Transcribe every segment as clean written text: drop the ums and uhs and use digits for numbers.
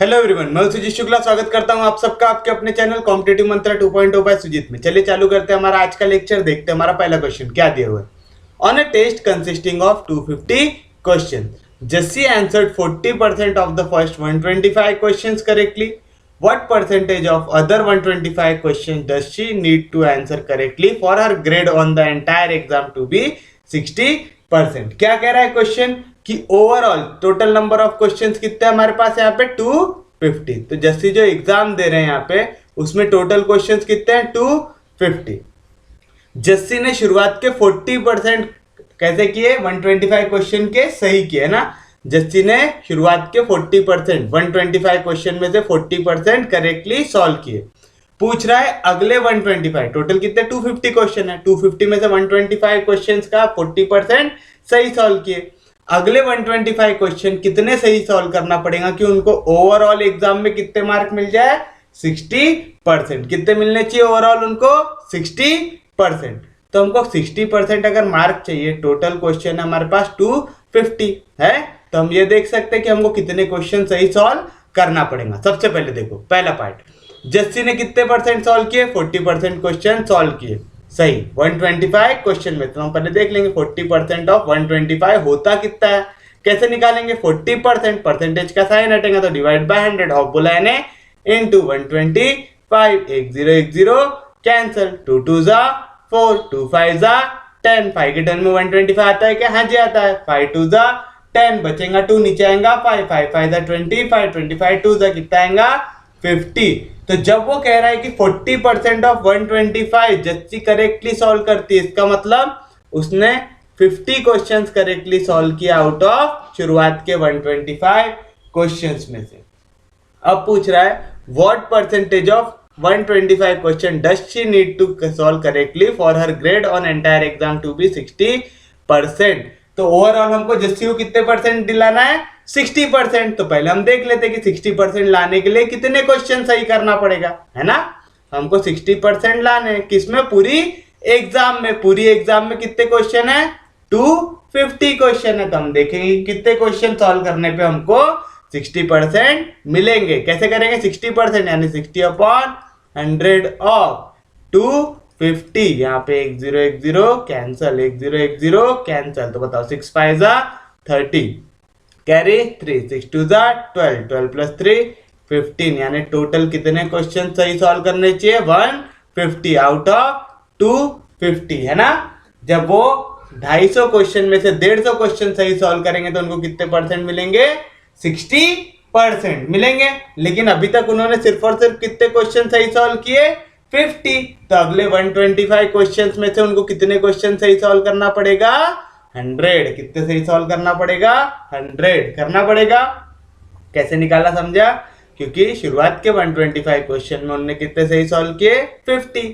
Hello everyone, मैं सुजीत शुक्ला स्वागत करता हूं आप सबका आपके अपने चैनल कॉम्पिटिटिव मंत्रा 2.0 बाय सुजीत में। चलिए चालू करते हैं हमारा आज का लेक्चर। देखते हैं हमारा पहला क्वेश्चन क्या दिया हुआ है। On a test consisting of 250 question, Jassi answered 40% of the first 125 questions correctly. What percentage of other 125 question does she need to answer correctly for her grade on the entire exam to be 60%। क्या कह रहा है question कि overall total number of questions कितने हमारे पास यहाँ पे 250। तो जैसे जो एग्जाम दे रहे हैं यहाँ पे उसमें टोटल क्वेश्चंस कितने हैं 250। जस्सी ने शुरुआत के 40% कैसे किए 125 क्वेश्चन के सही किए ना। जस्सी ने शुरुआत के 40% 125 क्वेश्चन में से 40% करेक्टली सॉल्व किए। पूछ रहा है अगले 125 टोटल कितने 250 क्वेश्चन है, 250 में से 125 क्वेश्चंस का 40% सही सॉल्व किए। अगले 125 क्वेश्चन कितने सही सॉल्व करना पड़ेगा कि उनको ओवरऑल एग्जाम में कितने मार्क मिल जाए 60%। कितने मिलने चाहिए ओवरऑल उनको 60%। तो हमको 60% अगर मार्क चाहिए, टोटल क्वेश्चन हमारे पास 250 है, तो हम ये देख सकते हैं कि हमको कितने क्वेश्चन सही सॉल्व करना पड़ेगा। सबसे पहले देखो पहला पार्ट, जस्सी ने कितने परसेंट सॉल्व किए 40% क्वेश्चन सॉल्व किए सही 125 क्वेश्चन में। तो हम पहले देख लेंगे 40% ऑफ 125 होता कितना है, कैसे निकालेंगे 40% परसेंटेज का साइन हटेगा तो डिवाइड बाय 100 ऑफ बोला है इनटू 125 एक जीरो कैंसिल 2 2 जा 4 2 5 जा 10 5 के टर्न में 125 आता है क्या? हाँ जी आता है। 5 2 जा 10 बचेगा 2 नीचे आएगा 5 5 5 जा 25 25 2 जा कितना आएगा 50। तो जब वो कह रहा है कि 40% ऑफ 125 जस्सी करेक्टली सॉल्व करती है, इसका मतलब उसने 50 क्वेश्चंस करेक्टली सॉल्व किया आउट ऑफ शुरुआत के 125 क्वेश्चंस में से। अब पूछ रहा है what percentage of 125 question does she need to solve correctly for her grade on entire exam to be 60%। तो ओवरऑल हमको जस्सी को कितने परसेंट दिलाना है 60%। तो पहले हम देख लेते हैं कि 60% लाने के लिए कितने क्वेश्चन सही करना पड़ेगा, है ना। हमको 60% लाने हैं किसमें, पूरी एग्जाम में। पूरी एग्जाम में कितने क्वेश्चन है 250 क्वेश्चन है। तो हम देखेंगे कितने क्वेश्चन सॉल्व करने पे हमको 60% मिलेंगे। कैसे करेंगे 60% यानी 60/100 ऑफ 250। यहाँ पे 1010 कैंसल 1010 कैंसल। तो बताओ 6 5 जा 30 कैरी 3 6 2 जा 12 12 प्लस 3 15। यानी टोटल कितने क्वेश्चन सही सॉल्व करने चाहिए 150 आउट ऑफ 250, है ना। जब वो 250 क्वेश्चन में से 150 क्वेश्चन सही सॉल्व करेंगे तो उनको कितने परसेंट मिलेंगे 60% मिलेंगे। लेकिन अभी तक उन्होंने सिर्फ और सिर्फ कितने क्वेश्चन सही सॉल्व किए 50। तो अगले 125 क्वेश्चंस में से उनको कितने क्वेश्चन सही सॉल्व करना पड़ेगा 100। कितने सही सॉल्व करना पड़ेगा 100 करना पड़ेगा। कैसे निकाला समझा, क्योंकि शुरुआत के 125 क्वेश्चन में उन्होंने कितने सही सॉल्व किए 50।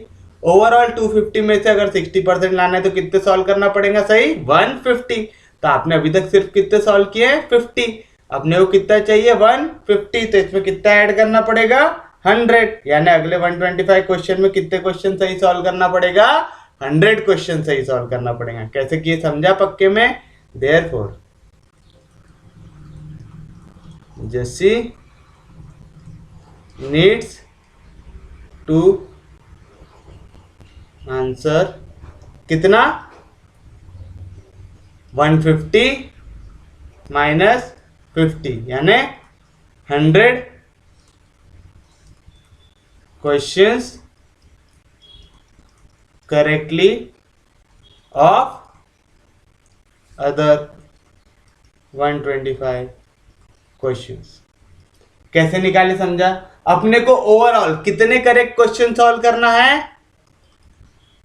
ओवरऑल 250 में से अगर 60% लाना है तो कितने सॉल्व करना पड़ेगा सही 150। तो आपने अभी तक सिर्फ कितने सॉल्व किए 50, अपने को कितना चाहिए 150। तो इसमें कितना ऐड करना पड़ेगा 100। यानी अगले 125 क्वेश्चन में कितने क्वेश्चन सही सॉल्व करना पड़ेगा 100 क्वेश्चन सही सॉल्व करना पड़ेगा। कैसे किए समझा पक्के में। Therefore Jassi needs to answer कितना 150 माइनस 50 यानी 100 questions correctly of other 125 questions. कैसे निकाले समझा। अपने को ओवरऑल कितने करेक्ट क्वेश्चन सॉल्व करना है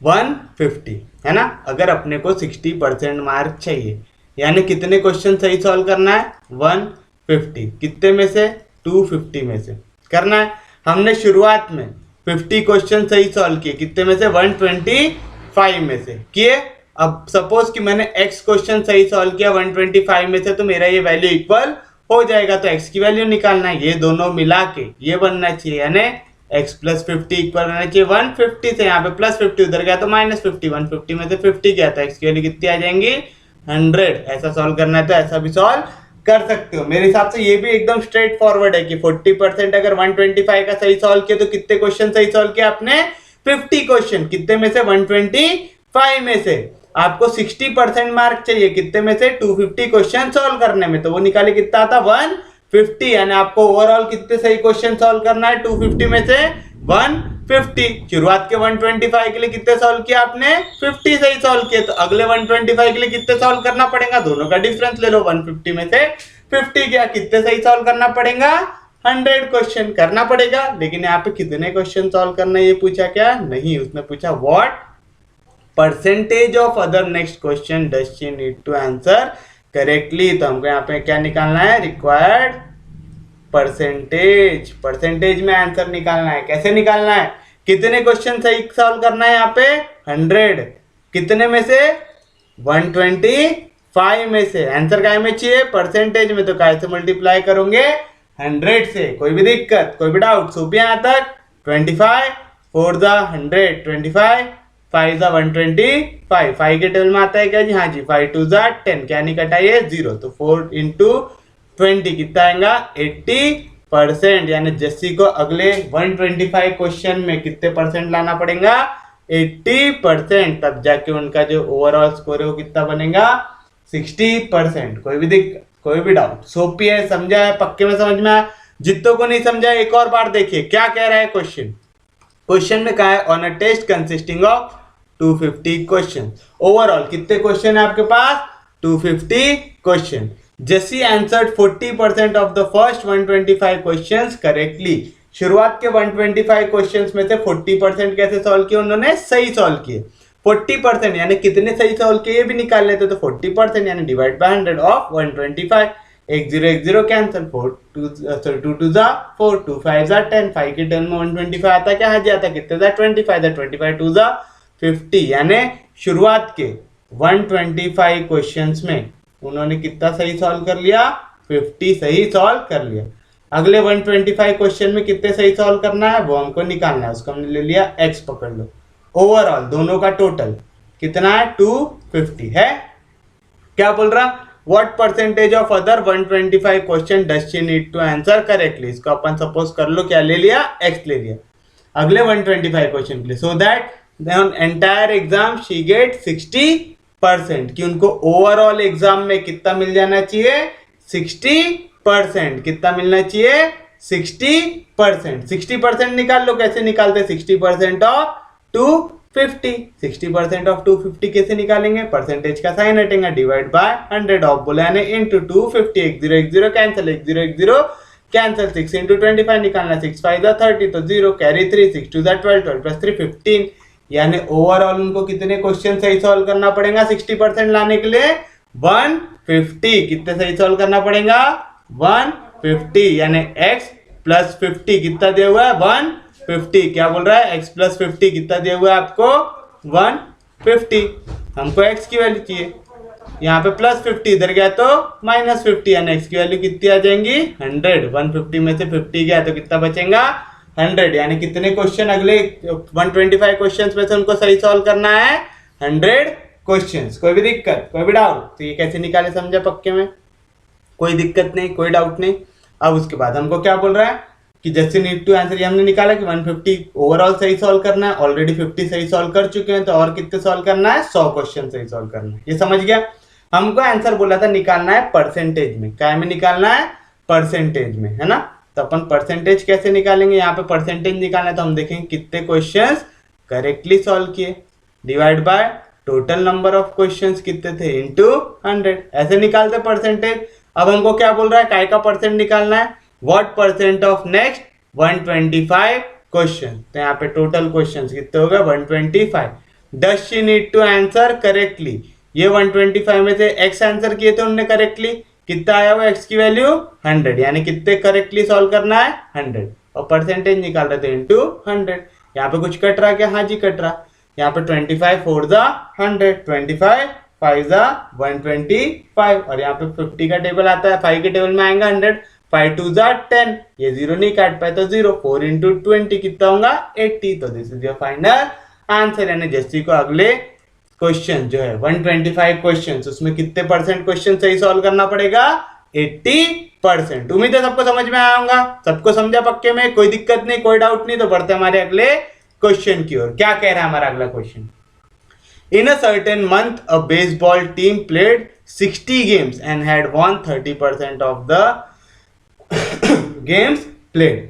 150, है ना। अगर अपने को 60% मार्क चाहिए यानी कितने क्वेश्चन सही सॉल्व करना है 150। कितने में से 250 में से करना है। हमने शुरुआत में 50 क्वेश्चन सही सॉल्व किए, कितने में से 125 में से किए। अब सपोज कि मैंने x क्वेश्चन सही सॉल्व किया 125 में से, तो मेरा ये वैल्यू इक्वल हो जाएगा। तो x की वैल्यू निकालना है, ये दोनों मिला के ये बनना चाहिए, यानी x प्लस 50 इक्वल रहना चाहिए 150 से। यहाँ पे प्लस 50 उधर गया तो माइनस 50, 150 में से 50 गया तो x की वैल्यू कितनी आ जाएंगी 100। ऐसा सॉल्व करना है तो ऐसा भी सॉल्व कर सकते हो। मेरे हिसाब से ये भी एकदम स्ट्रेट फॉरवर्ड है कि 40% अगर 125 का सही सॉल्व किया तो कितने क्वेश्चन सही सॉल्व किया आपने? 50 क्वेश्चन। कितने में से? 125 में से। आपको 60% मार्क चाहिए कितने में से? 250 क्वेश्चन सॉल्व करने में, तो वो निकाले कितना आता? 150। यानी आपको ओवरऑल कितने सही क्वेश्चन सॉल्व करना है 250 में से? 150। शुरुआत के 125 के लिए कितने सॉल्व किया आपने? 50 सही सॉल्व किए। तो अगले 125 के लिए कितने सॉल्व करना पड़ेगा? दोनों का डिफरेंस ले लो, 150 में से 50 गया, कितने सही सॉल्व करना पड़ेगा? 100 क्वेश्चन करना पड़ेगा। लेकिन यहाँ पे कितने क्वेश्चन सॉल्व करना ये पूछा क्या? नहीं, उसने पूछा what percentage of other next question does she need to answer correctly. तो हमको यहाँ पे क्या निकालना है? Required percentage. परसेंटेज में आंसर निकालना है। कैसे निकालना है? कितने क्वेश्चन सही सॉल्व करना है यहाँ पे? 100। कितने में से? 125 में से। आंसर काय में चाहिए? परसेंटेज में। तो काय से मल्टीप्लाई करोगे? 100 से। कोई भी दिक्कत, कोई भी डाउट? सूप यहाँ तक 25 4 द 100, 25 5 द 125। 5 के टेबल में आता है क्या जी? हाँ जी। 5 2 द 10, क्या नहीं कटा ये? 0। तो 4 इंटू 20 कितना आएगा? 80%। यानी जस्सी को अगले 125 क्वेश्चन में कितने परसेंट लाना पड़ेगा? 80%। तब जाके उनका जो ओवरऑल स्कोर है वो कितना बनेगा? 60%। कोई भी दिक्कत, कोई भी डाउट? सोपी है, समझा है, पक्के में समझ में आया? जितों को नहीं समझा एक और बार देखिए क्या कह रहा है क्वेश्चन। क्वेश्चन में कहा है on a test consisting of 250 question. Overall कितने क्वेश्चन है आपके पास? 250 question. Jassi answered 40% of the first 125 questions correctly. शुरुआत के 125 क्वेश्चंस में से 40% कैसे सॉल्व किए? उन्होंने सही सॉल्व किए। 40% यानी कितने सही सॉल्व किए ये भी निकाल लेते। तो 40% यानी डिवाइड बाय 100 ऑफ 125। 1 0 कैंसिल, 4 2 2 जा 4 2 5 जा 10। 5 के 10 में 125 आता क्या? हाँ जी आता। कितने जा? 25 जा 25 2 जा 50। यानी शुरुआत के 125 क्वेश्चंस में उन्होंने कितना सही सॉल्व कर लिया? 50 सही सॉल्व कर लिया। अगले 125 क्वेश्चन में कितने सही सॉल्व करना है वो हमको निकालना है। उसको हमने ले लिया x, पकड़ लो। ओवरऑल दोनों का टोटल कितना है? 250 है। क्या बोल रहा? What percentage of other 125 question does she need to answer correctly. इसको अपन सपोज कर लो क्या ले लिया? x ले लिया अगले 125 क्वेश्चन के लिए। So that entire exam she get 60%। कि उनको ओवरऑल एग्जाम में कितना मिल जाना चाहिए? 60%। कितना मिलना चाहिए? 60%। 60% निकाल लो। कैसे निकालते? 60% ऑफ 250। 60% ऑफ 250 कैसे निकालेंगे? परसेंटेज का साइन हटेगा, डिवाइड बाय 100 ऑफ बोला यानी इंटू 250। 1 0 cancel, 1 0 cancel. 6 इंटू 25 निकालना। 6 5 30, तो 0 कैरी 3, 6 2 12, 12 प्लस 3 15। यानी ओवरऑल उनको कितने क्वेश्चन सही सॉल्व करना पड़ेगा 60% लाने के लिए? 150। कितने सही सॉल्व करना पड़ेगा? 150। यानी x प्लस 50 कितना दिया हुआ है? 150। क्या बोल रहा है? x प्लस 50 कितना दिया हुआ है आपको? 150। हमको x की वैल्यू चाहिए। यहाँ पे प्लस 50 इधर गया तो माइनस 50। यानी x की वैल्यू कितनी आ जाएंगी? 100। 150 में से 50 गया तो कितना बचेगा? 100। यानी कितने क्वेश्चन अगले 125 क्वेश्चंस में से उनको सही सॉल्व करना है? 100 क्वेश्चंस। कोई भी दिक्कत, कोई भी डाउट? तो ये कैसे निकाले समझा पक्के में? कोई दिक्कत नहीं, कोई डाउट नहीं। अब उसके बाद हमको क्या बोल रहा है कि जैसे नीड टू आंसर, ये हमने निकाला कि 150 ओवरऑल सही सॉल्व करना है। ऑलरेडी 50 सही सॉल्व कर चुके हैं, तो और कितने सॉल्व करना है? 100 क्वेश्चन सही सॉल्व करना है। ये समझ गया? हमको आंसर बोला था निकालना है परसेंटेज में। क्या में निकालना है? परसेंटेज में, है ना? तो अपन परसेंटेज कैसे निकालेंगे? यहाँ पे परसेंटेज निकालना है तो हम देखेंगे कितने क्वेश्चंस करेक्टली सॉल्व किए, divide by total number of questions कितने थे इनटू 100। ऐसे निकालते परसेंटेज। अब हमको क्या बोल रहा है? काय का परसेंट निकालना है? What percent of next 125 question. तो यहाँ पे टोटल क्वेश्चंस कितने हो गए? 125। Does she need to answer correctly. ये 125 में से x आंसर किए थे उन्होंने करेक्टली। कितना आया हुआ x की वैल्यू? 100। यानी कितने करेक्टली सॉल्व करना है? 100। और परसेंटेज निकाल रहे थे इनटू 100। यहाँ पे कुछ कट रहा क्या? हाँ जी कट रहा। यहाँ पे 25 4 जा 100, 25 5 जा 125। और यहाँ पे 50 का टेबल आता है, 5 के टेबल में आएगा 100। 5 2 जा 10, ये 0 नहीं काट पाए तो 0। 4 इंटू 20 कितना होगा? 80। तो this is your final answer. यानी जैसे को अगले क्वेश्चन जो है 125 क्वेश्चन, उसमें कितने परसेंट क्वेश्चन सही सॉल्व करना पड़ेगा? 80%। उम्मीद है सबको समझ में आया होगा, सबको समझा पक्के में, कोई दिक्कत नहीं, कोई डाउट नहीं। तो बढ़ते हमारे अगले क्वेश्चन की ओर। क्या कह रहा है हमारा अगला question? In a certain month a baseball team played 60 games and had won 30% of the games played.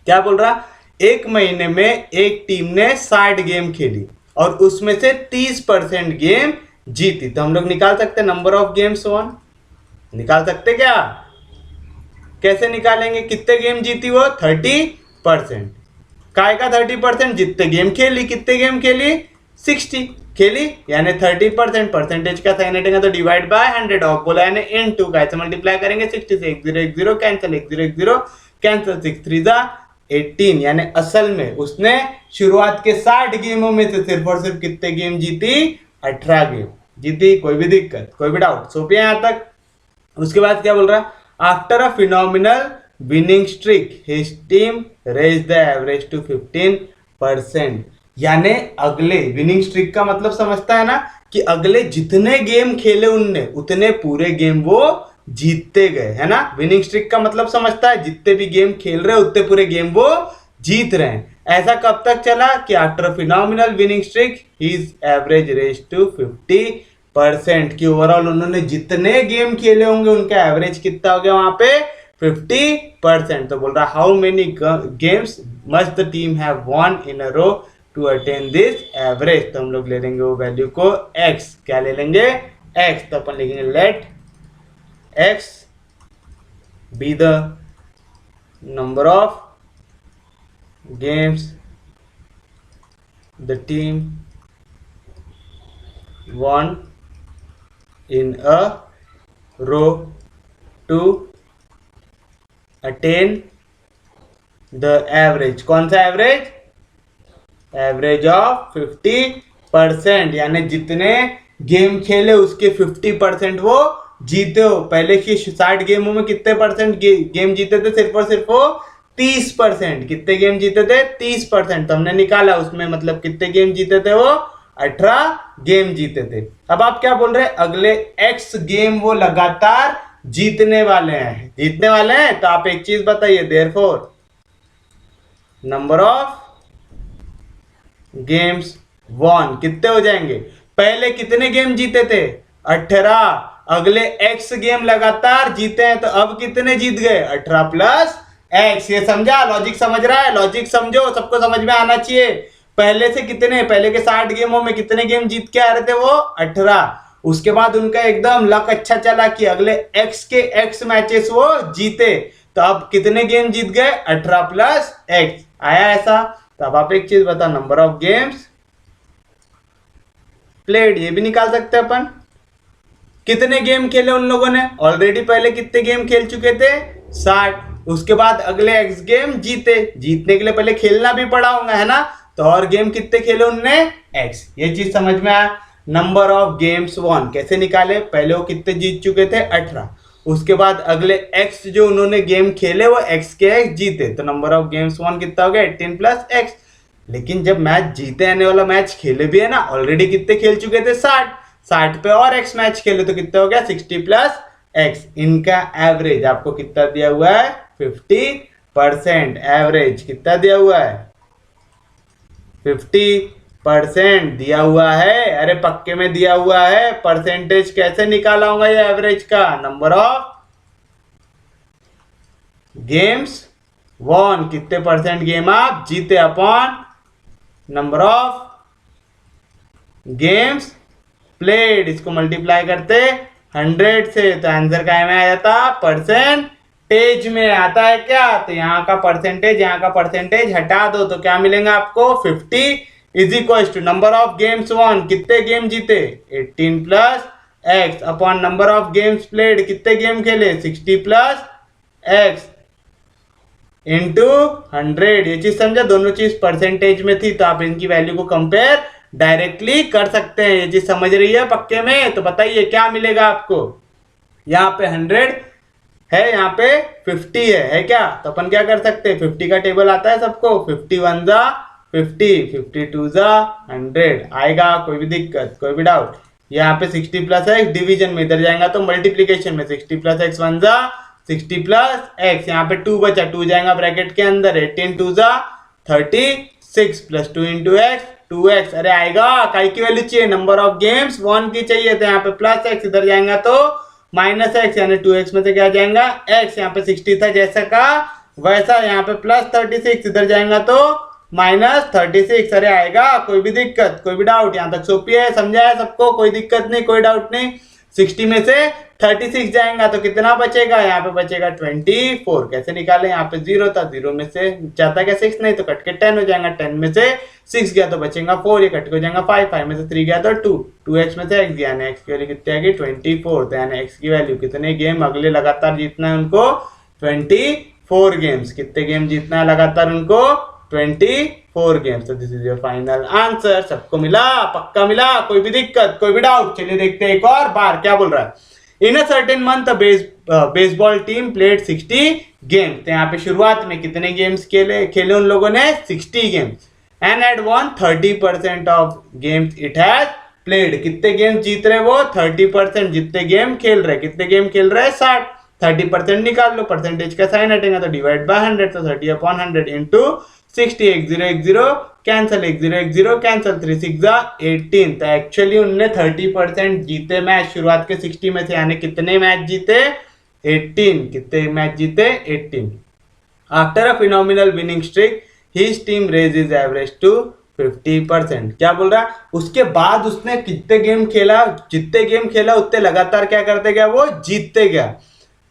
क्या बोल रहा? एक महीने में एक टीम ने 60 गेम खेली और उसमें से 30% गेम जीती। तो हम लोग निकाल सकते हैं नंबर ऑफ गेम्स वन, निकाल सकते क्या? कैसे निकालेंगे? कितने गेम जीती वो? 30%। काय का 30%? जितने गेम खेली। कितने गेम खेली? 60 खेली, यानी 30%। परसेंटेज का साइन हटेगा तो डिवाइड बाय 100 ऑफ बोला, यानी इनटू का ऐसे मल्टीप्लाई करेंगे 60 से 1010 कैंसिल, 1010 कैंसिल, 6 3 जा 18। यानी असल में उसने शुरुआत के 60 गेमों में से सिर्फ और सिर्फ कितने गेम जीती? 18 गेम जीती। कोई भी दिक्कत, कोई भी डाउट? सोपिया यहां तक। उसके बाद क्या बोल रहा? After a phenomenal winning streak his team raise the average to 15%। यानी अगले, विनिंग स्ट्रिक का मतलब समझता है ना कि अगले जितने गेम खेले उनने उतने पूरे गेम वो जीतते गए, है ना? विनिंग स्ट्रिक का मतलब समझता है, जितने भी गेम खेल रहे उतने पूरे गेम वो जीत रहे हैं। ऐसा कब तक चला कि after phenomenal winning streak his average raise to 50%। कि ओवरऑल उन्होंने जितने गेम खेले होंगे उनका एवरेज कितना हो गया वहां पे? 50%। तो बोल रहा how many games must the team have won in a row to attain this average. तो हम लोग ले लेंगे वो वैल्यू को x। क्या ले लेंगे? x। तो अपन लिखेंगे let x be the number of games the team won in a row to attain the average। कौन सा एवरेज? Average of 50%। यानी जितने गेम खेले उसके 50% वो जीते हो। पहले की 60 गेमों में कितने परसेंट गेम जीते थे? सिर्फ और सिर्फ वो 30%। कितने गेम जीते थे? 30%। तो हमने निकाला उसमें, मतलब कितने गेम जीते थे वो? 18 गेम जीते थे। अब आप क्या बोल रहे हैं? अगले x गेम वो लगातार जीतने वाले हैं, जीतने वाले हैं। तो आप एक चीज बताइए, therefore number of games won कितने हो जाएंगे? पहले कितने गेम जीते थे? 18। अगले x गेम लगातार जीते हैं तो अब कितने जीत गए? 18 प्लस x। ये समझा? लॉजिक समझ रहा है? लॉजिक समझो, सबको समझ में आना चाहिए। पहले से कितने, पहले के 60 गेमों में कितने गेम जीत के आ रहे थे वो? 18। उसके बाद उनका एकदम लक अच्छा चला कि अगले x के x मैचेस वो जीते, तो अब कितने गेम जीत गए? 18 प्लस x आया ऐसा। तो अब आप एक चीज बता, नंबर ऑफ गेम्स प्लेड, ये भी निकाल सकते हैं अपन। कितने गेम खेले उन लोगों ने? ऑलरेडी पहले कितने गेम खेल चुके थे? 60। उसके बाद अगले x गेम जीते, जीतने के लिए पहले खेलना भी पड़ा होगा, है ना? तो और गेम कितने खेले उनने? x। ये चीज समझ में आया। नंबर ऑफ गेम्स वॉन कैसे निकाले? पहले वो कितने जीत चुके थे? 18। उसके बाद अगले x जो उन्होंने गेम खेले वो x के x जीते, तो नंबर ऑफ गेम्स वॉन कितना हो गया? 18 प्लस x। लेकिन जब मैच जीते आने वाला मैच खेले भी है ना, ऑलरेडी कितने खेल चुके थे? 60 पे और x मैच खेले तो कितना हो गया? 60 प्लस x। इनका एवरेज आपको कितना दिया हुआ है? 50%। एवरेज कितना दिया हुआ है? 50% दिया हुआ है। अरे पक्के में दिया हुआ है। परसेंटेज कैसे निकाला होगा ये एवरेज का? नंबर ऑफ गेम्स वॉन, कितने परसेंट गेम आप जीते, upon number of games played. इसको मल्टीप्लाई करते 100 से, तो आंसर क्या में आ जाता? परसेंटेज में आता है क्या? तो यहाँ का परसेंटेज, यहाँ का परसेंटेज हटा दो तो क्या मिलेगा आपको? 50 is equal to number of games won, कितने गेम जीते? 18 plus x upon number of games played, कितने गेम खेले? 60 प्लस x इंटू 100। ये चीज समझा? दोनों चीज परसेंटेज में थी तो आप इनकी वैल्यू को कंपेयर डायरेक्टली कर सकते हैं। ये चीज समझ रही है पक्के में? तो बताइए क्या मिलेगा आपको? यहाँ पे 100 है, यहाँ पे 50 है क्या? तो अपन क्या कर सकते हैं? 50 का टेबल आता है सबको, 51 जा 50, 52 जा 100 आएगा। कोई भी दिक्कत, कोई भी डाउट? यहाँ पे 60 प्लस एक्स डिवीजन में, इधर जाएगा तो मल्टीप्लीकेशन में 60 प्लस एक्स 1 जा 60 प्लस एक्स, यहाँ पे 2 बचा, 2 जाएगा ब्रैकेट के अंदर, 18 2 जा 36 प्लस 2 इंटू एक्स 2x। अरे आएगा काई की वैल्यू चाहिए, नंबर ऑफ गेम्स 1 की चाहिए, तो यहाँ पे प्लस एक्स, इधर जाएगा तो माइनस एक्स, यानी 2x में से क्या जाएगा x, यहाँ पे 60 था जैसा का वैसा, यहाँ पे प्लस 36, इधर जाएगा तो माइनस 36। अरे आएगा, कोई भी दिक्कत कोई भी डाउट, यहाँ तक सोपी है, समझा है सबको, कोई दिक्कत नहीं कोई डाउट नहीं। 60 में से 36 जाएगा तो कितना बचेगा, यहाँ पे बचेगा 24। कैसे निकाले, यहाँ पे 0 था, 0 में से जाता क्या 6 नहीं तो कट के 10 हो जाएगा, 10 में से 6 गया तो बचेगा 4, ये कट के हो जाएगा 5, 5 में से 3 गया तो 2, 2x में से x गया, यानी x की वैल्यू कितनी आ गई 24। तो यानी x की वैल्यू कितने गेम अगले लगातार जीतना है उनको 24 गेम्स, कितने गेम जीतना है लगातार उनको 24 गेम्स। तो this is your final answer. सबको मिला, पक्का मिला, कोई भी दिक्कत कोई भी डाउट। चलिए देखते हैं एक और बार क्या बोल रहा है। In a certain month baseball team played 60 games. तो यहाँ पे शुरुआत में कितने गेम्स खेले उन लोगों ने 60 games, and had one 30% of games it has played. कितने गेम्स जीत रहे वो 30%, जितने गेम खेल रहे, कितने गेम खेल रहे 60, 30% निकाल लो, परसेंटेज का साइन हटेगा तो डिवाइड बाय 100, तो 30/100 इंटू 60, 10 कैंसल, 10 कैंसल, 3 6 18। तो एक्चुअली उनने 30% जीते मैच शुरुआत के 60 में से, यानी कितने मैच जीते 18, कितने मैच जीते 18। After a phenomenal winning streak his team raises average to 50%। क्या बोल रहा है, उसके बाद उसने कितने गेम खेला, जितने गेम खेला उतने लगातार क्या करते गया वो जीतते गया,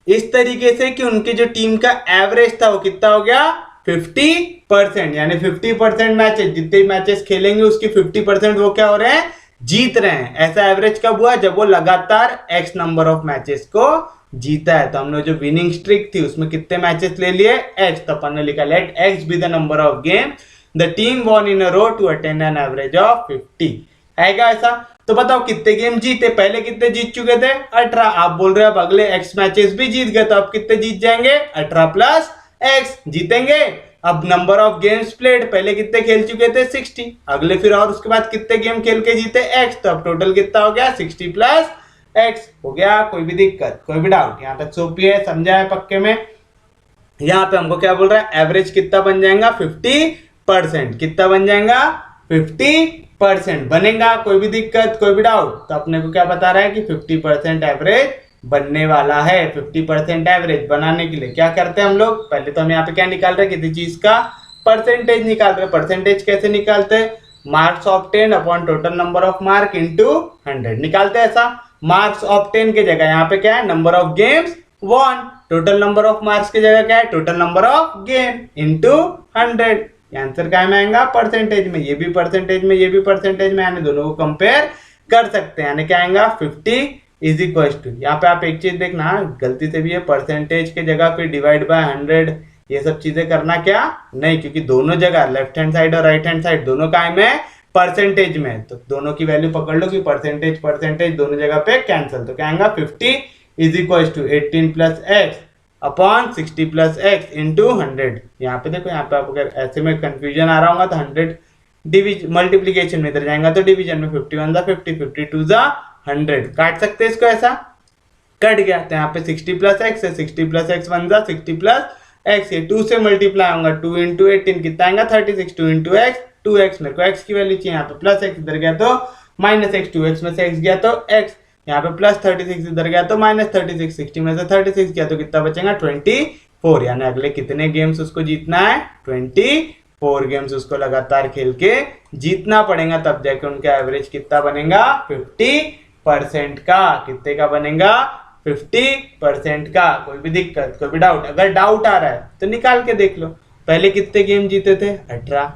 इस तरीके से कि उनकी जो टीम का एवरेज था वो कितना हो गया 50%, यानी 50% मैचेस, जितने मैचेस खेलेंगे उसकी 50% वो क्या हो रहे हैं जीत रहे हैं। ऐसा एवरेज कब हुआ, जब वो लगातार x नंबर ऑफ मैचेस को जीता है। तो हमने जो विनिंग स्ट्रिक थी उसमें कितने मैचेस ले लिए x, तो अपन ने लिखा let x be the number of game the team won in a row to attain an average of 50। आएगा ऐसा। तो बताओ कितने गेम जीते, पहले कितने जीत चुके थे 18, आप बोल रहे हो अब अगले x मैचेस भी जीत गए, तो अब कितने जीत जाएंगे 18 प्लस x जीतेंगे। अब नंबर ऑफ गेम्स प्लेड, पहले कितने खेल चुके थे 60, अगले फिर और उसके बाद कितने गेम खेल के जीते x, तो अब टोटल कितना हो गया 60 प्लस x हो गया। कोई भी दिक्कत कोई भी डाउट, यहाँ तक सोपी है, समझा है पक्के में। यहाँ पे हमको क्या बोल रहा है, एवरेज कितना बन जाएगा 50%, कितना बन जाएगा 50% बनेगा। कोई भी दिक्कत कोई भी डाउट, तो अपने को क्या बता रहा है कि 50% एवरेज बनने वाला है। 50% एवरेज बनाने के लिए क्या करते हैं हम लोग, पहले तो हम यहाँ पे क्या निकाल रहे हैं, किसी चीज का परसेंटेज निकाल रहे हैं। परसेंटेज कैसे निकालते हैं, marks obtain upon total number of mark into 100 निकालते हैं। ऐसा मार्क्स ऑब्टेन के जगह यहाँ पे क्या है number of games 1, total number of marks की जगह क्या है total number of game into 100। Answer क्या में आएगा परसेंटेज में, ये भी परसेंटेज में ये भी परसेंटेज में, यानी दोनों को कंपेयर कर सकते हैं। यानी क्या आएगा 50 इज इक्वल टू, यहाँ पे आप एक चीज देखना गलती से भी है परसेंटेज के जगह फिर डिवाइड बाय 100 ये सब चीजें करना क्या नहीं, क्योंकि दोनों जगह लेफ्ट हैंड साइड और राइट हैंड साइड दोनों का में परसेंटेज में, तो दोनों की वैल्यू पकड़ लो कि परसेंटेज परसेंटेज दोनों जगह पे कैंसिल। तो क्या आएगा 50 is equal to 18 plus x upon 60 plus x into 100। यहाँ पे देखो, यहाँ पे आप अगर ऐसे में कंफ्यूजन आ रहा होगा तो 100 डिविजन मल्टीप्लीकेशन में इधर जाएगा तो डिवीजन में 51 50 52 100 काट सकते हैं इसको, ऐसा कट गया। तो यहाँ पे 60 प्लस एक्स है, 60 प्लस एक्स 60 प्लस एक्स, ये 2 से मल्टीप्लाई होगा 2 इंटू 18 कितना आएगा 36, 2 इंटू एक्स 2x, मेरे को x की वैल्यू चाहिए, यहाँ पे प्लस एक्स इधर गया तो माइनस एक्स, 2x में से x गया तो x, यहाँ पे प्लस 36 इधर गया तो माइनस 36, 60 में से 36 गया तो कितना बचेगा 24। यानी अगले कितने गेम्स उसको जीतना है 24 गेम्स उसको लगातार खेल के जीतना पड़ेगा, तब जाके उनका एवरेज कितना बनेगा 50% का। कितने का बनेगा 50% का। कोई भी दिक्कत कोई भी डाउट, अगर डाउट आ रहा है तो निकाल के देख लो, पहले कितने गेम जीते थे 18,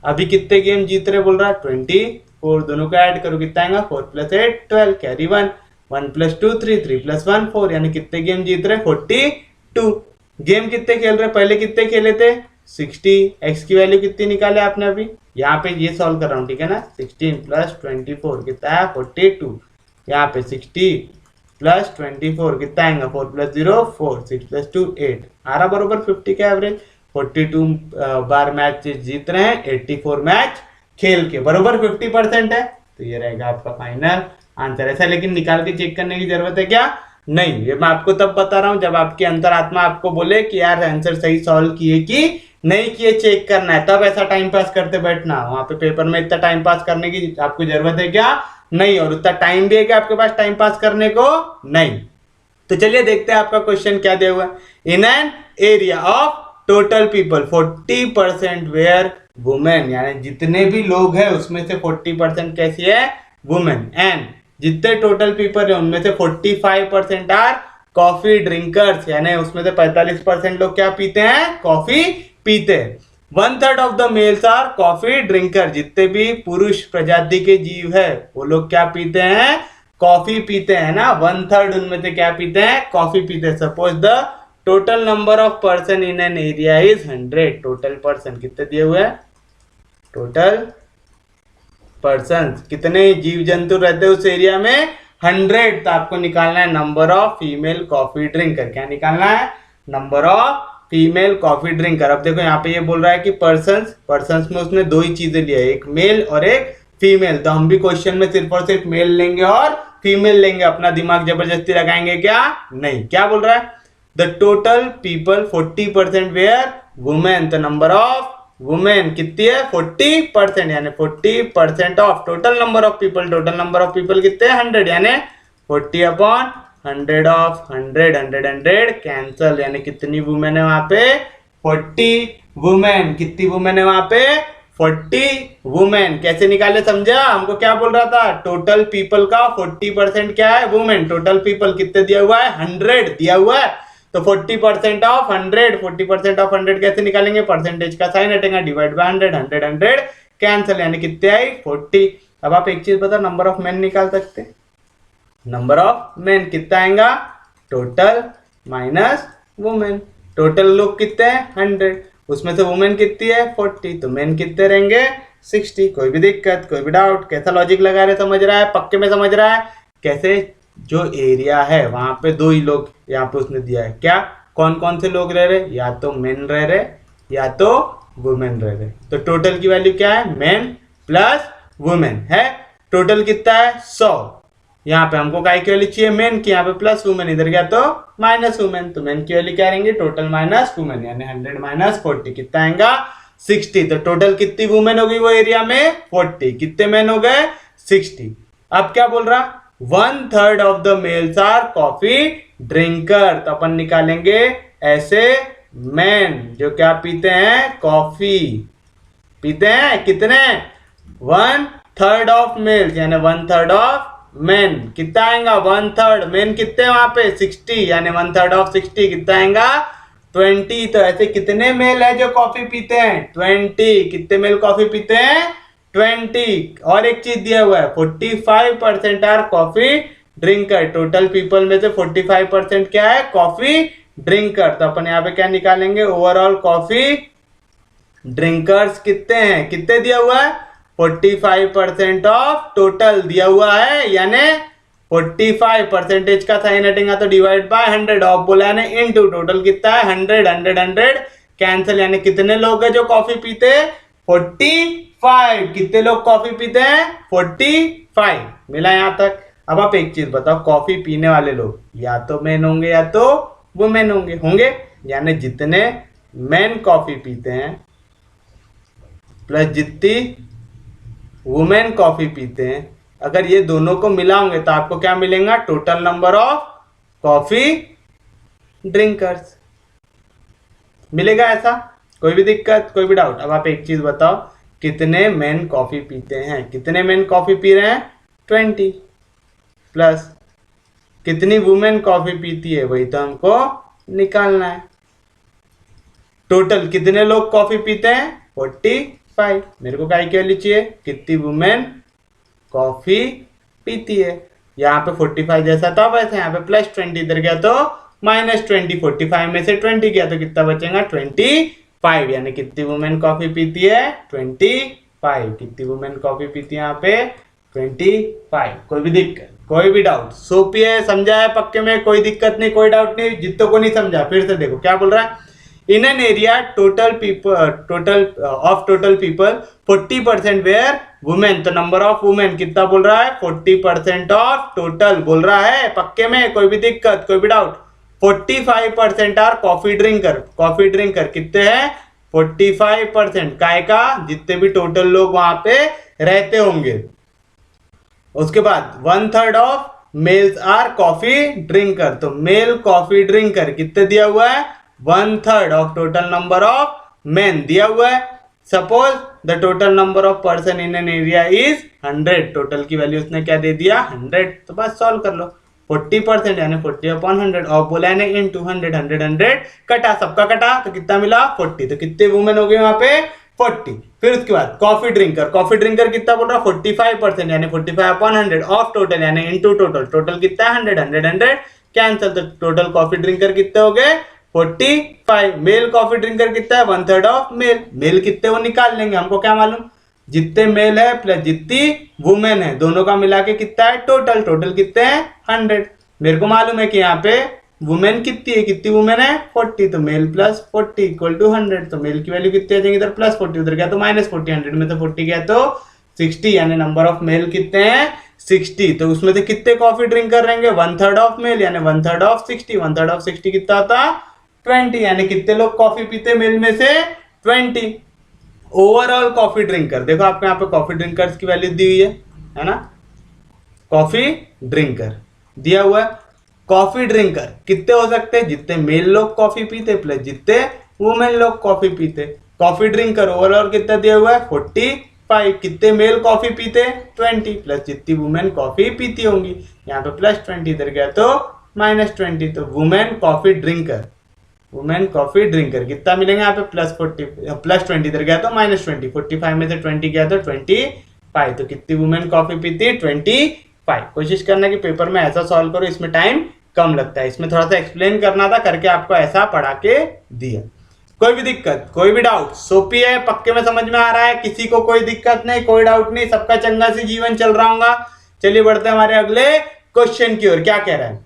अभी कितने गेम जीत रहे बोल रहा 24, दोनों को ऐड करो कितना आएगा 4 प्लस 8 12 कैरी 1 1 प्लस 2 3 3 प्लस 1 4, यानी कितने गेम जीत रहे 42 गेम। कितने खेल रहे, पहले कितने खेले थे 60, एक्स की वैल्यू कितनी निकाले आपने अभी, यहाँ पे ये सॉल्व कर रहा हूँ ठीक है ना, 16 प्लस 24 कितना है 42, यहाँ पे 60 प्लस 24 कितना आएगा 4 प्लस 0 4 6 प्लस 2 8 आ रहा बरोबर 50 का एवरेज। 42 बार मैच जीत रहे हैं 84 मैच खेल के, बरोबर 50% है। तो ये रहेगा आपका फाइनल आंसर। ऐसा लेकिन निकाल के चेक करने की जरूरत है क्या? नहीं, ये मैं आपको तब बता रहा हूं जब आपकी अंतरात्मा आपको बोले कि यार आंसर सही सॉल्व किए कि नहीं किए चेक करना है, तब ऐसा टाइम पास करते बैठना। वहां पे पेपर में इतना टाइम पास करने की आपको जरूरत है क्या? नहीं। और उतना टाइम भी है क्या आपके पास टाइम पास करने को? नहीं। तो चलिए देखते हैं आपका क्वेश्चन क्या दिया हुआ है। In an area of total people 40% were women, यानी जितने भी लोग हैं उसमें से 40% कैसी है? वुमेन। एंड जितने टोटल पीपल है उनमें से 45% आर कॉफी ड्रिंकर्स, यानी उसमें से 45% लोग क्या पीते हैं? कॉफी पीते हैं। 1/3 of the males are coffee drinker, जितने भी पुरुष प्रजाति के जीव है वो लोग क्या पीते हैं? कॉफी पीते हैं ना। 1/3 उनमें से क्या पीते हैं? कॉफी पीते हैं। Suppose the total number of person in an area is 100। Total person कितने दिए हुए हैं? टोटल पर्सन कितने जीव जंतु रहते हैं उस एरिया में? 100। तो आपको निकालना है number of female coffee drinker. क्या निकालना है? Number of female coffee drinker. अब देखो यहाँ पे ये बोल रहा है कि पर्सन्स में उसने दो ही चीजें लिया है, एक मेल और एक फीमेल। तो हम भी क्वेश्चन में सिर्फ और सिर्फ मेल लेंगे और फीमेल लेंगे। अपना दिमाग जबरदस्ती लगाएंगे क्या? नहीं। क्या बोल रहा है? The total people 40% were women. तो नंबर ऑफ वुमेन कितनी है? 40%, यानी 40% of total number of people. Total number of people कितने हैं? 100, यानी 40/100 ऑफ 100 कैंसल, यानी कितनी वुमेन है वहां पे? 40 वुमेन। कितनी वुमेन है वहां पे? 40 वुमेन। कैसे निकाले समझा? हमको क्या बोल रहा था? टोटल पीपल का 40% क्या है? वुमेन। टोटल पीपल कितने दिया हुआ है? 100 दिया हुआ है। तो 40% ऑफ 100, 40% ऑफ 100 कैसे निकालेंगे? परसेंटेज का साइन हटेगा, डिवाइड बाय 100, 100 कैंसल, यानी कितने आई? 40। अब आप एक चीज बताओ, नंबर ऑफ मेन निकाल सकते? नंबर ऑफ मेन कितना आएगा? Total minus women. टोटल लोग कितने हैं? 100, उसमें से वुमेन कितनी है? 40, तो मेन कितने रहेंगे? 60। कोई भी दिक्कत, कोई भी डाउट? कैसा लॉजिक लगा रहे? समझ रहा है? पक्के में समझ रहा है? कैसे जो एरिया है वहां पे दो ही लोग यहाँ पे उसने दिया है। क्या कौन कौन से लोग रह रहे? या तो मेन रह रहे या तो वुमेन रह रहे। तो टोटल की वैल्यू क्या है? मेन प्लस वुमेन है। टोटल कितना है? 100। यहाँ पे हमको काय की वैल्यू चाहिए? मेन की। यहाँ पे प्लस वुमेन, इधर गया तो माइनस वुमेन। तो मेन की वैल्यू क्या रहेंगे? टोटल माइनस वुमेन, यानी 100 माइनस 40 कितना आएगा? 60। तो टोटल कितनी वुमेन होगी वो एरिया में? 40। कितने मेन हो गए? 60। अब क्या बोल रहा? 1/3 of the males are coffee drinker. तो अपन निकालेंगे ऐसे मैन जो क्या पीते हैं? कॉफी पीते हैं। कितने? 1/3 ऑफ मेल्स, यानी 1/3 ऑफ मेन। कितना आएगा? 1/3। मेन कितने वहां पे? 60, यानी 1/3 ऑफ 60 कितना आएगा? 20। तो ऐसे कितने मेल है जो कॉफी पीते हैं? 20। कितने मेल कॉफी पीते हैं? 20। और एक चीज दिया हुआ है, 45% are coffee drinker. Total people में से 45% क्या है? Coffee drinker. तो अपन यहाँ पे क्या निकालेंगे? ओवरऑल कॉफी ड्रिंकर्स कितने हैं? कितने दिया हुआ है? 45% ऑफ टोटल दिया हुआ है, यानी 45 परसेंटेज का साइन हटेगा तो डिवाइड बाय 100 ऑफ बोला है, इनटू टोटल कितना है? 100, 100, 100 कैंसिल, यानी कितने लोग हैं जो कॉफी पीते हैं? 45। कितने लोग कॉफी पीते हैं? 45। मिला यहां तक? अब आप एक चीज बताओ, कॉफी पीने वाले लोग या तो मेन होंगे या तो वुमेन होंगे, यानी जितने मेन कॉफी पीते हैं प्लस जितनी वुमेन कॉफी पीते हैं, अगर ये दोनों को मिलाओगे तो आपको क्या मिलेगा? Total number of coffee drinkers मिलेगा। ऐसा कोई भी दिक्कत, कोई भी डाउट? अब आप एक चीज बताओ, कितने मेन कॉफी पीते हैं? कितने मेन कॉफी पी रहे हैं? 20 प्लस कितनी वुमेन कॉफी पीती है, वही तो हमको निकालना है। टोटल कितने लोग कॉफी पीते हैं? 45। मेरे को काय की वैल्यू चाहिए? कितनी वुमेन कॉफी पीती है। यहाँ पे 45 जैसा था वैसे यहाँ पे प्लस 20, इधर गया तो माइनस 20। 45 में से 20 गया तो कितना बचेगा? 25, यानी कितनी वुमेन कॉफी पीती है? 25। कितनी वुमेन कॉफी पीती है यहाँ पे? 25। कोई भी दिक्कत, कोई भी डाउट? सोपी है, समझा है पक्के में? कोई दिक्कत नहीं, कोई डाउट नहीं? जितनों को नहीं समझा फिर से देखो क्या बोल रहा है। In an area total people 40% were women, तो नंबर ऑफ वुमेन कितना बोल रहा है 40% ऑफ टोटल बोल रहा है पक्के में, कोई भी दिक्कत कोई भी डाउट। 45% आर कॉफी ड्रिंकर कितने हैं 45% काय का जितने भी टोटल लोग वहां पे रहते होंगे। उसके बाद 1/3 of males are coffee drinker, तो मेल कॉफी ड्रिंकर कितने दिया हुआ है 1/3 of total number of men दिया हुआ है। Suppose the total number of person in an area is 100, total की वैल्यू उसने क्या दे दिया 100, तो बस सॉल्व कर लो 40% यानी 40/100 और बोला है इन 200 100 कटा, सबका कटा तो कितना मिला 40, तो कितने वुमेन हो गए वहां पे 40। फिर उसके बाद कॉफी ड्रिंकर कितना बोल रहा है 45% यानी 45/100 ऑफ टोटल यानी इनटू टोटल कितना है 100 कैंसल, तो टोटल कॉफी ड्रिंकर कितने हो गए 45। मेल कॉफी ड्रिंकर कितना है 1/3 ऑफ मेल कितने वो निकाल लेंगे, हमको क्या मालूम जितने मेल है प्लस जितनी वुमेन है दोनों का मिला के कितना है टोटल कितने हैं 100। मेरे को मालूम है कि यहाँ पे वुमेन कितनी है, कितनी वुमेन है 40, तो मेल प्लस 40 इक्वल टू 100, तो मेल की वैल्यू कितनी आ जाएगी इधर प्लस 40 उधर गया तो माइनस 40, 100 में तो 40 गया तो 60 यानी नंबर ऑफ मेल कितने हैं 60। तो उसमें से कितने कॉफी ड्रिंकर रहेंगे 1/3 ऑफ मेल यानी 1/3 ऑफ 60, 1/3 ऑफ 60 कितना होता 20 यानी कितने लोग कॉफी पीते मेल में से 20। ओवरऑल कॉफी ड्रिंकर देखो आपको यहाँ पे कॉफी ड्रिंकर्स की वैल्यू दी हुई है ना, कॉफी ड्रिंकर दिया हुआ है। कॉफी ड्रिंकर कितने हो सकते हैं जितने मेल लोग कॉफी पीते प्लस जितने वुमेन लोग कॉफी पीते। कॉफी ड्रिंकर ओवरऑल कितना दिया हुआ है 45, कितने मेल कॉफी पीते 20 प्लस जितनी वुमेन कॉफी पीती होंगी, यहाँ पे प्लस 20 इधर गया तो माइनस 20, तो वुमेन कॉफी ड्रिंकर कितना मिलेंगे यहाँ पे प्लस 20 इधर गया तो माइनस 20, 45 में से 20 गया तो 25, तो कितनी वुमेन कॉफी पीती है 25। कोशिश करना कि पेपर में ऐसा सॉल्व करो, इसमें टाइम कम लगता है, इसमें थोड़ा सा एक्सप्लेन करना था करके आपको ऐसा पढ़ा के दिया। कोई भी दिक्कत कोई भी डाउट सोपी है पक्के में समझ में आ रहा है, किसी को कोई दिक्कत नहीं कोई डाउट नहीं, सबका चंगा सी जीवन चल रहा होगा। चलिए बढ़ते हैं हमारे अगले क्वेश्चन की ओर। क्या कह रहा है,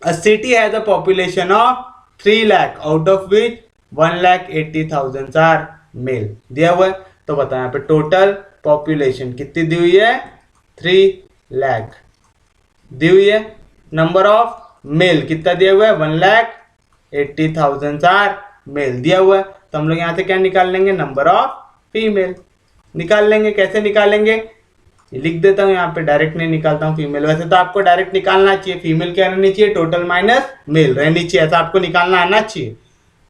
a city has a population of 3 lakh out of which 1,80,000 are male दिया हुआ है, तो बताएं यहाँ पे टोटल पॉपुलेशन कितनी दी हुई है 3 लाख दी हुई है, नंबर ऑफ मेल कितना दिया हुआ है 1,80,000 आर मेल दिया हुआ है, तो हम लोग यहाँ से क्या निकाल लेंगे नंबर ऑफ फीमेल निकाल लेंगे। कैसे निकालेंगे लिख देता हूँ यहाँ पे, डायरेक्ट नहीं निकालता हूँ फीमेल, वैसे तो आपको डायरेक्ट निकालना चाहिए, फीमेल क्या रहनी चाहिए टोटल माइनस मेल रहनी चाहिए, ऐसा आपको निकालना आना चाहिए।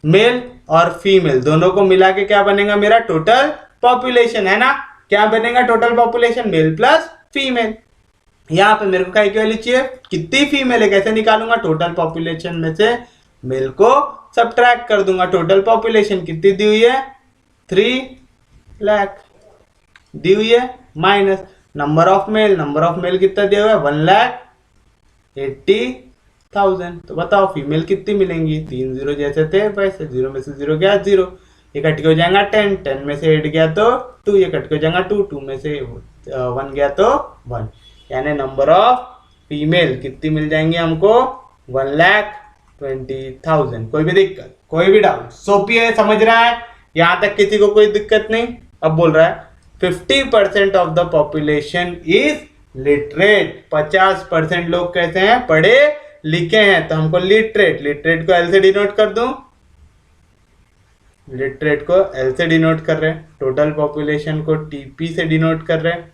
मेल और फीमेल दोनों को मिला के क्या बनेगा मेरा टोटल पॉपुलेशन है ना, क्या बनेगा total population male plus female. यहाँ पे मेरे को क्या वैल्यू चाहिए कितनी फीमेल है, कैसे निकालूंगा टोटल पॉपुलेशन में से मेल को सब्ट्रैक्ट कर दूंगा, टोटल पॉपुलेशन कितनी दी हुई है 3 लाख दी हुई है माइनस नंबर ऑफ मेल कितना दिया हुआ है 1,80,000, तो बताओ फीमेल कितनी मिलेंगी, 3 जीरो जैसे थे वैसे, जीरो में से जीरो गया जीरो, ये कट के हो जाएगा 10 में से 8 गया तो 2, ये कट के हो जाएगा 2 में से 1 गया तो 1, यानी नंबर ऑफ फीमेल कितनी मिल जाएंगी हमको 1,20,000। कोई भी दिक्कत कोई भी डाउट सोपी है समझ रहा है, यहां तक किसी को कोई दिक्कत नहीं। अब बोल रहा है 50% of the population is literate, 50% लोग कैसे हैं पढ़े लिखे हैं, तो हमको लिटरेट को एल से डिनोट कर दूं, लिटरेट को एल से डिनोट कर रहे हैं, टोटल पॉपुलेशन को टीपी से डिनोट कर रहे हैं,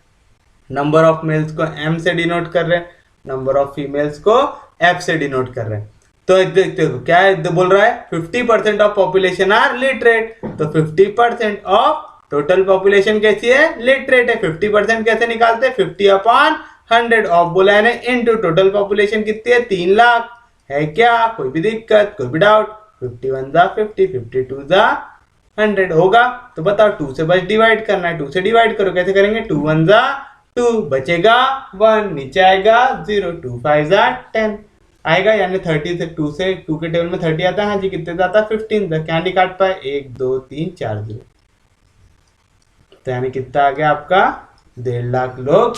नंबर ऑफ मेल्स को एम से डिनोट कर रहे हैं, नंबर ऑफ फीमेल्स को एफ से डिनोट कर रहे हैं। तो देखते हो क्या बोल रहा है 50% ऑफ पॉपुलेशन आर लिटरेट, तो 50% ऑफ टोटल पॉपुलेशन कैसी है लिटरेट है। 50% कैसे निकालते हैं 50/100 ऑफ बोला है इनटू टोटल पॉपुलेशन कितनी है 3 लाख है क्या, कोई भी दिक्कत कोई भी डाउट 51 जा 50 52 जा 100 होगा, तो बताओ 2 से बस डिवाइड करना है, 2 से डिवाइड करो कैसे करेंगे 2 1 जा 2 बचेगा 1 नीचे आएगा 0 2 5 जा 10 आएगा, यानी 30 से 2 के टेबल में 30 आता है, हाँ जी कितने आता है 15, क्या नहीं काट पाए 1 2 3 4 0, तो यानी कितना आ गया आपका 1.5 लाख लोग।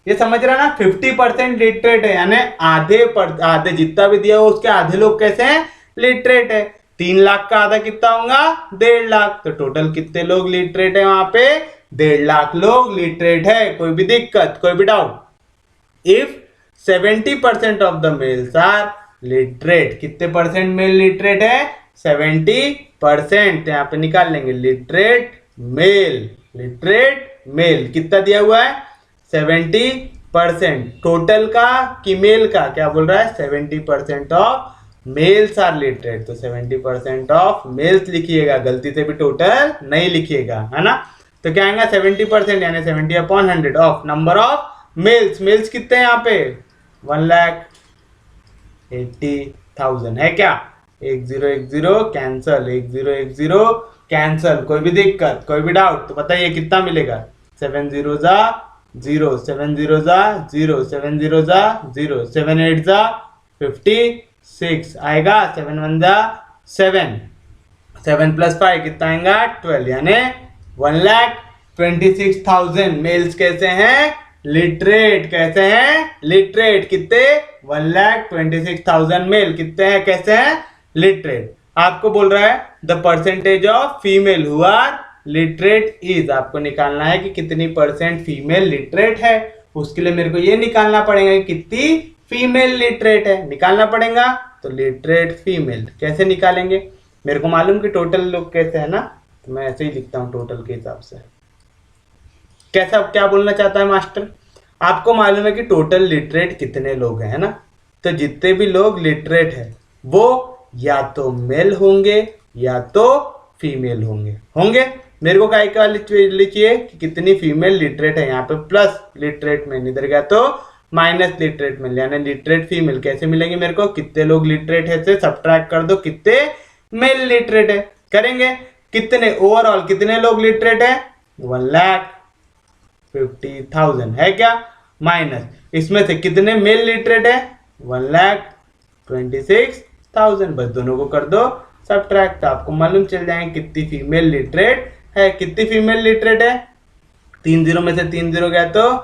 ये समझ रहा ना 50% लिटरेट है, यानी आधे जितना भी दिया हो उसके आधे लोग कैसे हैं लिटरेट है। 3 लाख का आधा कितना होगा 1.5 लाख। तो टोटल कितने लोग लिटरेट है वहां पे 1.5 लाख लोग लिटरेट है। कोई भी दिक्कत, कोई भी doubt? If 70% of the males are literate, कितने परसेंट मेल लिटरेट है 70%। यहाँ पे निकाल लेंगे लिटरेट मेल, लिटरेट मेल कितना दिया हुआ है 70%। टोटल का कि मेल का, क्या बोल रहा है 70% ऑफ मेल्स आर लिटरेट। तो 70% ऑफ मेल्स लिखिएगा, गलती से भी टोटल नहीं लिखिएगा, है ना। तो क्या आएगा 70% यानी 70/100 of number of males. Males कितने हैं यहाँ पे 1,80,000 है क्या। 1010 कैंसल, 1010 कैंसल। कोई भी दिक्कत, कोई भी डाउट तो बताइए कितना मिलेगा 7 0 जा 0, 7 0 जा 0, 7 0 जा 0, 7 8 जा 56 आएगा, 7 1 जा 7, 7 + 5 कितना आएगा 12 यानी 1,26,000 मेल्स कैसे हैं लिटरेट। कैसे हैं लिटरेट, कितने 1,26,000 मेल कितने हैं कैसे हैं लिटरेट। आपको बोल रहा है the percentage of female who are literate is, आपको निकालना है कि कितनी परसेंट फीमेल लिटरेट है। उसके लिए मेरे को ये निकालना पड़ेगा कि कितनी फीमेल लिटरेट है, निकालना पड़ेगा। तो लिटरेट फीमेल कैसे निकालेंगे, मेरे को मालूम कि टोटल लोग कैसे है ना, तो मैं ऐसे ही लिखता हूँ टोटल के हिसाब से। कैसा, क्या बोलना चाहता है मास्टर, आपको मालूम है कि टोटल लिटरेट कितने लोग हैं, है ना। तो जितने भी लोग लिटरेट है वो या तो मेल होंगे या तो फीमेल होंगे। मेरे को काय का लिखिए कि कितनी फीमेल लिटरेट है, यहाँ पे प्लस लिटरेट में, इधर गया तो माइनस लिटरेट में, यानी लिटरेट फीमेल कैसे मिलेंगे मेरे को, कितने लोग लिटरेट है से सब्ट्रैक्ट कर दो कितने मेल लिटरेट है। करेंगे कितने ओवरऑल कितने लोग लिटरेट है 1,50,000 है क्या, माइनस इसमें से कितने मेल लिटरेट है 1,26,000, बस दोनों को कर दो सब्ट्रैक्ट, तो आपको मालूम चल जाएंगे कितनी फीमेल लिटरेट है। कितनी फीमेल लिटरेट है 3 0 में से 3 0 गया तो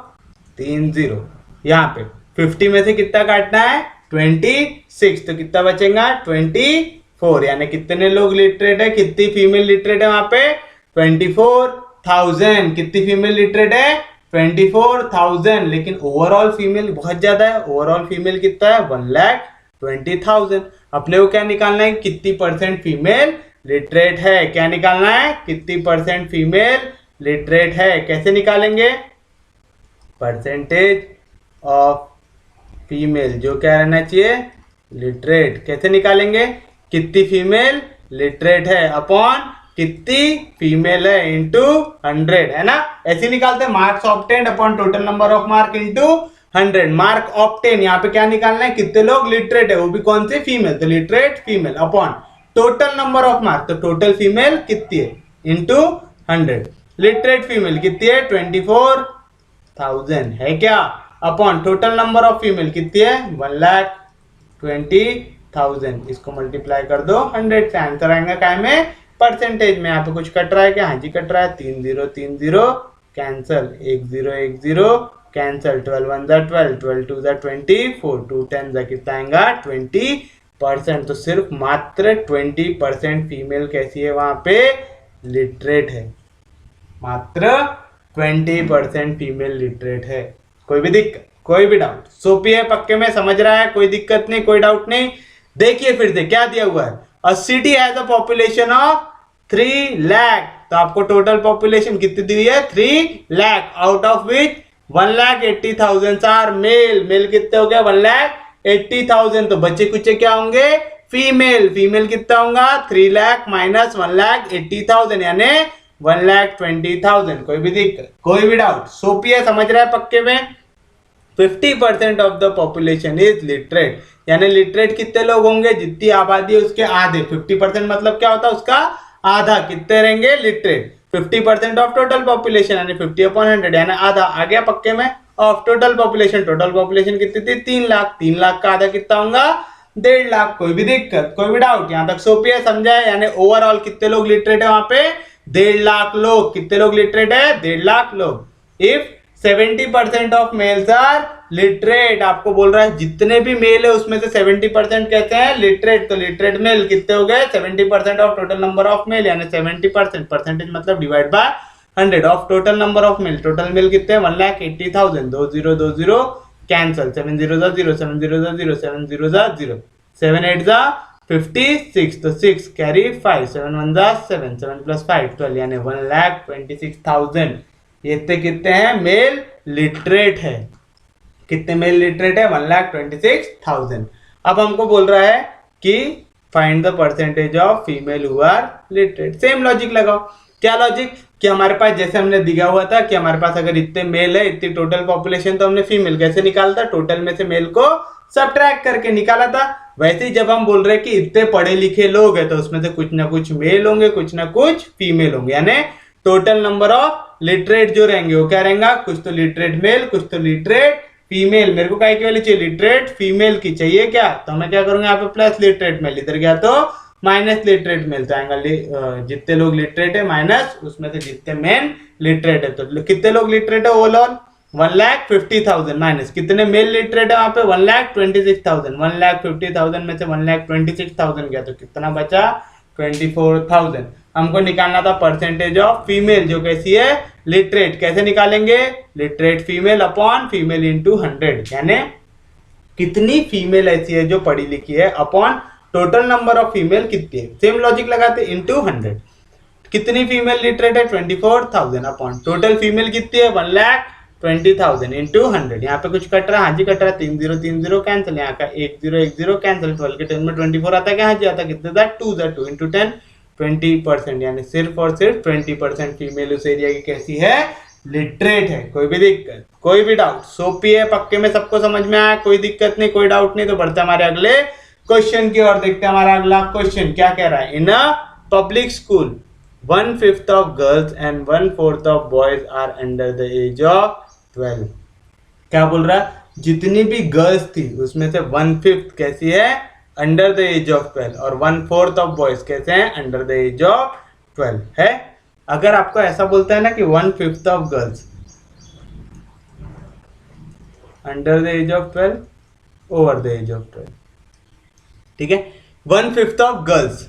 3 0, यहाँ पे 50 में से कितना काटना है 26, तो कितना बचेगा 24, यानी कितने लोग लिटरेट है, कितनी फीमेल लिटरेट है वहां पे 24,000। कितनी फीमेल लिटरेट है 24,000, लेकिन ओवरऑल फीमेल बहुत ज्यादा है, ओवरऑल फीमेल कितना है 1,20,000। अपने को क्या निकालना है कितनी परसेंट फीमेल लिटरेट है, क्या निकालना है कितनी परसेंट फीमेल लिटरेट है। कैसे निकालेंगे, परसेंटेज ऑफ फीमेल जो क्या रहना चाहिए लिटरेट, कैसे निकालेंगे कितनी फीमेल लिटरेट है अपॉन कितनी फीमेल है इंटू 100, है ना। ऐसे निकालते हैं marks obtained upon total number of mark into 100। Mark obtain यहाँ पे क्या निकालना है कितने लोग लिटरेट है, वो भी कौन से फीमेल, तो literate female upon total number of mark, तो टोटल फीमेल कितनी है इंटू 100। लिटरेट फीमेल कितनी है 24,000 है क्या, upon total number of female कितनी है 1,20,000। इसको मल्टीप्लाई कर दो 100 से, आंसर आएगा क्या में परसेंटेज में। यहाँ पे कुछ कट रहा है क्या, हाँ जी कट रहा है, 3 0 3 0 कैंसल, 1 0 1 0 कैंसल, 12 1 जा 12, 12 2 जा 20, 4 2 10 जा कितना आएगा 20%। तो सिर्फ मात्र 20% फीमेल कैसी है वहां पे लिटरेट है, मात्र 20% फीमेल लिटरेट है। कोई भी दिक्कत, कोई भी डाउट, सोपी है पक्के में, समझ रहा है, कोई दिक्कत नहीं, कोई डाउट नहीं। देखिए फिर से क्या दिया हुआ है, a city has a population of 3 lakh, तो आपको टोटल पॉपुलेशन कितनी दी हुई है 3 lakh, out of which 1,80,000 are male. Male कितने हो गया 1,80,000, तो बच्चे कुछ क्या होंगे फीमेल। फीमेल कितना होगा 3 लाख माइनस 1,80,000 यानी 1,20,000। कोई भी दिक्कत, कोई भी डाउट, सोपी है, समझ रहा है पक्के में। 50% of the population is literate, यानी लिटरेट कितने लोग होंगे, जितनी आबादी है उसके आधे। 50% मतलब क्या होता है उसका आधा, कितने रहेंगे लिटरेट 50% ऑफ टोटल पॉपुलेशन यानी 50/100 यानी आधा आ गया पक्के में of total population. Total population कितनी थी 3 लाख, 3 लाख का आधा कितना होगा 1.5 लाख। कोई भी दिक्कत, कोई भी डाउट, यहाँ तक सोपी है, समझा है। यानी ओवरऑल कितने लोग लिटरेट है वहां पे 1.5 लाख लोग। कितने लोग लिटरेट है 1.5 लाख लोग। If 70% of males are literate, आपको बोल रहा है जितने भी मेल है उसमें से 70% कहते हैं लिटरेट, तो लिटरेट मेल कितने हो गए 70% of total number of male, यानी 70%, परसेंटेज मतलब divide by 100 of total number of male. Total male कितने हैं 1,80,000, 2020 कैंसल, 7 0 0, 7 0 0, 7 0 0, 7 8 56, तो 6 कैरी 5, 7 1 7, 7 प्लस 5 12, यानी 1,26,000। ये कितने हैं मेल लिटरेट है, कितने मेल लिटरेट है 1,26,000। अब हमको बोल रहा है कि find the percentage of female who are literate. Same logic लगाओ। क्या लॉजिक कि हमारे पास जैसे हमने दिया हुआ था कि हमारे पास अगर इतने मेल है, इतनी टोटल पॉपुलेशन, तो हमने फीमेल कैसे निकालता, टोटल में से मेल को सबट्रैक्ट करके निकाला था। वैसे ही जब हम बोल रहे हैं कि इतने पढ़े लिखे लोग हैं तो उसमें से कुछ ना कुछ मेल होंगे, कुछ ना कुछ फीमेल होंगे, यानी टोटल नंबर ऑफ लिटरेट जो रहेंगे वो क्या रहेंगे, कुछ तो लिटरेट मेल, कुछ तो लिटरेट फीमेल। मेरे को काय की वाली चाहिए, लिटरेट फीमेल की चाहिए क्या, तो मैं क्या करूंगा यहाँ पे प्लस लिटरेट मेल, इधर गया तो माइनस लिटरेट मेल, तो आएगा जितने लोग लिटरेट है माइनस उसमें से जितने मेन लिटरेट है, तो कितने लोग लिटरेट है ओवरऑल 1,50,000 माइनस कितने मेल लिटरेट है वहां पे 1,26,000, 1,50,000 में से 1,26,000 गया तो कितना बचा 24,000। हमको निकालना था परसेंटेज ऑफ फीमेल जो कैसी है लिटरेट। कैसे निकालेंगे, literate female upon female into 100, यानी कितनी फीमेल ऐसी है जो पढ़ी लिखी है upon total number of female कितनी है। सेम लॉजिक लगाते इंटू 100, कितनी फीमेल लिटरेट है 24,000 अपॉन टोटल फीमेल कितनी है 1,20,000 इंटू 100। यहाँ पे कुछ कट रहा, हाँ जी कट रहा, 3 0 3 0 कैंसिल, यहाँ का 1 0 1 0 कैंसिल, 12 के 10 में 24 आता है क्या, हाँ जी आता, कितने था 2 इंटू 10 20%, यानी सिर्फ और सिर्फ 20% फीमेल उस एरिया की कैसी है लिटरेट है। कोई भी दिक्कत, कोई भी डाउट, सोपी है, पक्के में सबको समझ में आया, कोई दिक्कत नहीं, कोई डाउट नहीं, तो बढ़ते हमारे अगले क्वेश्चन की ओर। देखते हैं हमारा अगला क्वेश्चन क्या कह रहा है। In a public school 1/5 of girls and 1/4 of boys are under the age of 12। क्या बोल रहा है, जितनी भी गर्ल्स थी उसमें से 1/5 कैसी है अंडर द एज ऑफ 12 और 1/4 ऑफ बॉयज कैसे हैं अंडर द एज ऑफ 12 है। अगर आपको ऐसा बोलता है ना कि 1/5 of girls under the age of 12 over the age of 12, ठीक है, 1/5 ऑफ गर्ल्स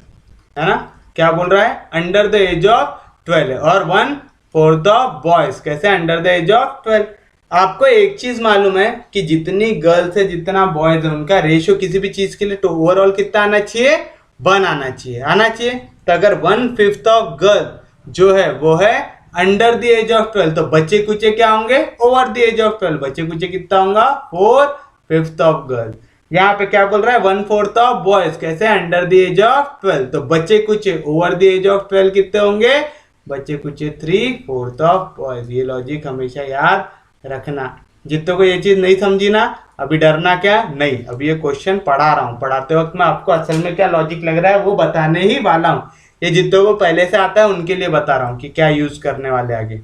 है ना, क्या बोल रहा है अंडर द एज ऑफ 12 और 1/4 ऑफ बॉयज कैसे अंडर द एज ऑफ 12। आपको एक चीज मालूम है कि जितनी गर्ल्स है जितना बॉयज है उनका रेशियो किसी भी चीज के लिए तो ओवरऑल कितना आना चाहिए 1 आना चाहिए। तो अगर 1/5 ऑफ गर्ल जो है वो है अंडर द एज ऑफ 12 तो बच्चे कुचे क्या होंगे ओवर द एज ऑफ 12, बच्चे कुचे कितना होगा 4/5 ऑफ गर्ल। यहाँ पे क्या बोल रहा है 1/4 ऑफ बॉयज कैसे अंडर द एज ऑफ 12 तो बच्चे Kuche over the age of 12 कितने होंगे, बच्चे कुचे 3/4 ऑफ बॉयज। ये लॉजिक हमेशा याद रखना। जितने को ये चीज नहीं समझी ना अभी डरना क्या नहीं, अभी ये क्वेश्चन पढ़ा रहा हूँ, पढ़ाते वक्त मैं आपको असल में क्या लॉजिक लग रहा है वो बताने ही वाला हूँ। ये जितने को पहले से आता है उनके लिए बता रहा हूँ कि क्या यूज करने वाले आगे।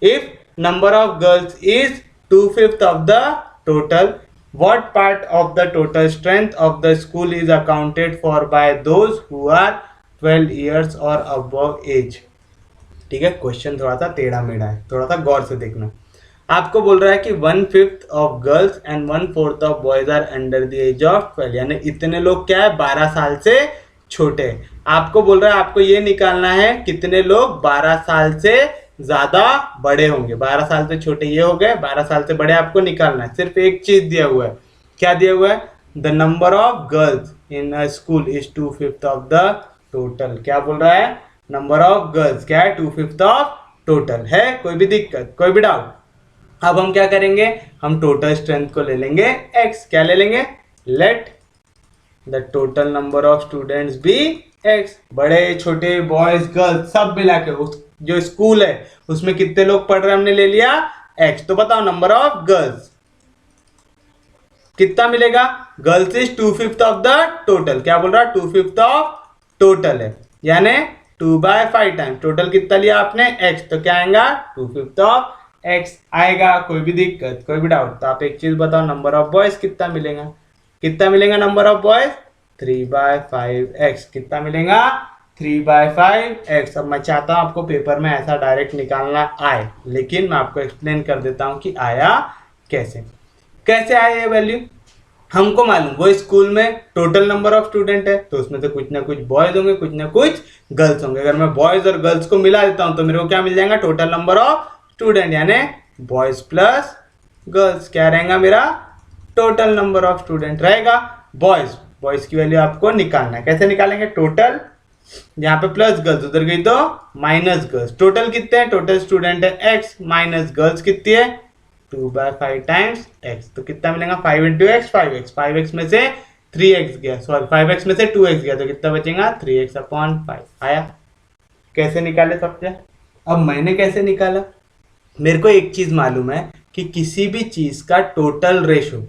If number of girls is 2/5 of the total, what part of the total strength of the school is accounted for by those who are 12 years or above age। ठीक है, क्वेश्चन थोड़ा सा टेढ़ा मेढ़ा है, थोड़ा सा गौर से देखना। आपको बोल रहा है कि 1/5 of girls and 1/4 of boys are under the age of 12, यानी इतने लोग क्या है 12 साल से छोटे। आपको बोल रहा है आपको ये निकालना है कितने लोग 12 साल से ज्यादा बड़े होंगे। 12 साल से छोटे ये हो गए, 12 साल से बड़े आपको निकालना है। सिर्फ एक चीज दिया हुआ है, क्या दिया हुआ है the number of girls in a school is 2/5 of the total. क्या बोल रहा है नंबर ऑफ गर्ल्स क्या है 2/5 ऑफ टोटल है। कोई भी दिक्कत, कोई भी डाउट। अब हम क्या करेंगे, हम टोटल स्ट्रेंथ को ले लेंगे x। क्या ले लेंगे, let the total number of students be x। बड़े छोटे बॉयज गर्ल्स सब मिला के जो स्कूल है उसमें कितने लोग पढ़ रहे हैं हमने ले लिया x। तो बताओ नंबर ऑफ गर्ल्स कितना मिलेगा, girls is 2/5 of the total. क्या बोल रहा है 2/5 ऑफ टोटल है, यानी 2/5 टाइम टोटल कितना लिया आपने x, तो क्या आएगा 2/5 ऑफ x आएगा। कोई भी दिक्कत, कोई भी डाउट। तो आप एक चीज बताओ नंबर ऑफ बॉयज कितना मिलेगा, कितना मिलेगा नंबर ऑफ बॉयज 3/5x। कितना मिलेगा 3/5x। अब मैं चाहता हूं आपको पेपर में ऐसा डायरेक्ट निकालना आए, लेकिन मैं आपको एक्सप्लेन कर देता हूं कि आया कैसे। कैसे आए ये वैल्यू? हमको मालूम वो स्कूल में टोटल नंबर ऑफ स्टूडेंट है, तो उसमें से कुछ ना कुछ बॉयज होंगे, कुछ ना कुछ गर्ल्स होंगे। अगर मैं बॉयज और गर्ल्स को मिला देता हूं तो मेरे को क्या मिल जाएगा? टोटल नंबर ऑफ स्टूडेंट, यानी बॉयज प्लस गर्ल्स क्या रहेगा? मेरा टोटल नंबर ऑफ स्टूडेंट रहेगा। बॉयज बॉयज की वैल्यू आपको निकालना है। कैसे निकालेंगे? टोटल, यहाँ पे प्लस गर्ल्स, उधर गई तो माइनस गर्ल्स। टोटल कितने हैं? टोटल स्टूडेंट है एक्स, माइनस गर्ल्स कितनी है? 2/5 टाइम्स एक्स। तो कितना मिलेगा? 5 इंटू एक्स 5x, 5x में से 3x गया, सॉरी 5x में से 2x गया, तो कितना बचेगा? 3x अपॉन 5 आया। कैसे निकाले सबसे? अब मैंने कैसे निकाला? मेरे को एक चीज मालूम है कि किसी भी चीज का टोटल रेशो,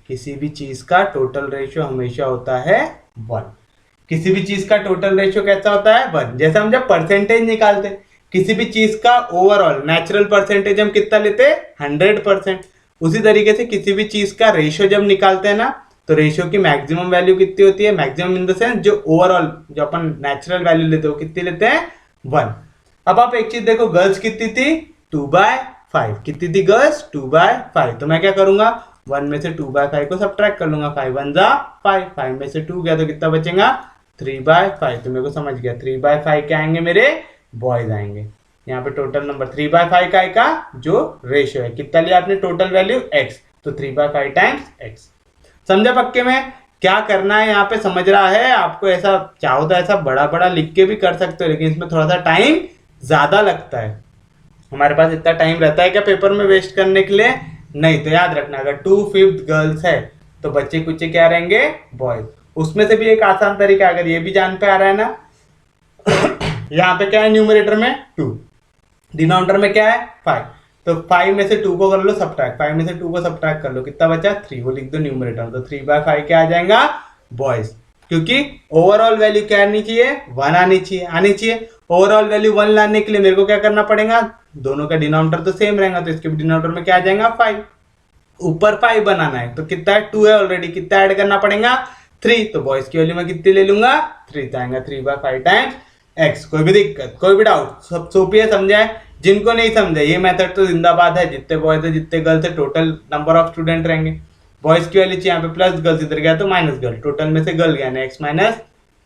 किसी भी चीज का टोटल रेशो हमेशा होता है 1। किसी भी चीज का टोटल रेशो कैसा होता है? 1। जैसे हम जब परसेंटेज निकालते हैं किसी भी चीज का ओवरऑल नेचुरल परसेंटेज हम कितना लेते हैं? 100%। उसी तरीके से किसी भी चीज का रेशो जब निकालते हैं ना, तो रेशो की मैक्सिमम वैल्यू कितनी होती है? मैक्सिमम इन द सेंस जो ओवरऑल जो अपन नेचुरल वैल्यू लेते हो कितनी लेते हैं? 1। अब आप एक चीज देखो, गर्ल्स कितनी थी? 2/5। कितनी थी गर्ल्स? 2/5। तो मैं क्या करूंगा? 1 में से 2/5 को सब्ट्रैक्ट कर लूंगा। 5 1 जा 5, 5 में से 2 गया तो कितना बचेगा? 3/5। तो मेरे को समझ गया 3/5 क्या आएंगे? मेरे बॉयज आएंगे। यहाँ पे टोटल नंबर 3/5 का जो रेशियो है, कितना लिया आपने? टोटल वैल्यू x, तो 3/5 टाइम्स x। समझा पक्के में? क्या करना है यहाँ पे समझ रहा है? आपको ऐसा चाहो तो ऐसा बड़ा बड़ा लिख के भी कर सकते हो, लेकिन इसमें थोड़ा सा टाइम ज्यादा लगता है। हमारे पास इतना टाइम रहता है क्या पेपर में वेस्ट करने के लिए? नहीं। तो याद रखना, अगर 2/5 गर्ल्स है तो बच्चे कुछ क्या रहेंगे? बॉयज। उसमें से भी एक आसान तरीका, अगर ये भी जान पे आ रहा है ना, यहाँ पे क्या है? न्यूमरेटर में 2, डिनोमिनेटर में क्या है? 5। तो 5 में से 2 को कर लो सब्ट्रैक्ट, 5 में से 2 को सब्ट्रैक्ट कर लो, कितना बचा? 3, वो लिख दो न्यूमरेटर। तो 3/5 क्या आ जाएगा? बॉयज। क्योंकि ओवरऑल वैल्यू क्या आनी चाहिए? 1 आनी चाहिए। ओवरऑल वैल्यू 1 लाने के लिए मेरे को क्या करना पड़ेगा? दोनों का डिनोमिनेटर तो सेम रहेगा, तो इसके डिनोमिनेटर में क्या आ जाएगा? 5। ऊपर 5 बनाना है, तो कितना है? 2 है ऑलरेडी, कितना ऐड करना पड़ेगा? 3। तो बॉयज की वैल्यू में कितनी ले लूंगा? 3 आएगा। 3/5 टाइम्स एक्स। कोई भी दिक्कत, कोई भी डाउट? सब सोपी है, समझा है? जिनको नहीं समझा ये मेथड तो जिंदाबाद है। जितने बॉयज है जितने गर्ल्स है, टोटल नंबर ऑफ स्टूडेंट रहेंगे। बॉयज की वैल्यू यहाँ पे प्लस गर्ल्स, इधर गया तो माइनस गर्ल, टोटल में से गर्ल गया ना, x माइनस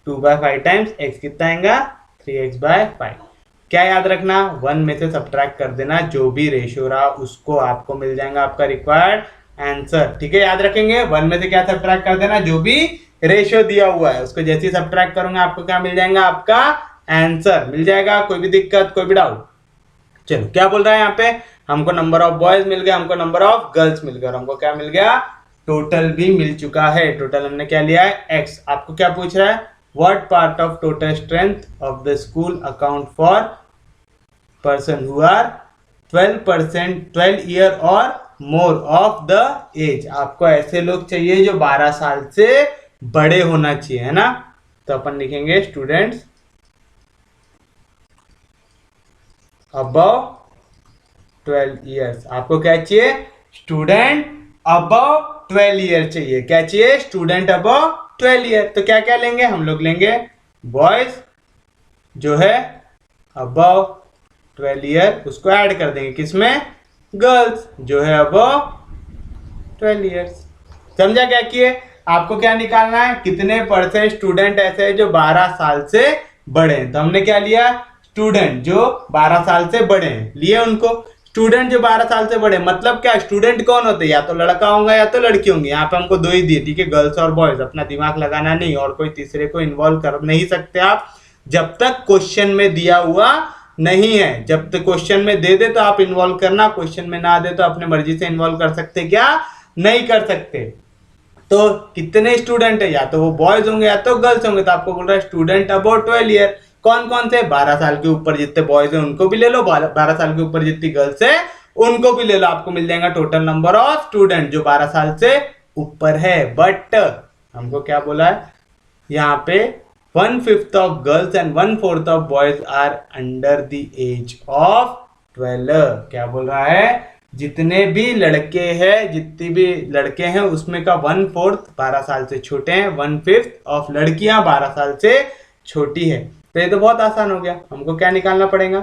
2/5 टाइम्स एक्स। कितना आएगा? 3x/5। क्या याद रखना? 1 में से सब्ट्रैक्ट कर देना, जो भी रेशियो रहा उसको आपको मिल जाएगा आपका रिक्वायर्ड आंसर। ठीक है, याद रखेंगे। 1 में से क्या सब्ट्रैक्ट कर देना? जो भी रेशियो दिया हुआ है उसको जैसे ही सब्ट्रैक्ट करूंगा आपको क्या मिल जाएगा? आपका आंसर मिल जाएगा। कोई भी दिक्कत, कोई भी डाउट? चलो, क्या बोल रहा है यहाँ पे? हमको नंबर ऑफ बॉयज मिल गया, हमको नंबर ऑफ गर्ल्स मिल गया, हमको क्या मिल गया? टोटल भी मिल चुका है। टोटल हमने क्या लिया है? x। आपको क्या पूछ रहा है? What part of total strength of the school account for person who are 12 year or more of the age. आपको ऐसे लोग चाहिए जो 12 साल से बड़े होना चाहिए, है ना? तो अपन लिखेंगे स्टूडेंट्स अबव 12 ईयर्स। आपको क्या चाहिए? स्टूडेंट अबव 12 ईयर चाहिए। क्या चाहिए? Student above 12 year. तो क्या क्या लेंगे हम लोग? लेंगे बॉयज जो है अबव 12 ईयर, उसको ऐड कर देंगे किसमें? गर्ल्स जो है अबव 12 ईयर्स। समझा क्या किए? आपको क्या निकालना है? कितने परसेंट स्टूडेंट ऐसे हैं जो 12 साल से बड़े हैं। तो हमने क्या लिया? स्टूडेंट जो 12 साल से बड़े हैं, लिए उनको। स्टूडेंट जो 12 साल से बड़े, मतलब क्या? स्टूडेंट कौन होते हैं? या तो लड़का होगा या तो लड़की होंगी। यहाँ पे हमको 2 ही दिए, ठीक है, गर्ल्स और बॉयज। अपना दिमाग लगाना नहीं, और कोई तीसरे को इन्वॉल्व कर नहीं सकते आप जब तक क्वेश्चन में दिया हुआ नहीं है। जब तक क्वेश्चन में दे दे तो आप इन्वॉल्व करना, क्वेश्चन में ना दे तो अपने मर्जी से इन्वॉल्व कर सकते, क्या नहीं कर सकते। तो कितने स्टूडेंट है? या तो वो बॉयज होंगे या तो गर्ल्स होंगे। तो आपको बोल रहा है स्टूडेंट अबाउट 12 ईयर। कौन कौन से? 12 साल के ऊपर जितने बॉयज हैं उनको भी ले लो, 12 साल के ऊपर जितनी गर्ल्स है उनको भी ले लो। आपको मिल जाएगा टोटल नंबर ऑफ स्टूडेंट जो 12 साल से ऊपर है। बट हमको क्या बोला है यहाँ पे? 1/5 of girls and 1/4 of boys are under the age of 12। क्या बोल रहा है? जितने भी लड़के हैं, जितने भी लड़के हैं उसमें का 1/4 12 साल से छोटे हैं, 1/5 ऑफ लड़कियां 12 साल से छोटी है। तो ये तो बहुत आसान हो गया। हमको क्या निकालना पड़ेगा?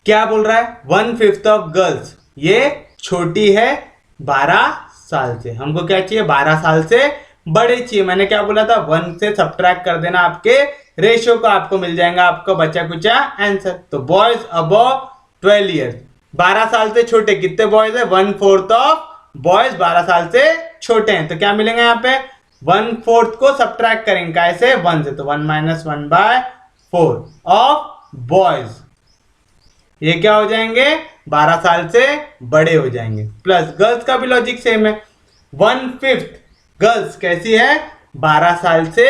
क्या बोल रहा है? 1/5 ऑफ गर्ल्स, ये छोटी है 12 साल से। हमको क्या चाहिए? 12 साल से बड़े चाहिए। मैंने क्या बोला था? 1 से सब्ट्रैक्ट कर देना आपके रेशियो को, आपको मिल जाएगा आपका बचा कुचा आंसर। तो बॉयज अबव 12 ईयर्स, 12 साल से छोटे कितने बॉयज है? 1/4 ऑफ बॉयज 12 साल से छोटे हैं। तो क्या मिलेंगे यहाँ पे? 1/4 को सब्ट्रैक्ट करेंगे कैसे? 1 से, तो 1 - 1/4 ऑफ बॉयज, ये क्या हो जाएंगे? 12 साल से बड़े हो जाएंगे। प्लस गर्ल्स का भी लॉजिक सेम है, 1/5 गर्ल्स कैसी है? 12 साल से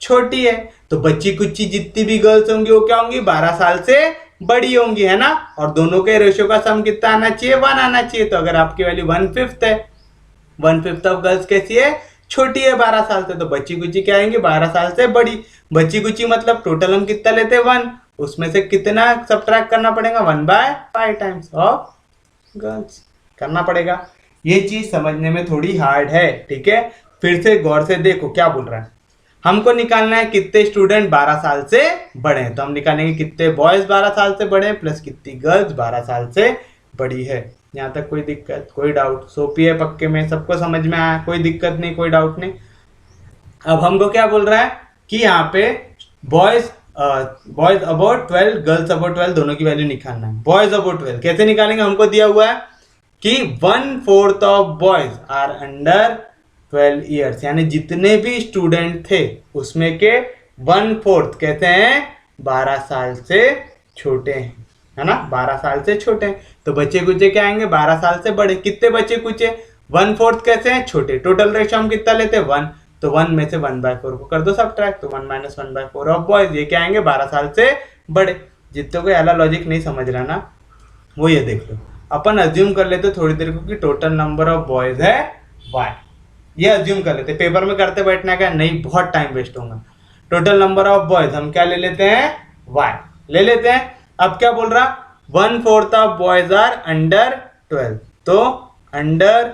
छोटी है। तो बच्ची कुच्ची जितनी भी गर्ल्स होंगी वो क्या होंगी? 12 साल से बड़ी होंगी, है ना। और दोनों के रेशियो का सम कितना आना चाहिए? 1 आना चाहिए। तो अगर आपकी वैल्यू 1/5 है, 1/5 ऑफ गर्ल्स कैसी है? छोटी है 12 साल से। तो बच्ची कुच्ची क्या आएंगे? 12 साल से बड़ी। बच्ची कुच्ची मतलब टोटल हम कितना लेते हैं? 1, उसमें से कितना सब्ट्रैक्ट करना पड़ेगा? 1/5 टाइम्स ऑफ गर्ल्स करना पड़ेगा। ये चीज समझने में थोड़ी हार्ड है, ठीक है। फिर से गौर से देखो क्या बोल रहा है। हमको निकालना है कितने स्टूडेंट 12 साल से बड़े हैं। तो हम निकालेंगे कितने बॉयज 12 साल से बड़े हैं प्लस कितनी गर्ल्स 12 साल से बड़ी है। यहाँ तक कोई दिक्कत, कोई डाउट? सोपी है पक्के में, सबको समझ में आया, कोई दिक्कत नहीं, कोई डाउट नहीं। अब हमको क्या बोल रहा है कि यहाँ पे बॉयज अबाउट 12, गर्ल्स अबाउट 12 दोनों की वैल्यू निकालना है। बॉयज अबाउट 12 कैसे निकालेंगे? हमको दिया हुआ है कि 1/4 of boys are under 12 years, यानी जितने भी स्टूडेंट थे उसमें के 1/4 कहते हैं 12 साल से छोटे हैं, है ना। 12 साल से छोटे हैं। तो बच्चे कुचे क्या आएंगे? 12 साल से बड़े। कितने बच्चे कुचे? 1/4 कैसे हैं? छोटे। टोटल रेशियो हम कितना लेते हैं? 1। तो 1 में से 1/4 को कर दो सब्ट्रैक्ट, तो 1 - 1/4 ऑफ बॉयज, ये क्या आएंगे? 12 साल से बड़े। जितने को याला लॉजिक नहीं समझ रहा ना, वो ये देख लो। अपन अज्यूम कर लेते थोड़ी देर को कि टोटल नंबर ऑफ बॉयज है y, ये अज्यूम कर लेते। पेपर में करते बैठना का नहीं, बहुत टाइम वेस्ट होगा। टोटल नंबर ऑफ बॉयज हम क्या ले लेते हैं? y ले लेते हैं। अब क्या बोल रहा? 1/4 ऑफ बॉयज आर अंडर 12, तो अंडर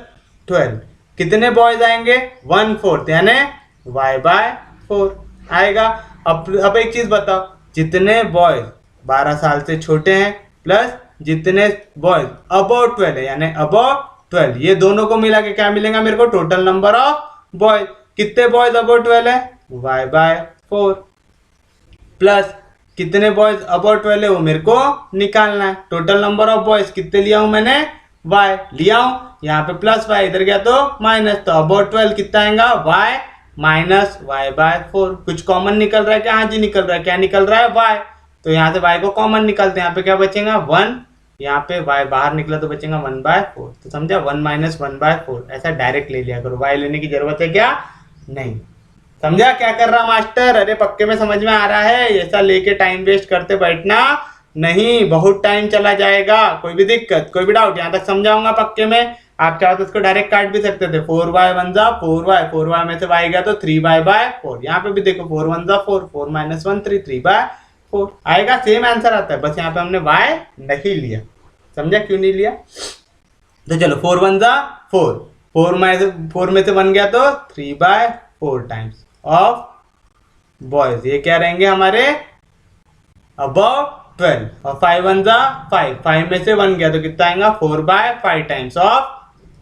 12 कितने बॉयज आएंगे? 1/4, यानी y/4 आएगा। अब एक चीज बताओ, जितने बॉयज 12 साल से छोटे हैं प्लस जितने बॉयज अबाउट 12 है, यानी अबाउट 12, ये दोनों को मिला के क्या मिलेगा मेरे को? Total number of boys. कितने बॉयज अबाउट 12 है? y/4 प्लस कितने बॉयज अबाउट 12 है वो मेरे को निकालना है। टोटल नंबर ऑफ बॉयज कितने लिया हूं मैंने? y लिया हूं, यहाँ पे प्लस y, इधर गया तो माइनस, तो अबाउट 12 कितना आएगा? y minus y/4। कुछ कॉमन निकल रहा है क्या? हाँ जी निकल रहा है। क्या निकल रहा है? y। तो यहाँ से y को कॉमन निकालते हैं, यहाँ पे क्या बचेगा? 1, यहाँ पे y बाहर निकला तो बचेगा 1/4। तो समझा? 1 - 1/4 ऐसा डायरेक्ट ले लिया करो, y लेने की जरूरत है क्या? नहीं। समझा क्या कर रहा मास्टर? अरे पक्के में समझ में आ रहा है? ऐसा लेके टाइम वेस्ट करते बैठना नहीं, बहुत टाइम चला जाएगा। कोई भी दिक्कत, कोई भी डाउट? यहाँ तक समझाऊंगा पक्के में। आप चाहो तो इसको डायरेक्ट काट भी सकते थे। 4y 1 जा 4y, 4y में से y गया तो 3y/4। यहाँ पे भी देखो 4 1 जा 4, 4 - 1 3, 3/4 आएगा। सेम आंसर आता है, बस यहाँ पे हमने y नहीं लिया। समझा क्यों नहीं लिया? तो चलो 4 1 जा 4, 4 में से 1 गया तो 3/4 टाइम्स ऑफ बॉयज, ये क्या रहेंगे हमारे? अबव 12। और 5 1 जा 5, 5 में से 1 गया तो कितना आएगा? 4/5 टाइम्स ऑफ